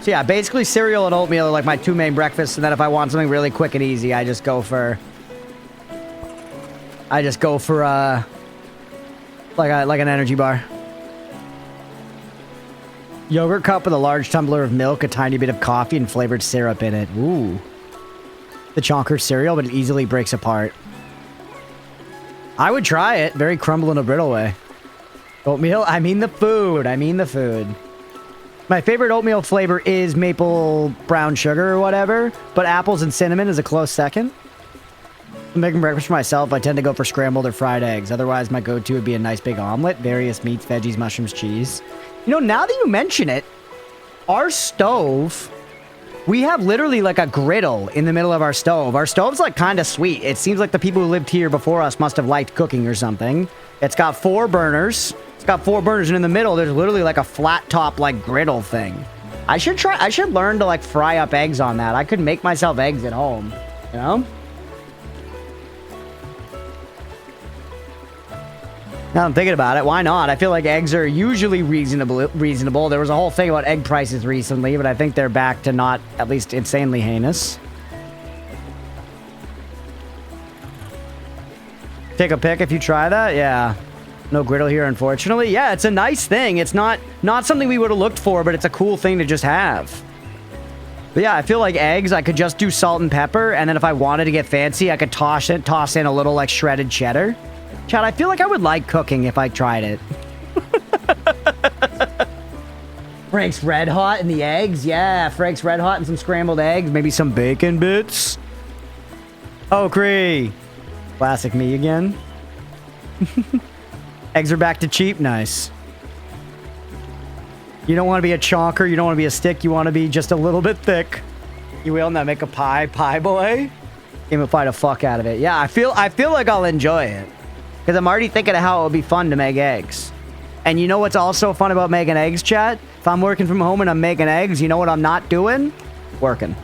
A: So, yeah, basically cereal and oatmeal are, like, my two main breakfasts. And then if I want something really quick and easy, I just go for... like an energy bar. Yogurt cup with a large tumbler of milk, a tiny bit of coffee, and flavored syrup in it. Ooh. The chonker cereal, but it easily breaks apart. I would try it. Very crumble in a brittle way. Oatmeal? I mean the food. I mean the food. My favorite oatmeal flavor is maple brown sugar or whatever, but apples and cinnamon is a close second. I'm making breakfast for myself. I tend to go for scrambled or fried eggs. Otherwise, my go-to would be a nice big omelet, various meats, veggies, mushrooms, cheese. You know, now that you mention it, our stove, we have literally like a griddle in the middle of our stove. Our stove's like kind of sweet. It seems like the people who lived here before us must have liked cooking or something. It's got 4 burners. It's got 4 burners, and in the middle, there's literally like a flat top like griddle thing. I should learn to like fry up eggs on that. I could make myself eggs at home, you know? Now I'm thinking about it, why not? I feel like eggs are usually reasonable. There was a whole thing about egg prices recently, but I think they're back to not at least insanely heinous. Take a pic if you try that? Yeah. No griddle here, unfortunately. Yeah, it's a nice thing. It's not something we would have looked for, but it's a cool thing to just have. But yeah, I feel like eggs, I could just do salt and pepper, and then if I wanted to get fancy, I could toss in a little like shredded cheddar. Chad, I feel like I would like cooking if I tried it. Frank's Red Hot and the eggs. Yeah, Frank's Red Hot and some scrambled eggs. Maybe some bacon bits. Okri. Classic me again. Eggs are back to cheap. Nice. You don't want to be a chonker. You don't want to be a stick. You want to be just a little bit thick. You will now make a pie boy. Gamify the fuck out of it. Yeah, I feel like I'll enjoy it. Because I'm already thinking of how it would be fun to make eggs. And you know what's also fun about making eggs, chat? If I'm working from home and I'm making eggs, you know what I'm not doing? Working.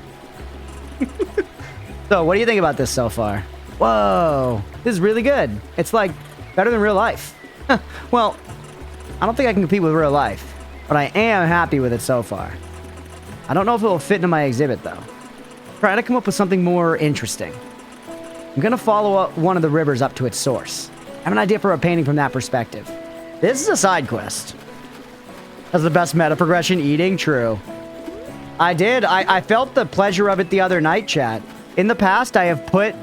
A: So, what do you think about this so far? Whoa. This is really good. It's, like, better than real life. Well, I don't think I can compete with real life. But I am happy with it so far. I don't know if it will fit into my exhibit, though. Trying to come up with something more interesting. I'm going to follow up one of the rivers up to its source. I have an idea for a painting from that perspective. This is a side quest. That's the best meta progression, eating? True. I did. I felt the pleasure of it the other night, chat. In the past, I've put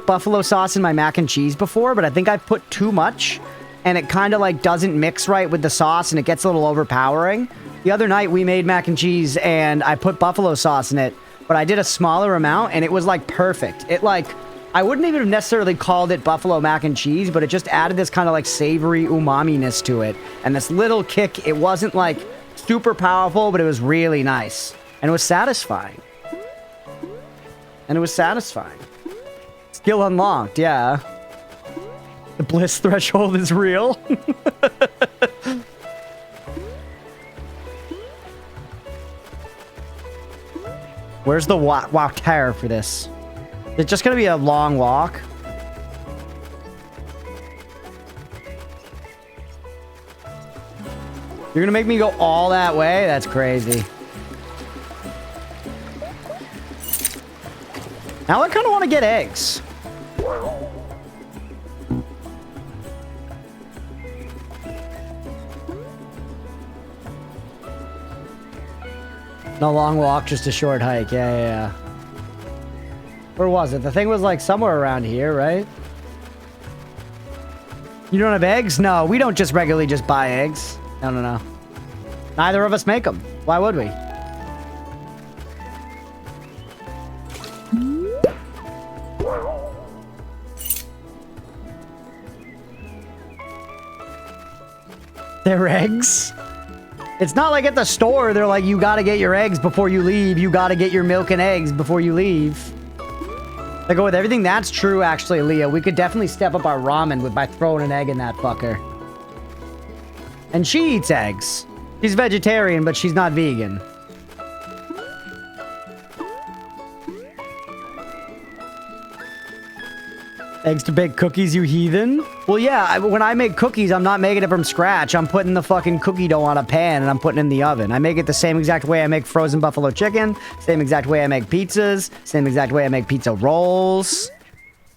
A: buffalo sauce in my mac and cheese before, but I think I've put too much, and it kind of like doesn't mix right with the sauce, and it gets a little overpowering. The other night, we made mac and cheese, and I put buffalo sauce in it. but I did a smaller amount and it was like perfect. It like, I wouldn't even have necessarily called it buffalo mac and cheese, but it just added this kind of like savory umami-ness to it. And this little kick, it wasn't like super powerful, but it was really nice. And it was satisfying. And it was satisfying. Skill unlocked, yeah. The bliss threshold is real. Where's the walk tire for this? It's just gonna be a long walk. You're gonna make me go all that way? That's crazy. Now I kind of want to get eggs. No long walk, just a short hike. Yeah. Where was it? The thing was like somewhere around here, right? You don't have eggs? No, we don't just regularly just buy eggs. No. Neither of us make them. Why would we? They're eggs? It's not like at the store, they're like, you gotta get your eggs before you leave. You gotta get your milk and eggs before you leave. Like, with everything, that's true, actually, Leah. We could definitely step up our ramen by throwing an egg in that fucker. And she eats eggs. She's vegetarian, but she's not vegan. Eggs to bake cookies, you heathen? Well, yeah, when I make cookies, I'm not making it from scratch. I'm putting the fucking cookie dough on a pan and I'm putting it in the oven. I make it the same exact way I make frozen buffalo chicken, same exact way I make pizzas, same exact way I make pizza rolls.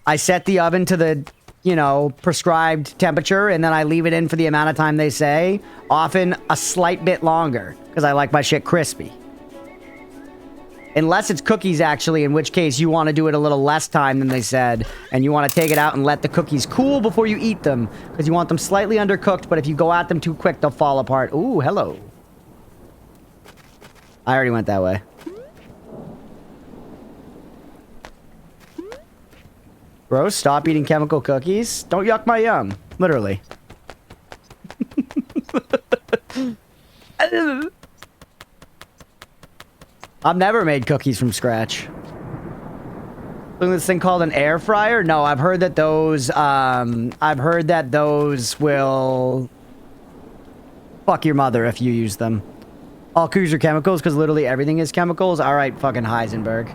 A: I set the oven to the, you know, prescribed temperature and then I leave it in for the amount of time they say, often a slight bit longer because I like my shit crispy. Unless it's cookies, actually, in which case you want to do it a little less time than they said. And you want to take it out and let the cookies cool before you eat them. Because you want them slightly undercooked, but if you go at them too quick, they'll fall apart. Ooh, hello. I already went that way. Bro, stop eating chemical cookies. Don't yuck my yum. Literally. I've never made cookies from scratch. Look at this thing called an air fryer? No, I've heard that those, will fuck your mother if you use them. All cookies are chemicals because literally everything is chemicals. All right, fucking Heisenberg.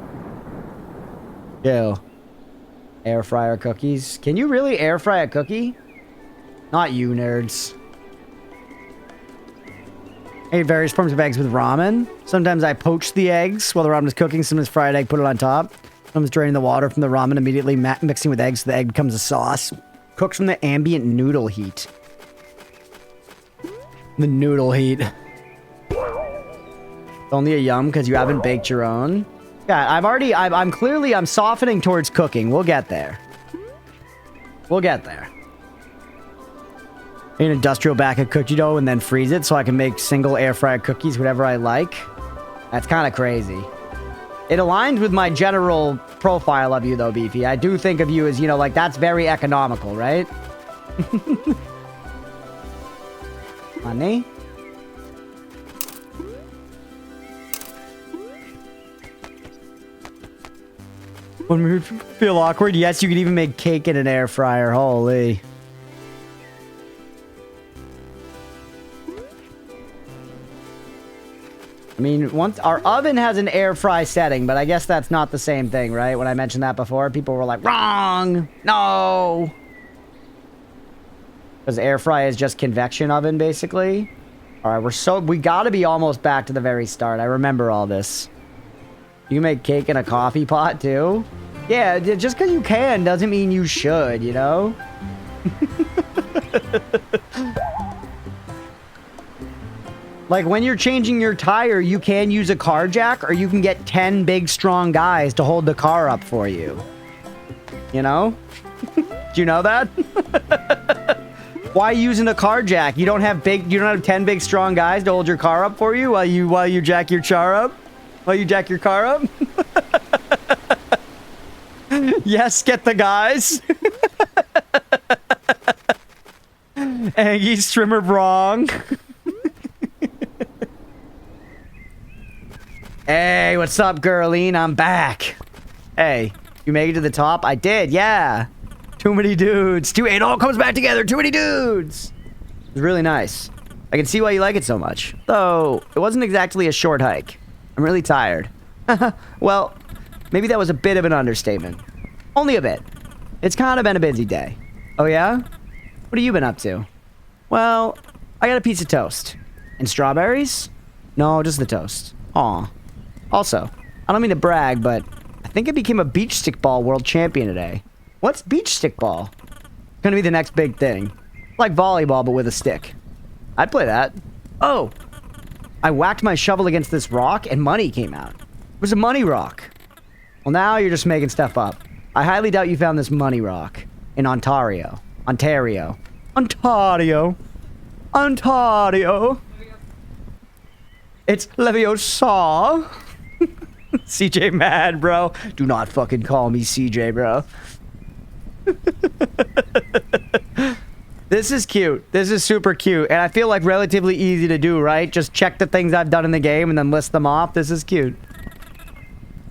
A: Ew. Air fryer cookies. Can you really air fry a cookie? Not you, nerds. I eat various forms of eggs with ramen. Sometimes I poach the eggs while the ramen is cooking. Sometimes fried egg, put it on top. Sometimes draining the water from the ramen, immediately mixing with eggs so the egg becomes a sauce. Cooks from the ambient noodle heat. The noodle heat. It's only a yum because you haven't baked your own. Yeah, I'm softening towards cooking. We'll get there. We'll get there. An industrial bag of cookie dough and then freeze it so I can make single air fryer cookies whatever I like. That's kind of crazy. It aligns with my general profile of you though, Beefy. I do think of you as, you know, like that's very economical, right? Honey? When we feel awkward, yes, you can even make cake in an air fryer. Holy. I mean, once our oven has an air fry setting, but I guess that's not the same thing, right? When I mentioned that before, people were like, wrong! No! Because air fry is just convection oven, basically. All right, we gotta be almost back to the very start. I remember all this. You can make cake in a coffee pot, too? Yeah, just because you can doesn't mean you should, you know? Like, when you're changing your tire, you can use a car jack, or you can get 10 big, strong guys to hold the car up for you. You know? Do you know that? Why using a car jack? You don't have 10 big, strong guys to hold your car up for you while you jack your char up? While you jack your car up? Yes, get the guys. Aggie Strimmer Brong. Hey, what's up, Girleen? I'm back. Hey, you made it to the top? I did, yeah. Too many dudes. It all comes back together. Too many dudes. It was really nice. I can see why you like it so much. Though, it wasn't exactly a short hike. I'm really tired. Well, maybe that was a bit of an understatement. Only a bit. It's kind of been a busy day. Oh, yeah? What have you been up to? Well, I got a piece of toast. And strawberries? No, just the toast. Aw. Also, I don't mean to brag, but I think I became a beach stickball world champion today. What's beach stickball? Gonna be the next big thing. Like volleyball, but with a stick. I'd play that. Oh! I whacked my shovel against this rock, and money came out. It was a money rock. Well, now you're just making stuff up. I highly doubt you found this money rock in Ontario. Ontario. Ontario. Ontario. It's Leviosa. CJ mad, bro. Do not fucking call me CJ, bro. This is cute. This is super cute. And I feel like relatively easy to do, right? Just check the things I've done in the game and then list them off. This is cute.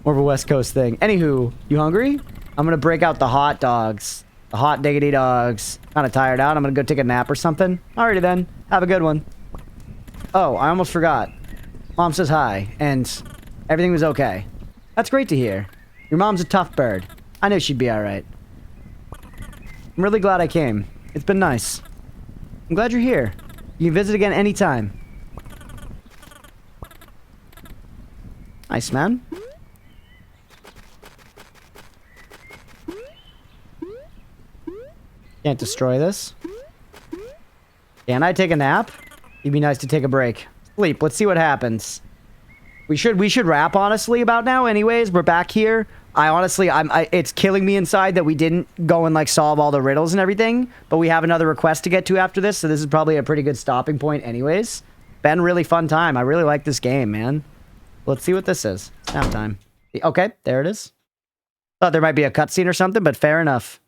A: More of a West Coast thing. Anywho, you hungry? I'm gonna break out the hot dogs. The hot diggity dogs. Kind of tired out. I'm gonna go take a nap or something. Alrighty then. Have a good one. Oh, I almost forgot. Mom says hi, and everything was okay. That's great to hear. Your mom's a tough bird. I knew she'd be alright. I'm really glad I came. It's been nice. I'm glad you're here. You can visit again anytime. Nice, man. Can't destroy this. Can I take a nap? It'd be nice to take a break. Sleep. Let's see what happens. We should wrap, honestly, about now. Anyways, we're back here. It's killing me inside that we didn't go and, like, solve all the riddles and everything. But we have another request to get to after this, so this is probably a pretty good stopping point anyways. Been a really fun time. I really like this game, man. Let's see what this is. Snap time. Okay, there it is. Thought there might be a cutscene or something, but fair enough.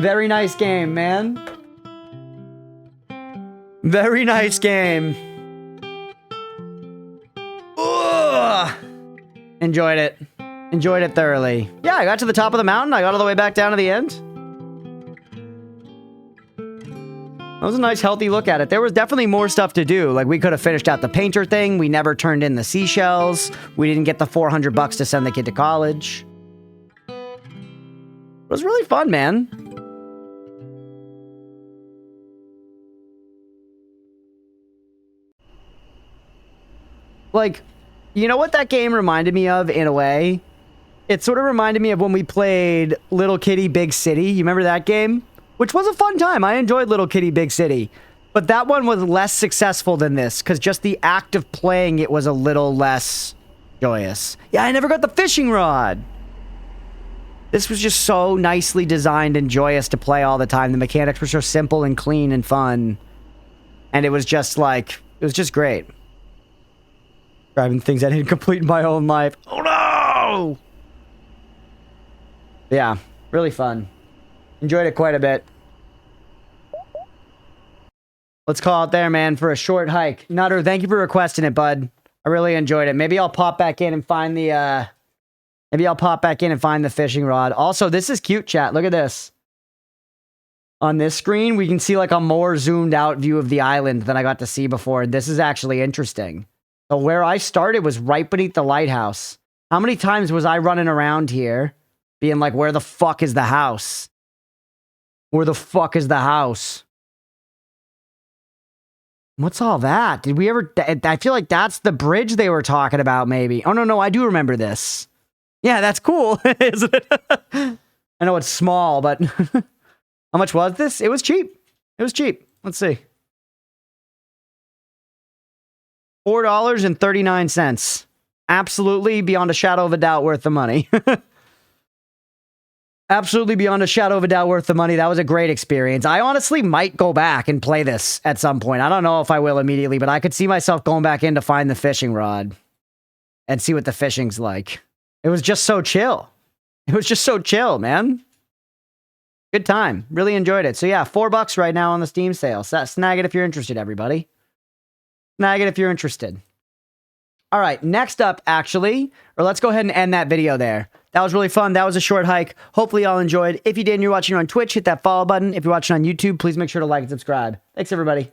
A: Very nice game, man. Very nice game. Ugh. Enjoyed it. Enjoyed it thoroughly. Yeah, I got to the top of the mountain. I got all the way back down to the end. That was a nice, healthy look at it. There was definitely more stuff to do. Like, we could have finished out the painter thing. We never turned in the seashells. We didn't get the $400 to send the kid to college. It was really fun, man. Like, you know what that game reminded me of in a way? It sort of reminded me of when we played Little Kitty Big City. You remember that game? Which was a fun time. I enjoyed Little Kitty Big City. But that one was less successful than this, because just the act of playing it was a little less joyous. Yeah, I never got the fishing rod. This was just so nicely designed and joyous to play all the time. The mechanics were so simple and clean and fun. And it was just like, it was just great. Driving things I didn't complete in my own life. Oh no! Yeah, really fun. Enjoyed it quite a bit. Let's call it there, man, for a short hike. Nutter, thank you for requesting it, bud. I really enjoyed it. Maybe I'll pop back in and find the, fishing rod. Also, this is cute, chat. Look at this. On this screen, we can see, like, a more zoomed out view of the island than I got to see before. This is actually interesting. So where I started was right beneath the lighthouse. How many times was I running around here being like, where the fuck is the house? Where the fuck is the house? What's all that? Did we ever... I feel like that's the bridge they were talking about, maybe. Oh, no, I do remember this. Yeah, that's cool, isn't it? I know it's small, but... How much was this? It was cheap. It was cheap. Let's see. $4.39. Absolutely, beyond a shadow of a doubt, worth the money. Absolutely, beyond a shadow of a doubt, worth the money. That was a great experience. I honestly might go back and play this at some point. I don't know if I will immediately, but I could see myself going back in to find the fishing rod and see what the fishing's like. It was just so chill. It was just so chill, man. Good time. Really enjoyed it. So yeah, $4 right now on the Steam sale. So snag it if you're interested, everybody. Snag it if you're interested. All right, next up, actually, or let's go ahead and end that video there. That was really fun. That was a short hike. Hopefully y'all enjoyed. If you did and you're watching on Twitch, hit that follow button. If you're watching on YouTube, please make sure to like and subscribe. Thanks, everybody.